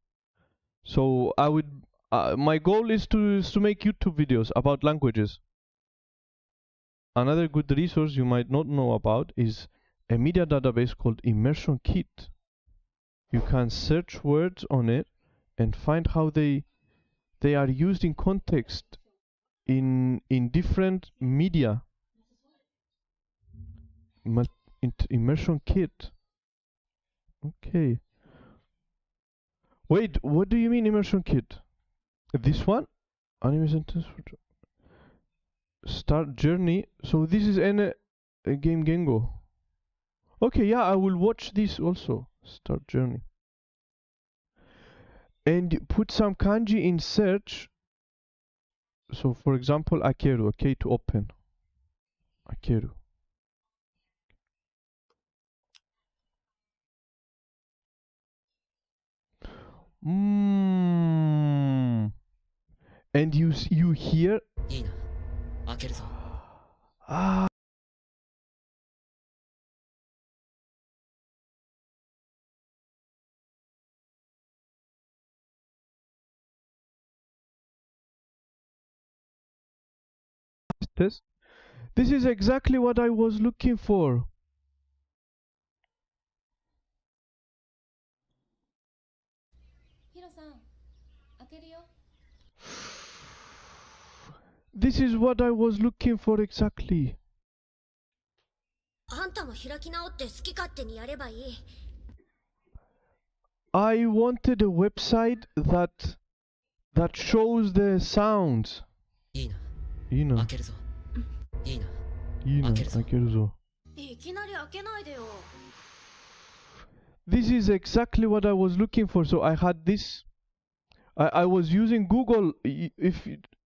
So I would my goal is to make YouTube videos about languages. Another good resource you might not know about is a media database called Immersion Kit. You can search words on it and find how they are used in context in different media. Immersion Kit. Okay. Wait, what do you mean Immersion Kit? This one? Anime sentence start journey. So this is a game Gengo. Okay, yeah, I will watch this also. Start journey. And put some kanji in search. So for example, akeru, okay, to open. Akeru. And you hear. いいな。開けるぞ。 Ah. This is exactly what I was looking for. This is what I was looking for exactly. あんたも開き直って好き勝手にやればいい。 I wanted a website that shows the sounds. いいな。いいな。開けるぞ。いいな。いいな。開けるぞ。いきなり開けないでよ。 This is exactly what I was looking for. So I had this. I was using Google. If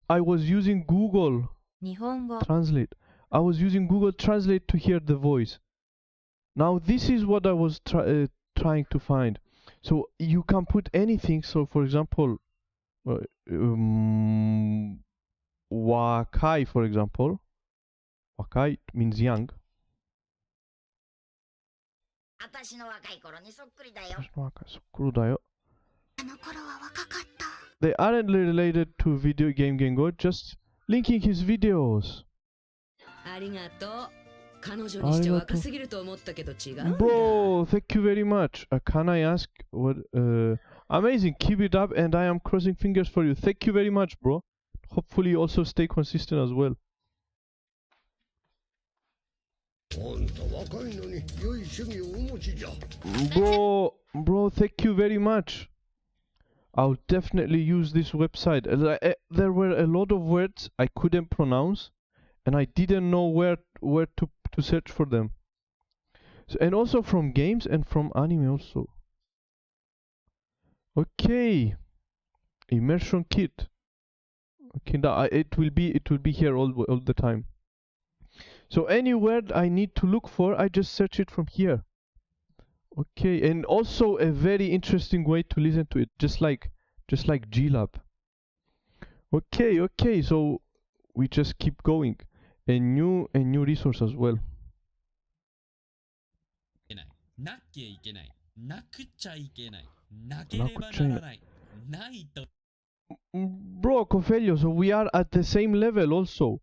I was using Google 日本語 Translate. I was using Google Translate to hear the voice. Now this is what I was trying to find. So you can put anything. So for example, wakai, for example. Wakai means young. 私の若い頃にそっくりだよ。あの頃は若かった。 They aren't related to video game Gengo, just linking his videos. ありがとう。彼女にして若すぎると思ったけど違うんだ。 Bro, thank you very much. Can I ask what? Amazing, keep it up, and I am crossing fingers for you. Thank you very much, bro. Hopefully, you also stay consistent as well. Bro, thank you very much. I'll definitely use this website. There were a lot of words I couldn't pronounce, and I didn't know where to search for them. So, and also from games and from anime also. Okay, immersion kit. Okay, it will be here all the time. So any word I need to look for, I just search it from here. Okay, and also a very interesting way to listen to it, just like GLab. Okay, so we just keep going. A new resource as well. なきゃいけない。なくちゃいけない。なければならない。ないと。 Bro, Cofelio, so we are at the same level also.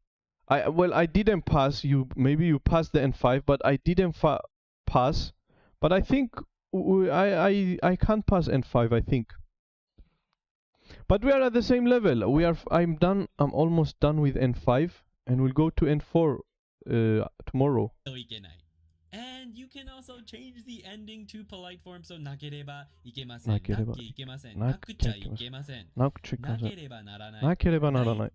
I didn't pass. Maybe you passed the N5, but I didn't pass. But I think I can't pass N5. I think. But we are at the same level. I'm done. I'm almost done with N5, and we'll go to N4 tomorrow. And you can also change the ending to polite form. So なければいけません。なきゃいけません。なくちゃいけません。なければならない。なければならない。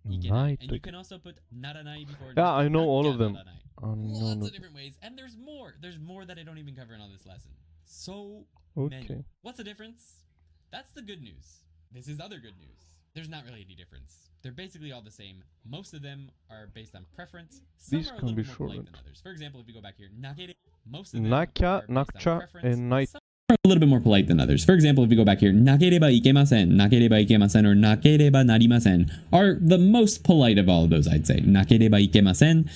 And you can also put naranai before. Yeah, I know all of them. Lots of different ways, and there's more. There's more that I don't even cover in all this lesson. So many. Okay. What's the difference? that's the good news. This is other good news. There's not really any difference. They're basically all the same. Most of them are based on preference. Some These are a can little be bit more polite shortened. than others. For example, if you go back here, nakere, most of them Nakya, are based on nakcha, preference. and night. Some are a little bit more polite than others. For example, if you go back here, nakereba ikemasen, nakereba ikemasen, or nakereba narimasen are the most polite of all of those, I'd say. Nakereba ikemasen,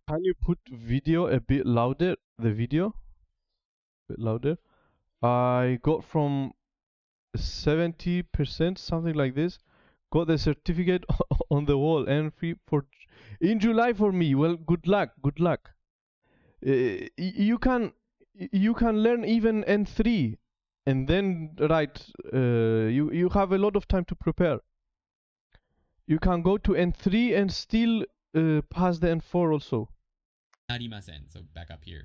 Can you put video a bit louder? The video? A bit louder. I got from 70%, something like this. Got the certificate on the wall and free for in July for me. Well, good luck. Good luck. You can learn even N3 and then write. You have a lot of time to prepare. You can go to N3 and still pass the N4 also. narimasen. So back up here.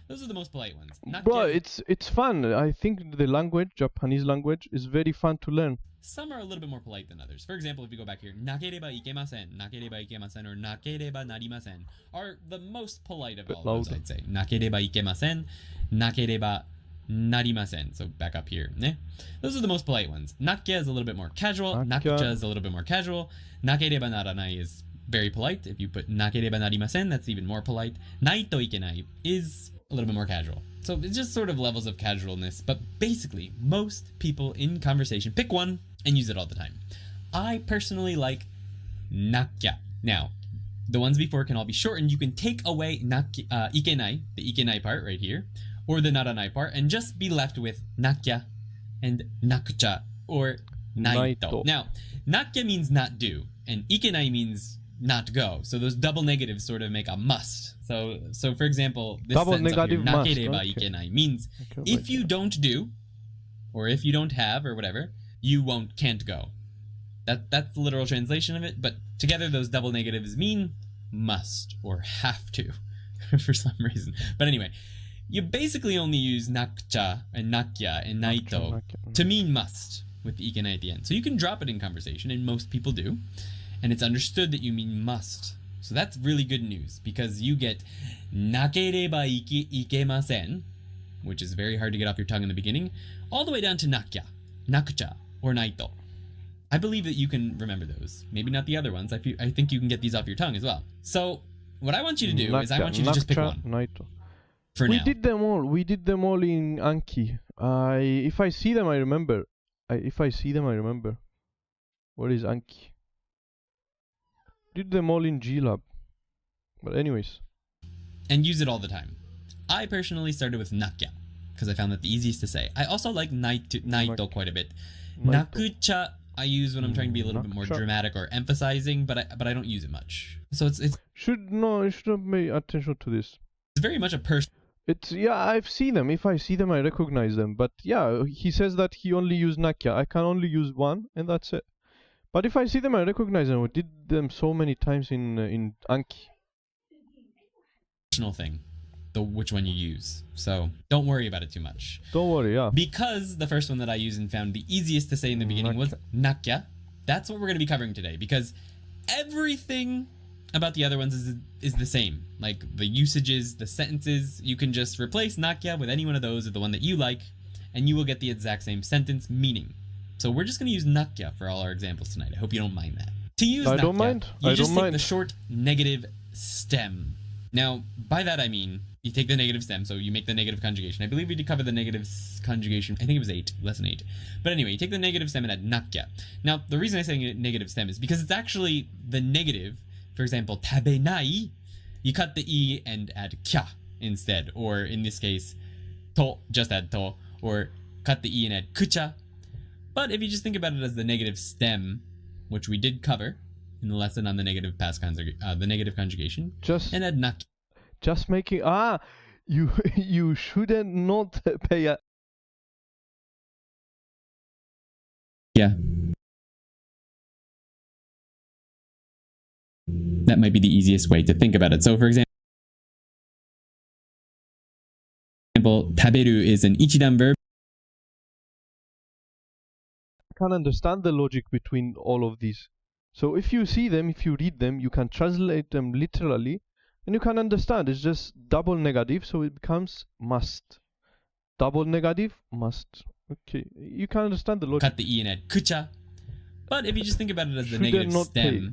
Those are the most polite ones. Bro, it's fun. I think the language, Japanese language, is very fun to learn. Some are a little bit more polite than others. For example, if you go back here, nakereba ikemasen, nakereba ikemasen, or nakereba narimasen are the most polite of all of those, I'd say. Nakereba ikemasen, nakereba narimasen. So back up here. Those are the most polite ones. Nakya is a little bit more casual. Nakucha is a little bit more casual. Nakereba naranai is very polite. If you put nakereba narimasen, that's even more polite. Naito ikenai is a little bit more casual. So it's just sort of levels of casualness, but basically most people in conversation pick one and use it all the time. I personally like nakya. Now, the ones before can all be shortened. You can take away ikenai, the ikenai part right here, or the naranai part, and just be left with nakya and nakucha or naito. Now, nakya means not do, and ikenai means not go. So those double negatives sort of make a must. So for example, this double sentence up here, negative must. nakereba Okay. ikenai means Okay, if you don't do, or if you don't have, or whatever, you can't go. That's the literal translation of it, but together those double negatives mean must or have to for some reason. But anyway, you basically only use nakcha and nakya and naito to mean must with the ikenai at the end. So you can drop it in conversation, and most people do, and it's understood that you mean must. So that's really good news, because you get nakereba ikemasen, which is very hard to get off your tongue in the beginning, all the way down to nakya, nakucha, or naito. I believe that you can remember those. Maybe not the other ones. I think you can get these off your tongue as well. So what I want you to do is I want you to just pick one. Naito. For We now. did them all. We did them all in Anki. If I see them, I remember. If I see them, I remember. What is Anki? Did them all in G-Lab. But anyways. And use it all the time. I personally started with nakya, because I found that the easiest to say. I also like naito quite a bit. Nakucha I use when I'm trying to be a little bit more dramatic or emphasizing, but I don't use it much. So it's you shouldn't pay attention to this. It's very much a person. I've seen them. If I see them, I recognize them. But yeah, he says that he only used nakya. I can only use one, and that's it. But if I see them, I recognize them. We did them so many times in Anki. Personal thing, which one you use. So don't worry about it too much. Don't worry, yeah. Because the first one that I used and found the easiest to say in the beginning was nakya. That's what we're going to be covering today, because everything about the other ones is the same. Like the usages, the sentences, you can just replace nakya with any one of those or the one that you like, and you will get the exact same sentence meaning. So we're just going to use nakya for all our examples tonight. I hope you don't mind that. To use nakya, don't mind. you just take the short negative stem. Now, by that I mean, you take the negative stem, so you make the negative conjugation. I believe we did cover the negative conjugation. I think it was 8, lesson 8. But anyway, you take the negative stem and add nakya. Now, the reason I say negative stem is because it's actually the negative. For example, tabenai, you cut the e and add kya instead. Or in this case, to, just add to. Or cut the e and add kucha. But if you just think about it as the negative stem, which we did cover in the lesson on the negative past the negative conjugation, and add nakya. Just making you shouldn't not pay a That might be the easiest way to think about it. So for example, taberu is an ichidan verb. I can understand the logic between all of these. So if you see them, if you read them, you can translate them literally, And you can understand, it's just double negative, so it becomes must. Double negative, must. Okay, you can understand the logic. Cut the E and add kucha. But if you just think about it as the Should I negative not stem, pay?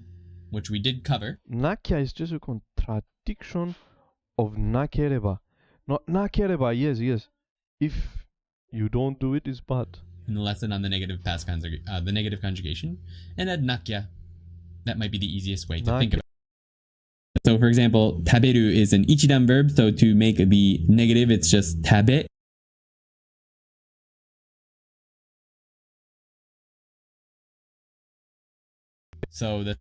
which we did cover, Nakia is just a contradiction of nakereba. Not nakereba, yes. If you don't do it, it's bad. in the lesson on the negative past the negative conjugation, and add nakya. That might be the easiest way to think about it. So for example, taberu is an ichidan verb, so to make the negative, it's just tabe. So the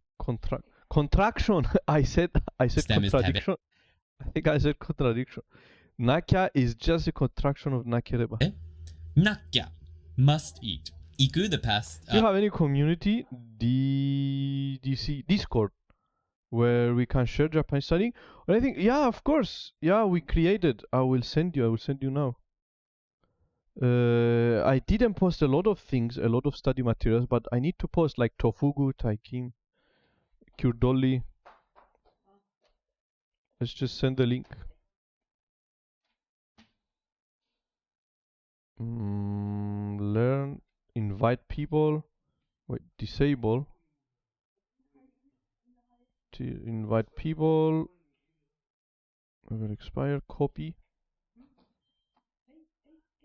contraction. I said stem is contradiction. I think I said contradiction. Nakya is just a contraction of nakereba. nakya, must eat. Iku, the past. Do you have any community Discord where we can share Japanese studying? Or I think, yeah, of course. Yeah, we created. I will send you now. I didn't post a lot of things, a lot of study materials, but I need to post like Tofugu, Taikin, Kyurdoli. Let's just send the link. Learn, invite people. Wait, disable. To invite people. Will expire. Copy.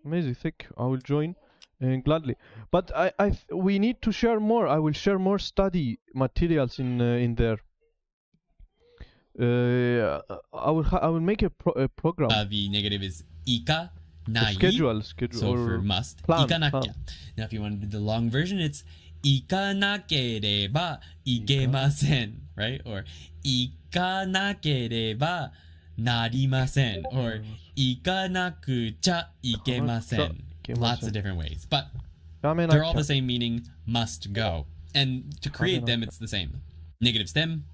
Amazing, thank you. I will join gladly. But we need to share more. I will share more study materials in there. I will make a program. The negative is ika nai. Schedule. So for must, ikanakya. Now if you want to do the long version, it's ikanakereba ikemasen, right? Or ikanakereba narimasen, or ikanakucha ikemasen. Lots of different ways, but they're all the same meaning, must go. And to create them, it's the same. Negative stem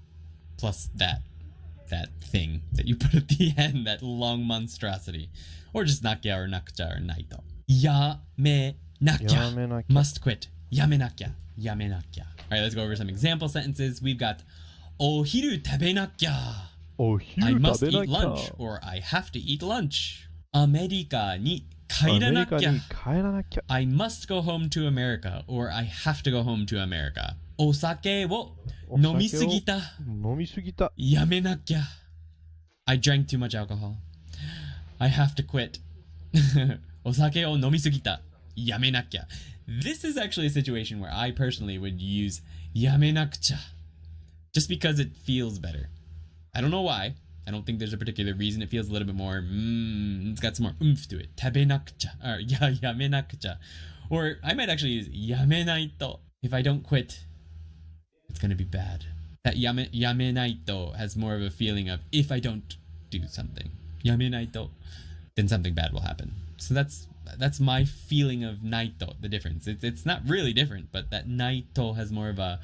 plus that thing that you put at the end, that long monstrosity. Or just nakya or nakucha or naito. Yamenakya. Must quit. Yamenakya. Yamenakya. Alright, let's go over some example sentences. We've got ohiru tabenakya. I must eat lunch, or I have to eat lunch. America ni kairanakya. I must go home to America, or I have to go home to America. Osake wo nomisugita. Yamenakya. I drank too much alcohol. I have to quit. Osake o nomisugita. Yamenakya. This is actually a situation where I personally would use yamenakucha, just because it feels better. I don't know why. I don't think there's a particular reason. It feels a little bit more, it's got some more oomph to it. Tabenakucha, or yamenakucha. Or I might actually use yamenaito. If I don't quit, it's gonna be bad. That yamenaito has more of a feeling of, if I don't do something, yamenaito, then something bad will happen. So that's my feeling of naito, the difference. It's not really different, but that naito has more of a,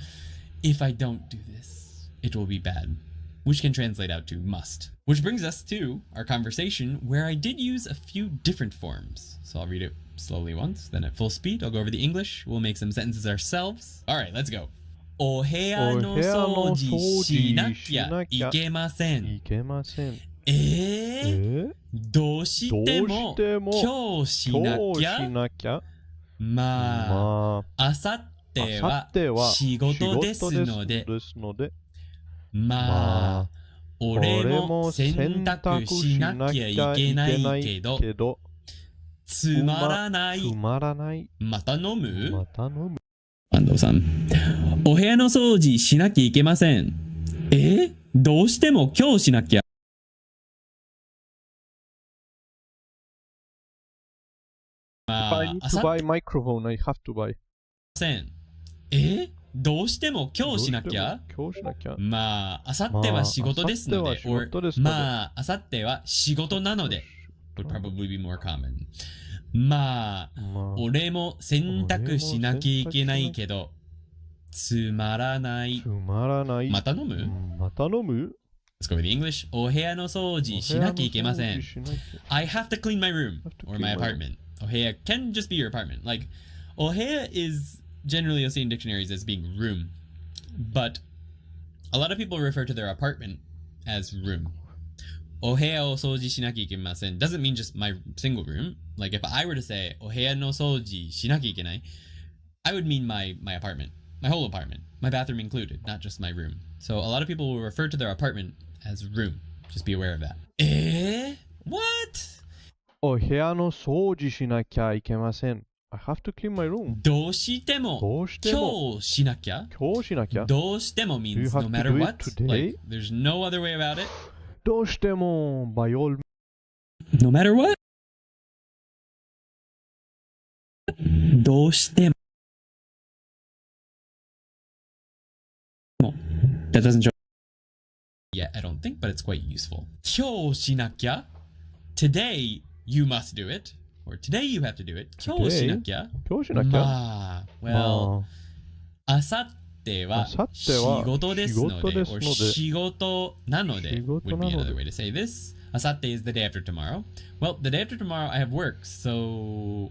if I don't do this, it will be bad, which can translate out to must. Which brings us to our conversation, where I did use a few different forms. So I'll read it slowly once, then at full speed I'll go over the English. We'll make some sentences ourselves. Alright, let's go. お部屋の掃除しなきゃいけません。どうしても今日しなきゃ。まあ、あさっては仕事ですので。まあ、俺も洗濯しなきゃいけないけど、つまらない。また飲む？安藤さん。お部屋の掃除しなきゃいけません。どうしても今日しなきゃ。I need to buy microphone. I have to buy. どうしても今日しなきゃ。まあ、あさっては仕事ですので。まあ、あさっては仕事なので。would probably be more common. まあ、俺も洗濯しなきゃいけないけど、つまらない。また飲む？ Let's go with the English. お部屋の掃除しなきゃいけません。I have to clean my room or my apartment. お部屋 can just be your apartment. Like, お部屋 is generally you'll see in dictionaries as being room. But a lot of people refer to their apartment as room. oheya o souji shinaki ikemasen doesn't mean just my single room. Like if I were to say oheya no souji shinaki ikenai, I would mean my apartment, my whole apartment, my bathroom included, not just my room. So a lot of people will refer to their apartment as room. Just be aware of that. What? お部屋の掃除しなきゃいけません。I have to clean my room. どうしてもどうしても今日しなきゃ今日しなきゃどうしても Do you means have no to matter do it what. today? Like, there's no other way about it. どうしても by all No matter what? どうしても That doesn't show yet, I don't think, but it's quite useful. 今日しなきゃ Today you must do it. Or today you have to do it. 今日しなきゃ今日しなきゃまあ、well, あさっては仕事ですので、or 仕事なので would be another way to say this. あさって is the day after tomorrow. Well, the day after tomorrow I have work, so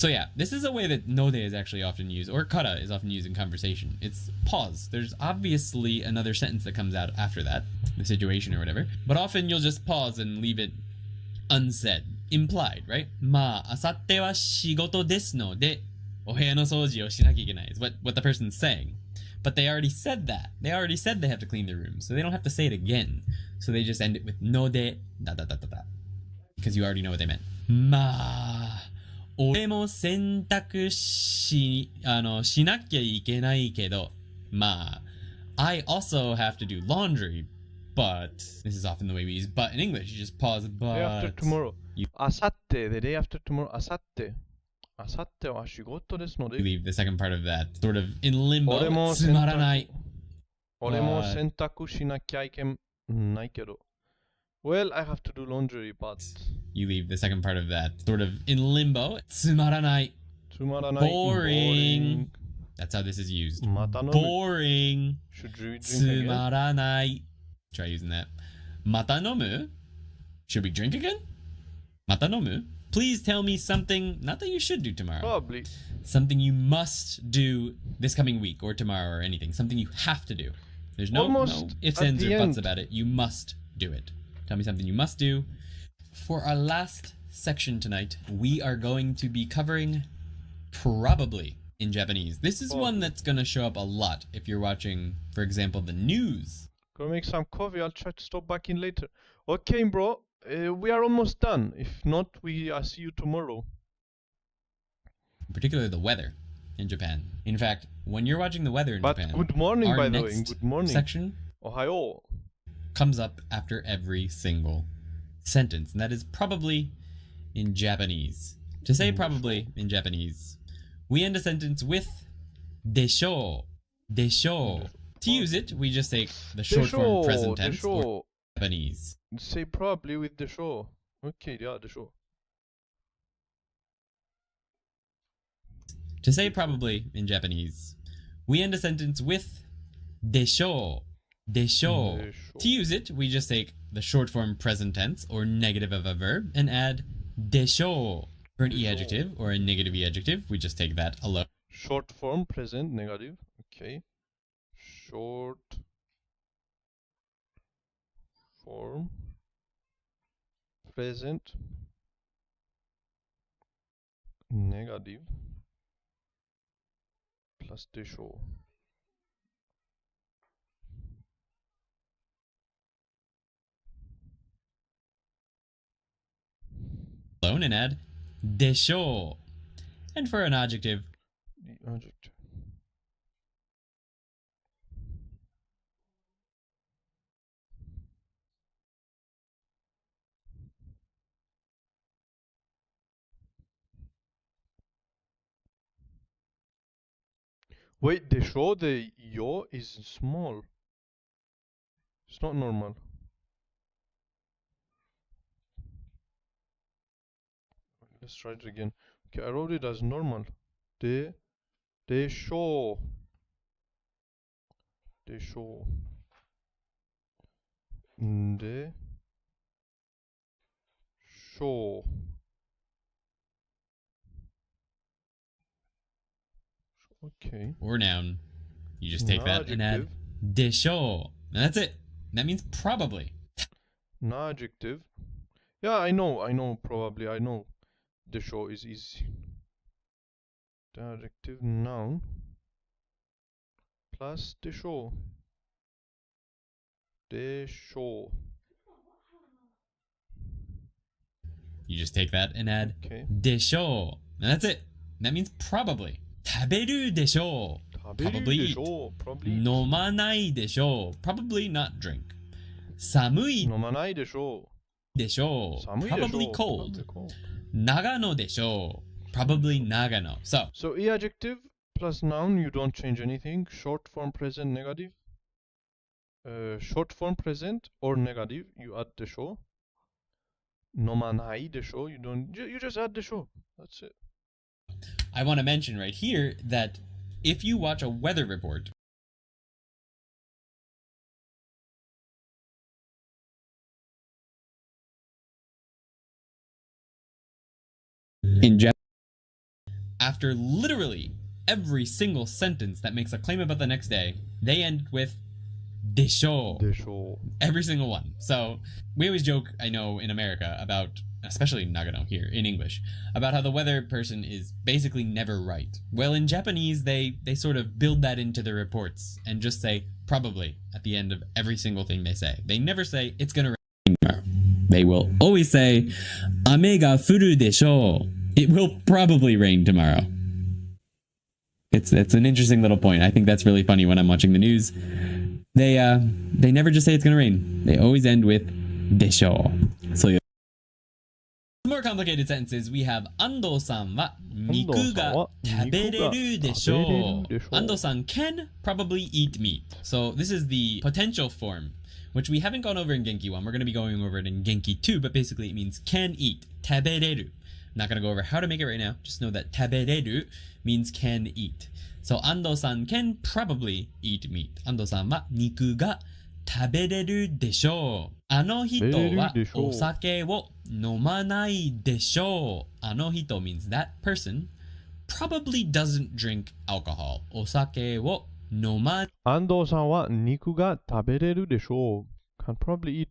yeah, this is a way that no de is actually often used, or kara is often used in conversation. It's pause. There's obviously another sentence that comes out after that, the situation or whatever, but often you'll just pause and leave it unsaid, implied, right? まあ、あさっては仕事ですので、お部屋の掃除をしなきゃいけない is what the person's saying. But they already said that. They already said they have to clean their room, so they don't have to say it again. So they just end it with no de, da da da da da. Because you already know what they meant. まあ、俺も洗濯しなきゃいけないけど、まあ、I also have to do laundry, but this is often the way we use but in English. You just pause, but day after tomorrow あさって the day after tomorrow あさっては仕事ですので you leave the second part of that sort of in limbo. 俺もつまらない俺も洗濯しなきゃいけないけど Well, I have to do laundry, but You leave the second part of that sort of in limbo. つまらないつまらない Boring. That's how this is used. また飲む Boring. Should we つ drink again? まらない Try using that. また飲む Should we drink again? また飲む Please tell me something, not that you should do tomorrow. Probably. Something you must do this coming week or tomorrow or anything. Something you have to do. There's no ifs, at ands, the or buts end. about it. You must do it. Tell me something you must do. For our last section tonight, we are going to be covering probably in Japanese. This is one that's going to show up a lot if you're watching, for example, the news. Gonna make some coffee. I'll try to stop back in later. Okay, bro. We are almost done. If not, I'll see you tomorrow. Particularly the weather in Japan. In fact, when you're watching the weather in Japan, But good morning, our by the next way. Good morning. section Ohayo. comes up after every single sentence, and that is probably in Japanese. To say probably in Japanese, we end a sentence with desho. Desho. To use it, we just take the short form present tense or Japanese. Say probably with the show. Okay, yeah, the show. To say probably in Japanese, we end a sentence with desho. Desho. To use it, we just take the short form present tense or negative of a verb and add desho. For an e-adjective or a negative e-adjective, we just take that alone. Short form, present, negative. Okay. Short form, present, negative, plus the show. Alone and add desho. And for an adjective, The adjective. Wait, the show, the yo is small. It's not normal. Let's try it again. Okay, I wrote it as normal. The show. The show. The show. Okay. or noun, you just take that and add Adjective. desho. And that's it. That means probably. Na adjective. Yeah, I know, probably, I know. Desho is easy. The adjective noun plus desho. Desho. You just take that and add Okay. desho. And that's it. That means probably. 食べるでしょう. Probably eat. Probably. 飲まないでしょう. Probably not drink. 寒い飲まないでしょう。でしょう. 寒いでしょう。 Probably cold. Probably cold. 長野でしょう. Probably 長野. So e adjective plus noun, you don't change anything. Short form present negative. Short form present or negative, you add the show. Nomanai the show, you just add the show. That's it. I want to mention right here that if you watch a weather report, in Japan, after literally every single sentence that makes a claim about the next day, they end with desho. Desho. Every single one. So we always joke, I know, in America about, especially in Nagano here in English, about how the weather person is basically never right. Well, in Japanese, they sort of build that into their reports and just say probably at the end of every single thing they say. They never say it's gonna rain tomorrow. They will always say ame ga furu desho. It will probably rain tomorrow. It's an interesting little point. I think that's really funny when I'm watching the news. They never just say it's gonna rain. They always end with desho. So yeah. More complicated sentences. We have Ando-san wa niku ga tabereru desho. Ando-san can probably eat meat. So this is the potential form, which we haven't gone over in Genki 1. We're going to be going over it in Genki 2, but basically it means can eat. Tabereru. I'm not going to go over how to make it right now. Just know that tabereru means can eat. So Ando-san can probably eat meat. Ando-san wa niku ga tabereru desho. あの人はお酒を飲まないでしょう. あの人 means that person probably doesn't drink alcohol. お酒を飲ま安藤さんは肉が食べれるでしょう。can probably eat.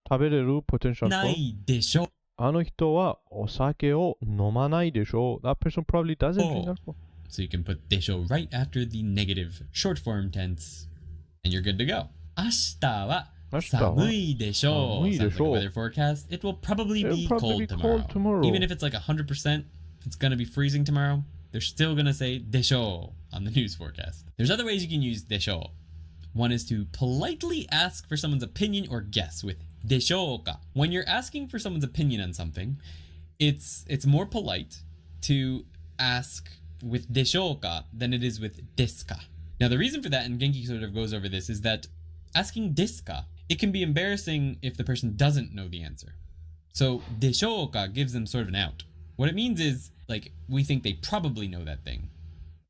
食べれる potential な form. いでしょう. あの人はお酒を飲まないでしょう。That person probably doesn't drink alcohol. So you can put でしょう right after the negative short form tense and you're good to go. 明日は寒いでしょう. Sounds like a weather forecast. It will probably be cold tomorrow. Even if it's like 100%, it's gonna be freezing tomorrow. They're still gonna say でしょう on the news forecast. There's other ways you can use でしょう. One is to politely ask for someone's opinion or guess with でしょうか. When you're asking for someone's opinion on something, it's more polite to ask with でしょうか than it is with ですか. Now the reason for that, and Genki sort of goes over this, is that asking ですか, it can be embarrassing if the person doesn't know the answer. So でしょうか gives them sort of an out. What it means is, like, we think they probably know that thing.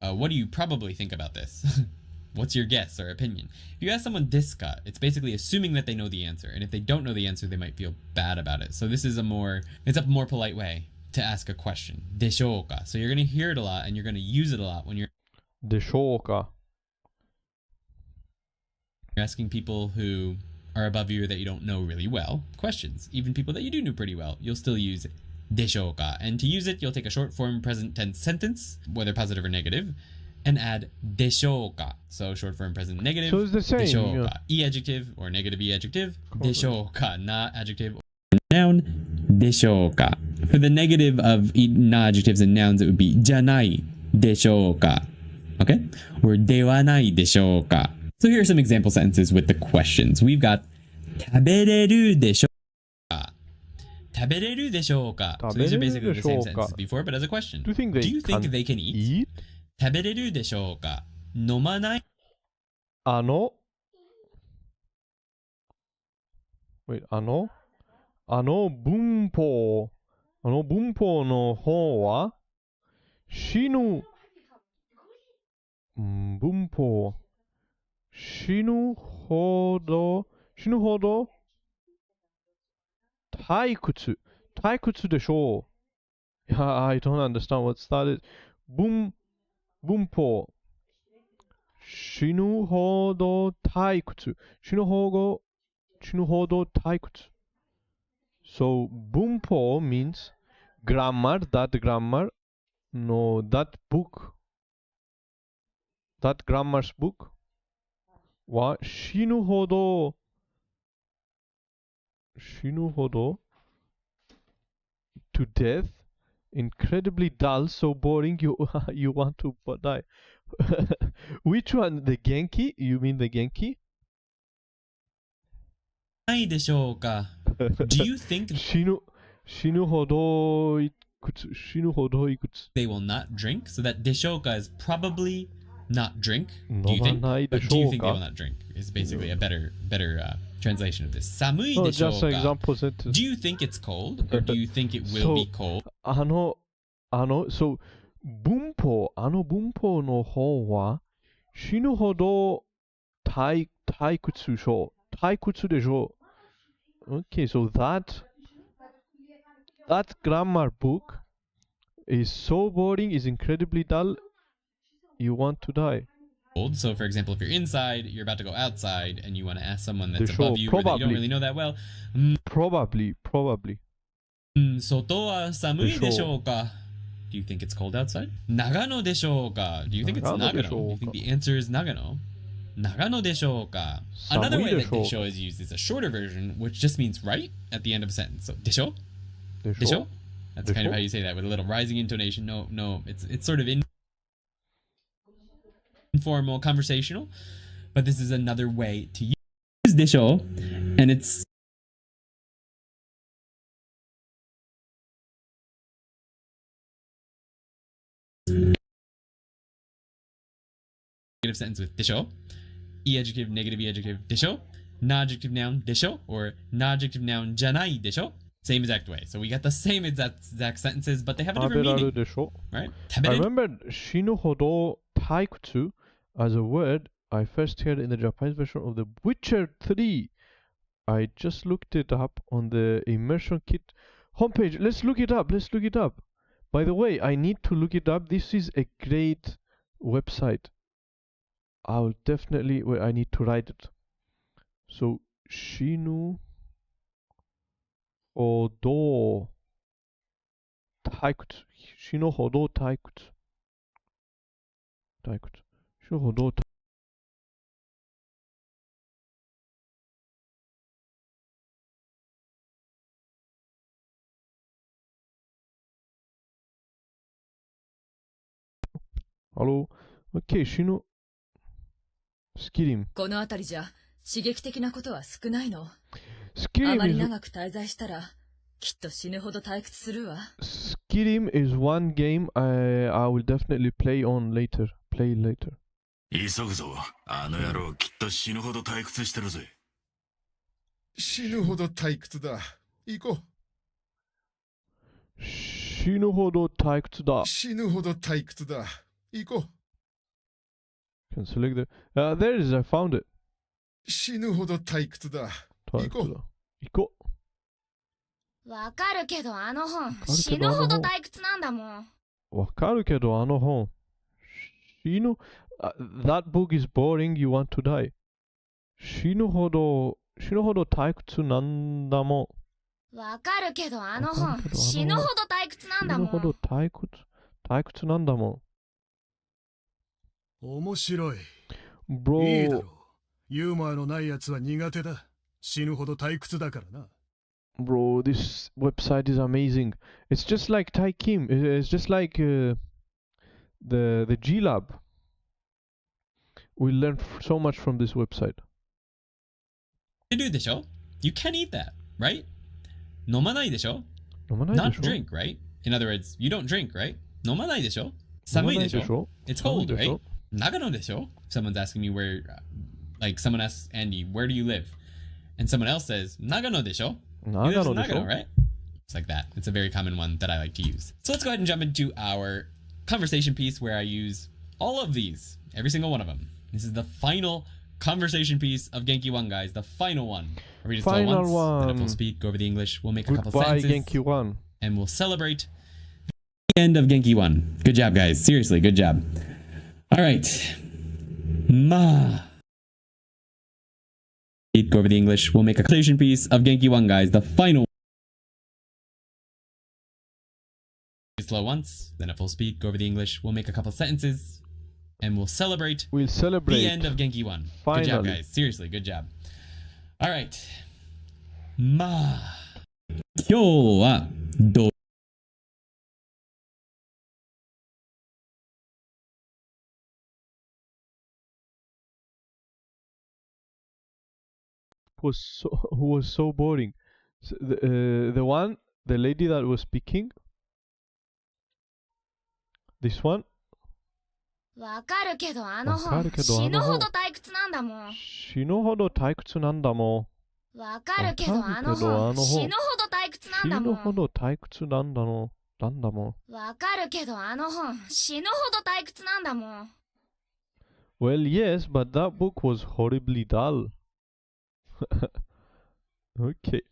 What do you probably think about this? What's your guess or opinion? If you ask someone ですか, it's basically assuming that they know the answer. And if they don't know the answer, they might feel bad about it. So this is a more polite way to ask a question. でしょうか. So you're going to hear it a lot and you're going to use it a lot when you're でしょうか. asking people who are above you or that you don't know really well questions. Even people that you do know pretty well, you'll still use でしょうか. And to use it, you'll take a short form present tense sentence, whether positive or negative, and add でしょうか. So short form present negative. So it's the same. でしょうか. Yeah. E adjective or negative E adjective. でしょうか. Na adjective or noun. でしょうか. For the negative of na adjectives and nouns, it would be じゃないでしょうか. Okay? Or ではないでしょうか. So here are some example sentences with the questions. We've got 食べれるでしょうか. 食べれるでしょうか. So these are basically the same sentences before, but as a question. Do you think they can eat? 食べれるでしょうか. 飲まない. Wait, 文法の方は死ぬ文法死ぬほど退屈でしょう. Yeah, I don't understand what that is. 文法死ぬほど退屈死ぬほど死ぬほど退屈. So, bunpo means grammar, that grammar, no, that book, that grammar's book. Wa shinu hodo to death, incredibly dull, so boring you you want to die. Which one? The Genki? You mean the Genki? ないでしょうか? Do you think 死ぬほどいくつ they will not drink? So that でしょうか is probably not drink. Do you 飲ま think? ないで But し do ょ you う think they か will not drink? Is basically a better translation of this. 寒い No, でしょう just an か? example sentence. Do you think it's cold or do you think it will So- be cold? So 文法の方は死ぬほど退屈でしょう. Okay, so that grammar book is so boring, is incredibly dull, you want to die. Cold. So for example, if you're inside, you're about to go outside and you want to ask someone that's De show, above you or that you don't probably. really know that well. Probably. 外は寒いでしょうか? Do you think it's cold outside? 長野でしょうか? Do you think it's 長野で Nagano? しょうか? Do you think the answer is Nagano? 長野でしょうか? Another 寒い way で that しょうか? でしょ is used is a shorter version, which just means right at the end of a sentence. So でしょ? ででしょ? しょ? That's kind of how you say that with a little rising intonation. No, it's sort of informal, conversational, but this is another way to use でしょ, and it's negative sentence with でしょ, e adjective, negative e adjective でしょ, non-adjective noun でしょ, or non-adjective noun じゃないでしょ. Same exact way. So we got the same exact sentences, but they have a different 食べられ meaning, るでしょ? right? I 食べれる? remember 死ぬほど退屈 as a word I first heard in the Japanese version of The Witcher 3. I just looked it up on the immersion kit homepage. Let's look it up. By the way, I need to look it up. This is a great website. I'll definitely, well, I need to write it. So, 死ぬほど退屈。死ぬほど退屈。死ぬほど退屈。Hello? Okay, 死ぬ。スキリム。この辺りじゃ刺激的なことは少ないの。スキリムあまり is 長く滞在したらきっと死ぬほど退屈するわ。Skirim is one game I will definitely play later. 急ぐぞ。あの野郎きっと死ぬほど退屈してるぜ。死ぬほど退屈だ。行こう。死ぬほど退屈だ。死ぬほど退屈だ。行こう。Can select the. There it is. I found it. 死ぬほど退屈だ。行こう。行こう。わかるけどあの本死ぬほど退屈なんだもん。わかるけどあの本死ぬ。That book is boring. You want to die. 死ぬほど退屈なんだもん。わかるけどあの本死ぬほど退屈なんだもん。死ぬほど退屈なんだもん。面白い。Bro. いいだろう。ユーモアのないやつは苦手だ。死ぬほど退屈だからな。Bro, this website is amazing. It's just like Tai Kim. It's just like the G Lab. We learned so much from this website. You do でしょ? You can eat that, right? 飲まないでしょ? 飲まないでしょ? Not drink, right? In other words, you don't drink, right? 飲まないでしょ? 寒いでしょ? It's cold, right? 長野でしょ? Someone's asking me where, like someone asks Andy, where do you live? And someone else says, 長野でしょ? Nagano, right? It's like that. It's a very common one that I like to use. So let's go ahead and jump into our conversation piece where I use all of these, every single one of them. This is the final conversation piece of Genki 1, guys. The final one. I'll read it all once, then if we'll speak, go over the English, we'll make a couple sentences. Genki 1. And we'll celebrate the end of Genki 1. Good job, guys. Seriously, good job. All right. Ma. speed, go over the English. We'll make a conclusion piece of Genki 1, guys. The final. Slow once, then at full speed, go over the English. We'll make a couple sentences, and we'll celebrate. The end of Genki 1. Finally. Good job, guys. Seriously, good job. All right. まあ、今日はど who was so boring. So the lady that was speaking. This one. わかるけどあの本死ぬほど退屈なんだもん。死ぬほど退屈なんだもん。わかるけどあの本死ぬほど退屈なんだもん。死ぬほど退屈なんだもん。わかるけどあの本死ぬほど退屈なんだもん。Well, yes, but that book was horribly dull. Okay.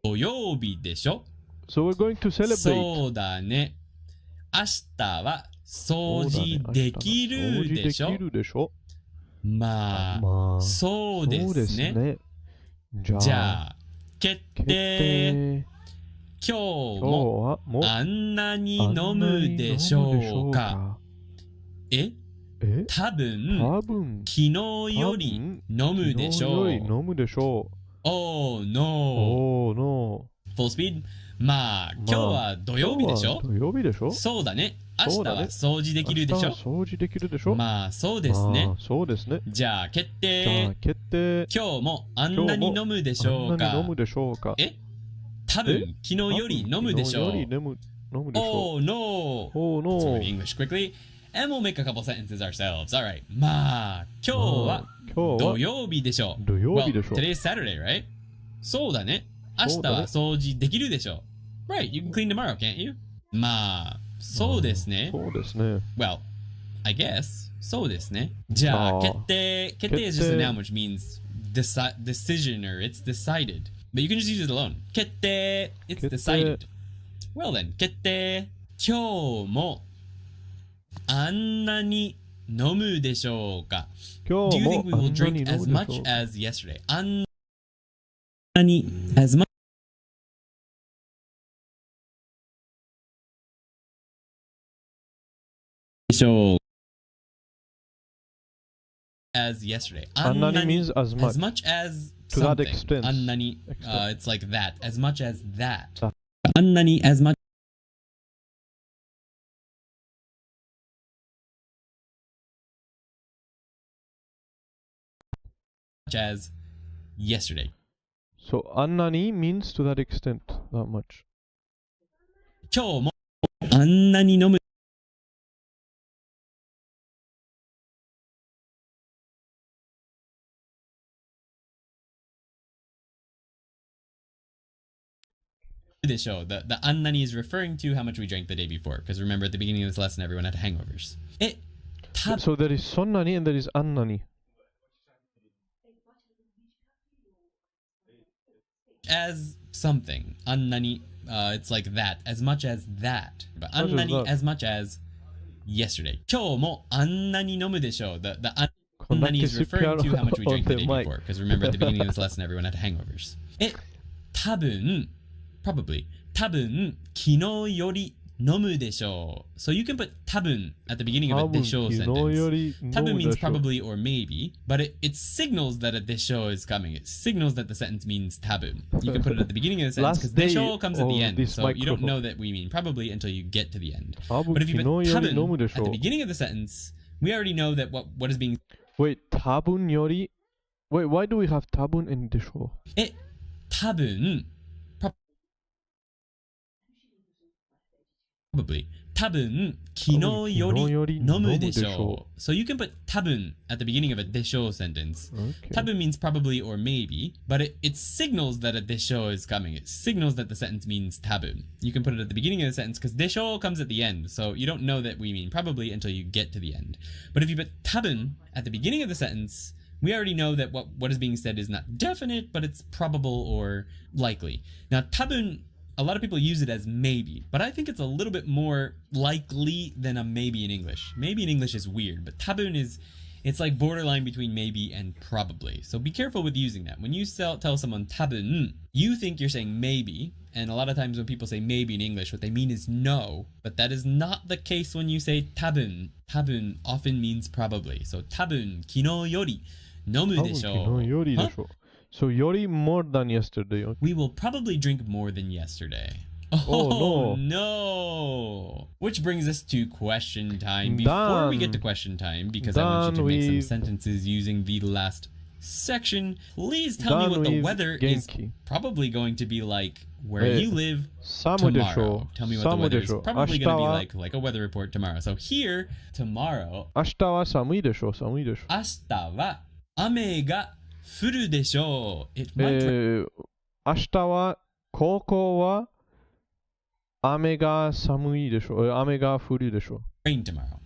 土曜日でしょ So we're going to celebrate. そうだね。明日は掃除できるでしょまあ、そうですね。じゃあ、決定。今日もあんなに飲むでしょうか多分、昨日より飲むでしょう。Oh no. Full speed? まあ、今日は土曜日でしょそうだね。明日は掃除できるでしょまあ、そうですね。じゃあ、決定。今日もあんなに飲むでしょうか多分、昨日より飲むでしょう。Oh no. Let's read English quickly. And we'll make a couple sentences ourselves. Alright. まあ、今日は土曜日でしょう。Well, today's Saturday, right? そうだね。明日は掃除できるでしょう。Right, you can clean tomorrow, can't you? まあ、そうですね。Well, I guess. そうですね。じゃあ、決定。決定 is just a noun which means decision or it's decided. But you can just use it alone. 決定 it's decided. Well then, 決定。今日もあんなに飲むでしょうか Do you think we will drink as much as yesterday? あんなに as much as yesterday. あんなに means as much. As much as to that something. extent. あんなに it's like that. As much as that. あんなに as much as yesterday. So, あんなに means to that extent, that much. 今日もあんなに飲むでしょう。The あんなに is referring to how much we drank the day before. Because remember, at the beginning of this lesson, everyone had hangovers. So there is そんなに and there is あんなに. As something. あんなに it's like that. As much as that. But あんなに as much as yesterday. 今日もあんなに飲むでしょう。The あんなに is referring to how much we drank the day before. Because remember, at the beginning of this lesson, everyone had hangovers. 多分 probably 多分昨日より飲むでしょう So you can put 多分 at the beginning of a でしょう sentence 多分 means probably or maybe but it signals that a でしょう is coming It signals that the sentence means 多分 You can put it at the beginning of the sentence because でしょう comes at the end So you don't know that we mean probably until you get to the end But if you put 多分 at the beginning of the sentence we already know that what is being Wait, 多分より Wait, why do we have 多分 and でしょう多分Probably. 多分、昨日より飲むでしょう So you can put 多分 at the beginning of a でしょう sentence. 多分 means probably or maybe, but it signals that a でしょう is coming. It signals that the sentence means 多分. You can put it at the beginning of the sentence because でしょう comes at the end. So you don't know that we mean probably until you get to the end. But if you put 多分 at the beginning of the sentence, we already know that what is being said is not definite, but it's probable or likely. Now, 多分A lot of people use it as maybe, but I think it's a little bit more likely than a maybe in English. Maybe in English is weird, but tabun is It's like borderline between maybe and probably. So be careful with using that. When you tell someone tabun, you think you're saying maybe. And a lot of times when people say maybe in English, what they mean is no. But that is not the case when you say tabun. Tabun often means probably. So tabun, kino yori, nomu desho. Huh? So yori more than yesterday. Okay. We will probably drink more than yesterday. Oh, no. Which brings us to question time. Before we get to question time, because I want you to make some sentences using the last section, please tell me what the weather Genki. is probably going to be like where you live tomorrow. Tell me what the weather is probably going to be like a weather report tomorrow. So here, tomorrow, 明日は寒いでしょう、寒いでしょう。明日は雨が降るでしょう。It might 明日は、高校は雨が寒いでしょう。雨が降るでしょう。rain tomorrow.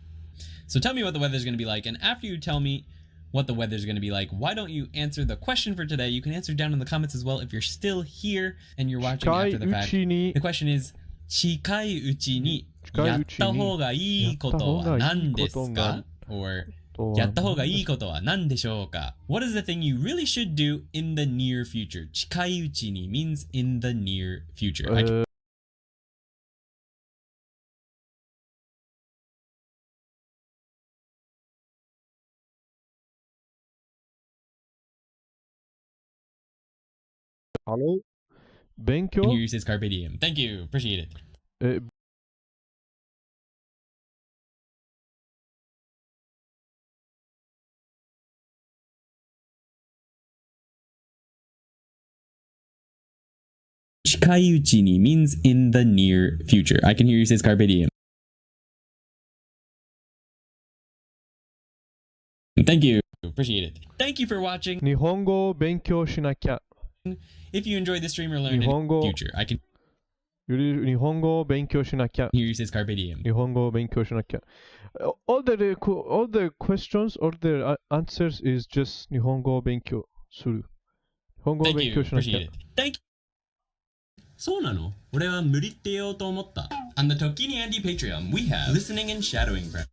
So tell me what the weather is going to be like, and after you tell me what the weather is going to be like, why don't you answer the question for today? You can answer down in the comments as well if you're still here and you're watching after the fact. The question is, 近いうちにやった方がいいことは何ですか? Or やった方がいいことは何でしょうか? What is the thing you really should do in the near future? 近いうちに means in the near future. Hello? 勉強 Here you say carpe diem. Thank you. Appreciate it. Chikaiuchi means in the near future. I can hear you say carpe diem. Thank you. Appreciate it. Thank you for watching. 日本語を勉強しなきゃ。If you enjoyed this stream or learned in the future, I can 日本語を勉強しなきゃ。 hear you say carpe diem. 日本語を勉強しなきゃ。All the questions, all the answers is just 日本語を勉強する。日本語を勉強しなきゃ。Thank you. Thank you. そうなの? 俺は無理って言おうと思った. On the Tokini Andy Patreon, we have listening and shadowing practice.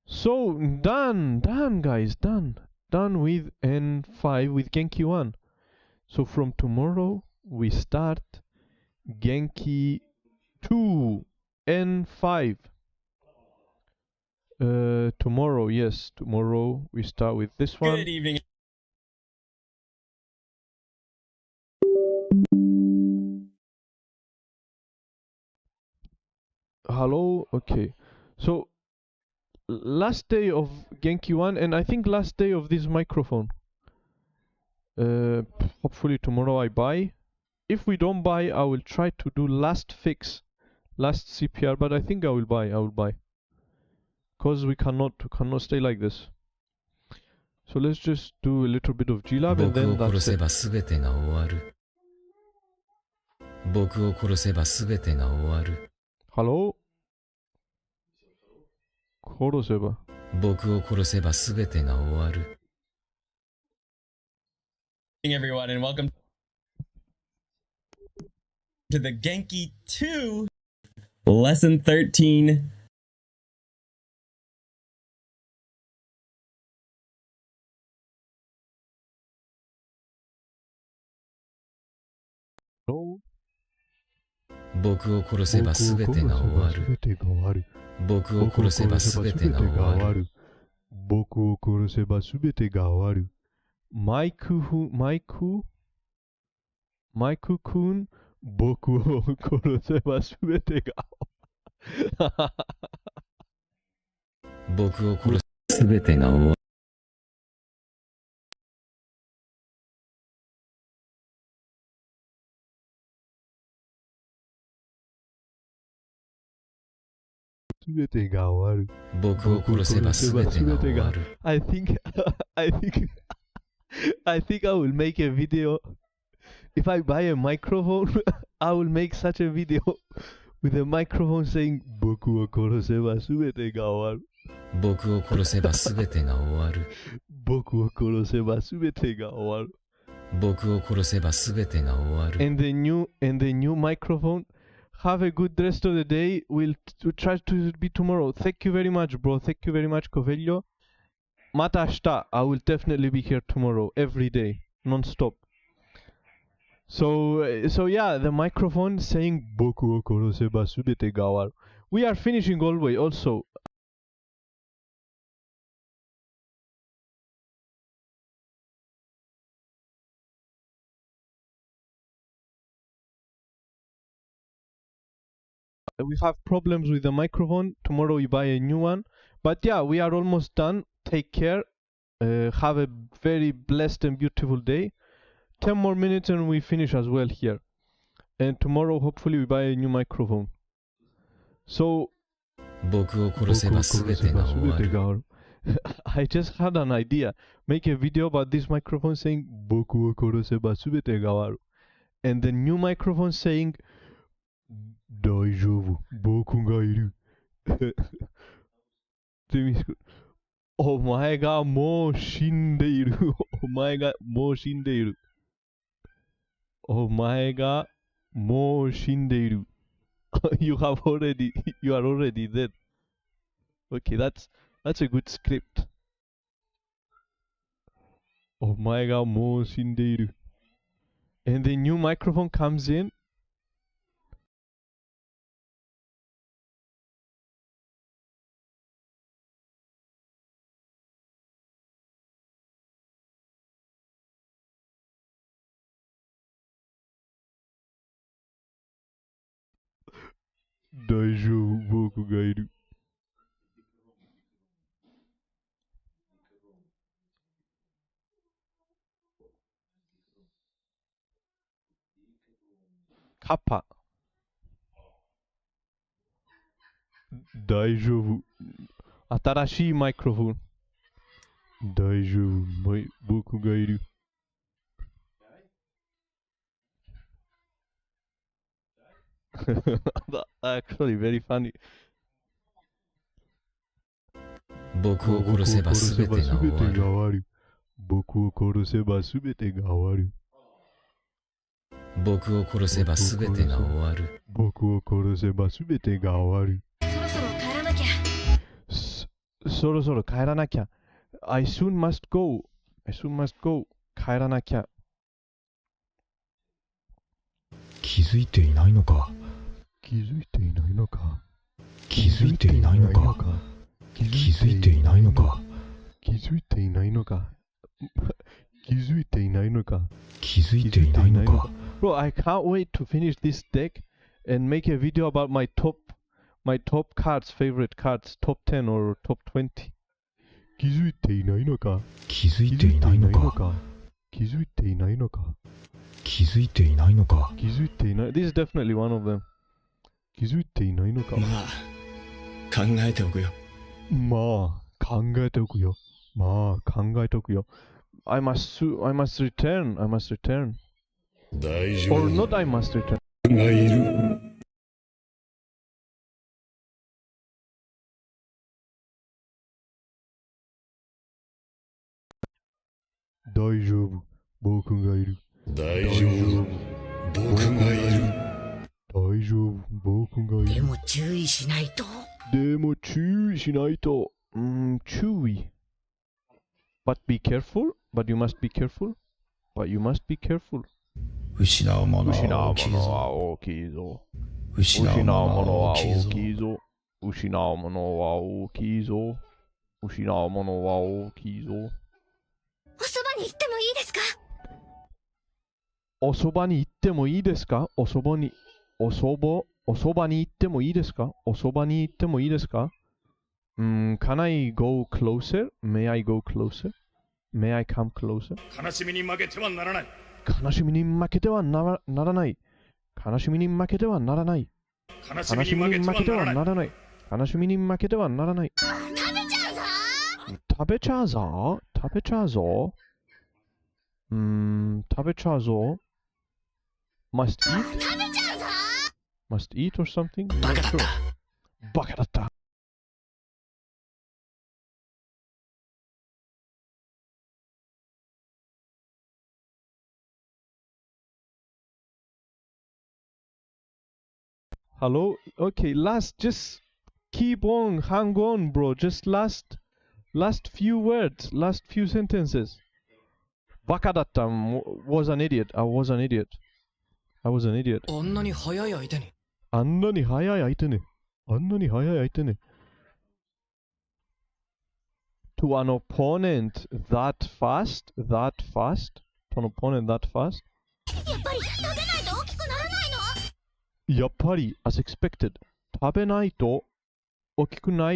So, done, guys, done with N5 with Genki 1. So from tomorrow, we start Genki 2, N5. Tomorrow, yes, tomorrow we start with this one. Good evening. Hello, okay. So, last day of Genki 1, and I think last day of this microphone. Hopefully tomorrow I buy. If we don't buy, I will try to do last fix, last CPR, but I think I will buy. Because we cannot stay like this. So let's just do a little bit of G-Lab and then that's it. Hello? 殺せば。僕を殺せばすべてが終わる。Everyone, and welcome to the Genki 2 Lesson 13. Hello? 僕を殺せばすべてが終わる。僕を殺せばすべてが終わる。僕を殺せばすべてが終わる。マイク君、僕を殺せばすべてが僕を殺せばすべてが終わる。すべてが終わる。僕を殺せばすべてが終わる。I think I will make a video. If I buy a microphone, I will make such a video with a microphone saying 僕を殺せばすべてが終わる。僕を殺せばすべてが終わる。僕を殺せばすべてが終わる。僕を殺せばすべてが終わる。And the new microphone. Have a good rest of the day. We'll try to be tomorrow. Thank you very much, bro. Thank you very much, Covello. Mata ashita. I will definitely be here tomorrow, every day, non-stop. So yeah, the microphone saying Boku wo koroseba subete ga awaru. We are finishing always also. We have problems with the microphone. Tomorrow we buy a new one. But yeah, we are almost done. Take care. Have a very blessed and beautiful day. 10 more minutes and we finish as well here. And tomorrow hopefully we buy a new microphone. So 僕を殺せば全てが終わる。I just had an idea. Make a video about this microphone saying 僕を殺せば全てが終わる. And the new microphone saying 大丈夫、僕がいる。お前がもう死んでいる。お前がもう死んでいる。お前がもう死んでいる。you are already dead. Okay, that's a good script. お前がもう死んでいる。And the new microphone comes in. 大丈夫、僕がいる。カッパ。大丈夫。新しいマイクロフォン。大丈夫、僕がいる。That's actually very funny. 僕を殺せば全てが終わる。僕を殺せば全てが終わる。僕を殺せば全てが終わる。僕を殺せば全てが終わる。そろそろ帰らなきゃ。I soon must go. I soon must go. 帰らなきゃ。気づいていないのか。気づいていないのか。気づいていないのか。気づいていないのか。気づいていないのか。気づいていないのか。気づいていないのか。Bro, I can't wait to finish this deck and make a video about my top cards, favorite cards, top 10 or top 20. 気づいていないのか。気づいていないのか。気づいていないのか。気づいていないのか。気づいていない。This is definitely one of them. 気づいていないのか。まあ、考えておくよ。まあ、考えておくよ。まあ、考えておくよ。I must return. I must return. 大丈夫。Or not I must return. がいる。大丈夫。僕がいる。大丈夫。僕がいる。大丈夫。僕がいる。でも注意しないと。注意。But be careful. But you must be careful. But you must be careful. 失うものは大きいぞ。失うものは大きいぞ。失うものは大きいぞ。失うものは大きいぞ。おそばに行ってもいいですか？おそばに行ってもいいですか？おそばに行ってもいいですか？おそばに行ってもいいですか？Can I go closer? May I go closer? May I come closer? 悲しみに負けてはならない。悲しみに負けてはならない。悲しみに負けてはならない。悲しみに負けてはならない。悲しみに負けてはならない。食べちゃうぞ。食べちゃうぞ。食べちゃうぞ。Must eat? Must eat or something? バカだった。バカだった。Hello? Okay, just keep on, hang on, bro. Just last Last few words, last few sentences. バカだった was an idiot. I was an idiot. I was an idiot. あんなに速い相手に。あんなに速い相手ね。あんなに速い相手ね。To an opponent that fast? That fast? To an opponent that fast? やっぱり食べないと大きくならないの？やっぱり as expected 食べないと大きくな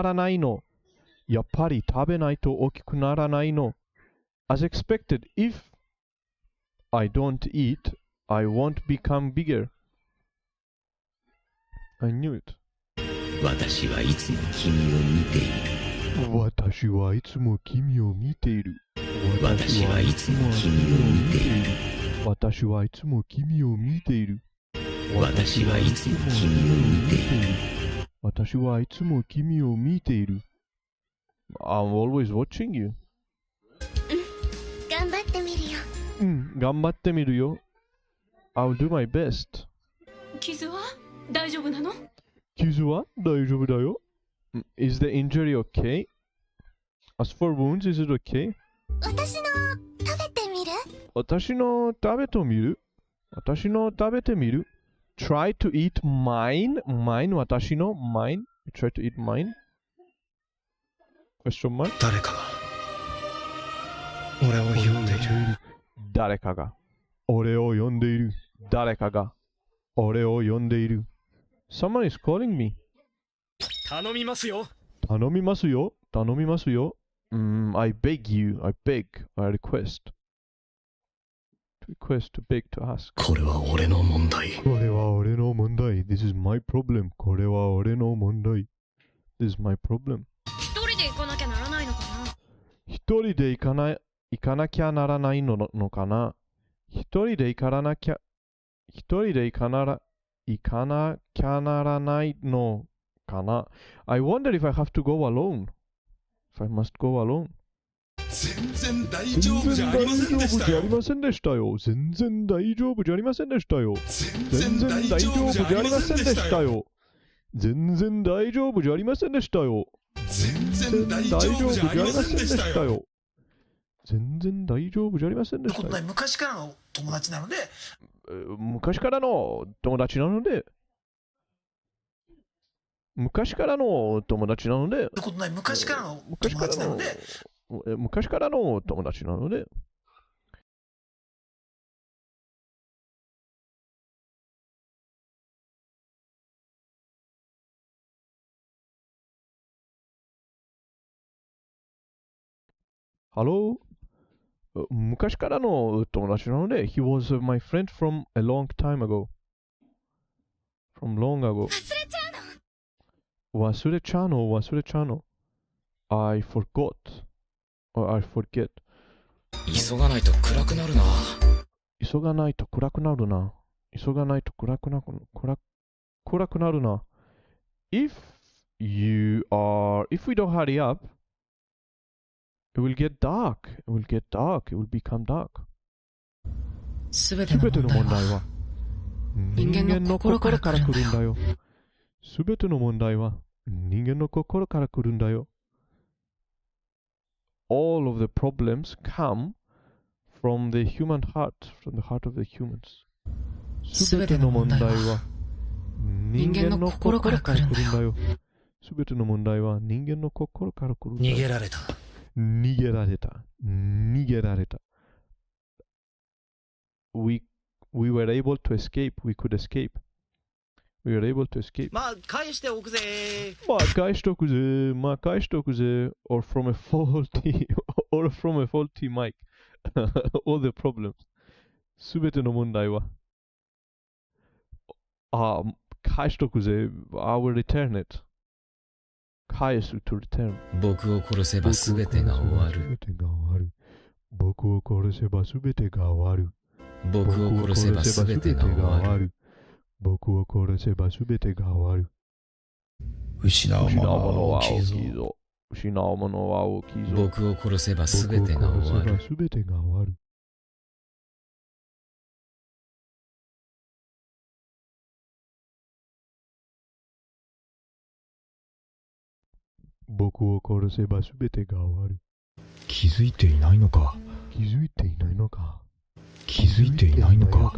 らないの。やっぱり食べないと大きくならないの。As expected, if I don't eat, I won't become bigger. I knew it. 私はいつも君を見ている。私はいつも君を見ている。私はいつも君を見ている。私はいつも君を見ている。私はいつも君を見ている。私はいつも君を見ている。I'm always watching you. 頑張ってみるよ。頑張ってみるよ。I'll do my best. 傷は大丈夫なの？傷は大丈夫だよ。Is the injury okay? As for wounds, is it okay? 私の食べてみる？私の食べてみる？私の食べてみる？ Try to eat mine? Mine? 私の mine? Try to eat mine? Question mark? 誰かが俺を呼んでいる。誰かが俺を呼んでいる。誰かが俺を呼んでいる。Someone is calling me. 頼みますよ。頼みますよ。頼みますよ。I beg you. I beg. I request. To request, to beg, to ask. これは俺の問題。これは俺の問題。This is my problem. これは俺の問題。This is my problem. 一人で行かなきゃならないのかな？一人で行かなきゃならないのかな？一人で行かなきゃならないのかな？ I wonder if I have to go alone. If I must go alone. 全然大丈夫じゃありませんでしたよ。全然大丈夫じゃありませんでしたよ。全然大丈夫じゃありませんでしたよ。全然大丈夫じゃありませんでしたよ。全然大丈夫じゃありませんでしたよ。全然大丈夫じゃありませんでしたよ。昔からの友達なので。昔からの友達なので。昔からの友達なので。昔からの友達なので。昔からの友達なので。Hello? 昔からの友達なので、He was my friend from a long time ago. From long ago. 忘れちゃうの。I forgot. Or I forget. 急がないと暗くなるな。急がないと暗くなるな。If we don't hurry up, it will get dark. It will become dark. すべての問題は人間の心から来るんだよ。すべての問題は人間の心から来るんだよ。All of the problems come from the human heart, from the heart of the humans. すべての問題は人間の心から来るんだよ。すべての問題は人間の心から来るんだよ。逃げられた。We were able to escape. We could escape. We were able to escape. まあ返しておくぜ。返しておくぜ。Or from a faulty mic. All the problems. すべての問題は返しておくぜ。I will return it. 返す to return. 僕を殺せばすべてが終わる。僕を殺せばすべてが終わる。僕を殺せばすべてが終わる。僕を殺せばすべてが終わる。失うものは大きいぞ。僕を殺せばすべてが終わる。僕を殺せば全てが終わる。気づいていないのか。気づいていないのか。気づいていないのか。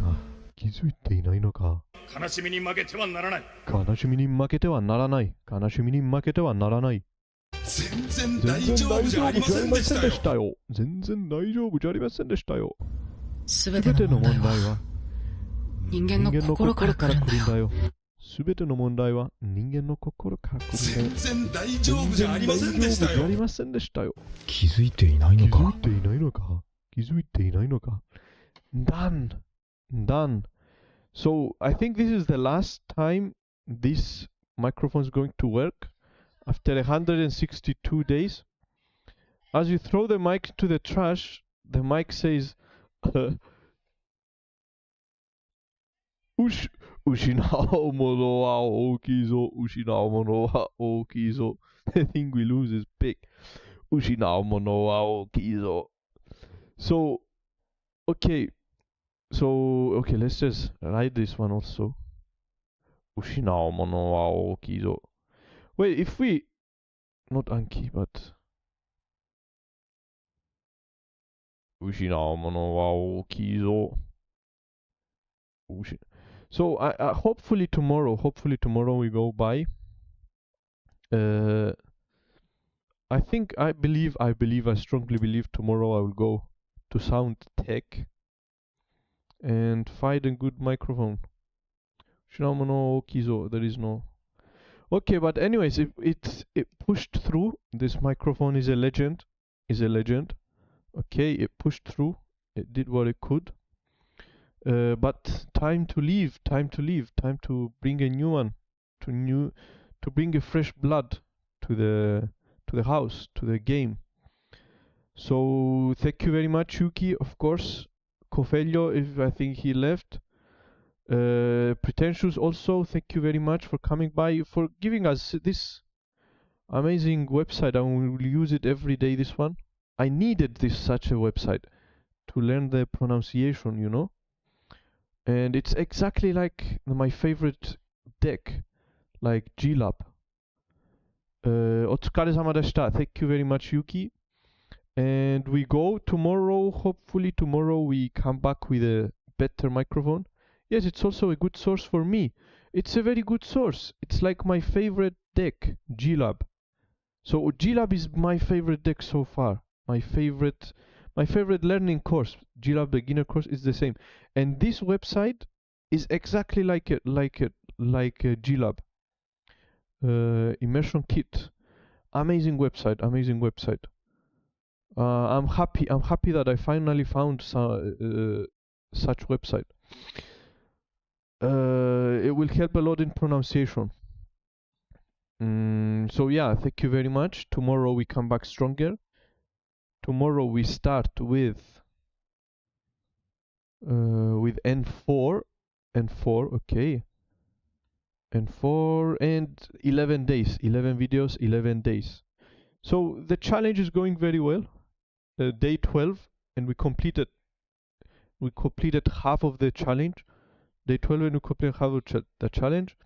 気づいていないのか。悲しみに負けてはならない。悲しみに負けてはならない。悲しみに負けてはならない。全然大丈夫じゃありませんでしたよ。全然大丈夫じゃありませんでしたよ。すべての問題は人間の心から来るんだよ。すべての問題は人間の心から来るんだよ。全然大丈夫じゃありませんでしたよ。ありませんでしたよ。気づいていないのか。気づいていないのか。気づいていないのか。Done. Done. So I think this is the last time this microphone is going to work after 162 days. As you throw the mic to the trash, the mic says,失うものは大きいぞ。失うものは大きいぞ。The thing we lose is big. 失うものは大きいぞ。So, okay. So, okay, let's just write this one also. 失うものは大きいぞ。Wait, if we... Not Anki, but... 失うものは大きいぞ。So, hopefully tomorrow we go by. I strongly believe tomorrow I will go to Sound Tech and find a good microphone. There is no... Okay, but anyways, it pushed through. This microphone is a legend. Okay, it pushed through. It did what it could. But time to leave. Time to bring a new one. To bring a fresh blood to the house, to the game. So thank you very much, Yuki. Of course, Cofelio, if I think he left. Pretentious also, thank you very much for coming by, for giving us this amazing website. I will use it every day, this one. I needed such a website to learn the pronunciation, you know. And it's exactly like my favorite deck, like Glab. Otsukaresama deshita. Thank you very much, Yuki. And we go tomorrow, hopefully tomorrow we come back with a better microphone. Yes, it's also a good source for me. It's a very good source. It's like my favorite deck, Glab. So Glab is my favorite deck so far. My favorite learning course, Glab beginner course, is the same. And this website is exactly like Glab. Immersion kit. Amazing website. I'm happy that I finally found such website. It will help a lot in pronunciation. So yeah, thank you very much. Tomorrow we come back stronger. Tomorrow we start with N4, okay. N4 and 11 days, 11 videos, 11 days. So the challenge is going very well. Day 12, and we completed half of the challenge. Day 12 and we completed half of the challenge.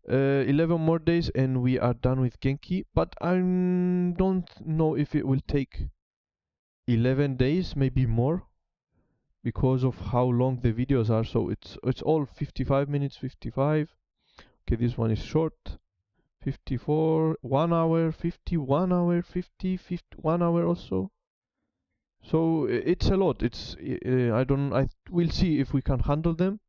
11 more days and we are done with Genki. But I don't know if it will take 11 days, maybe more, because of how long the videos are. So it's all 55 minutes, 55. Okay, this one is short. 54, 1 hour, 50, 1 hour, 50, 1 hour also. So it's a lot. We'll see if we can handle them.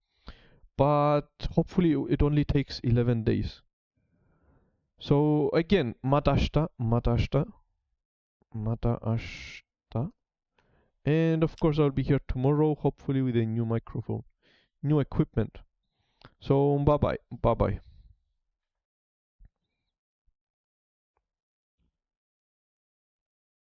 But hopefully it only takes 11 days. So again, mata ashita. And of course I'll be here tomorrow, hopefully with a new microphone, new equipment. So bye bye.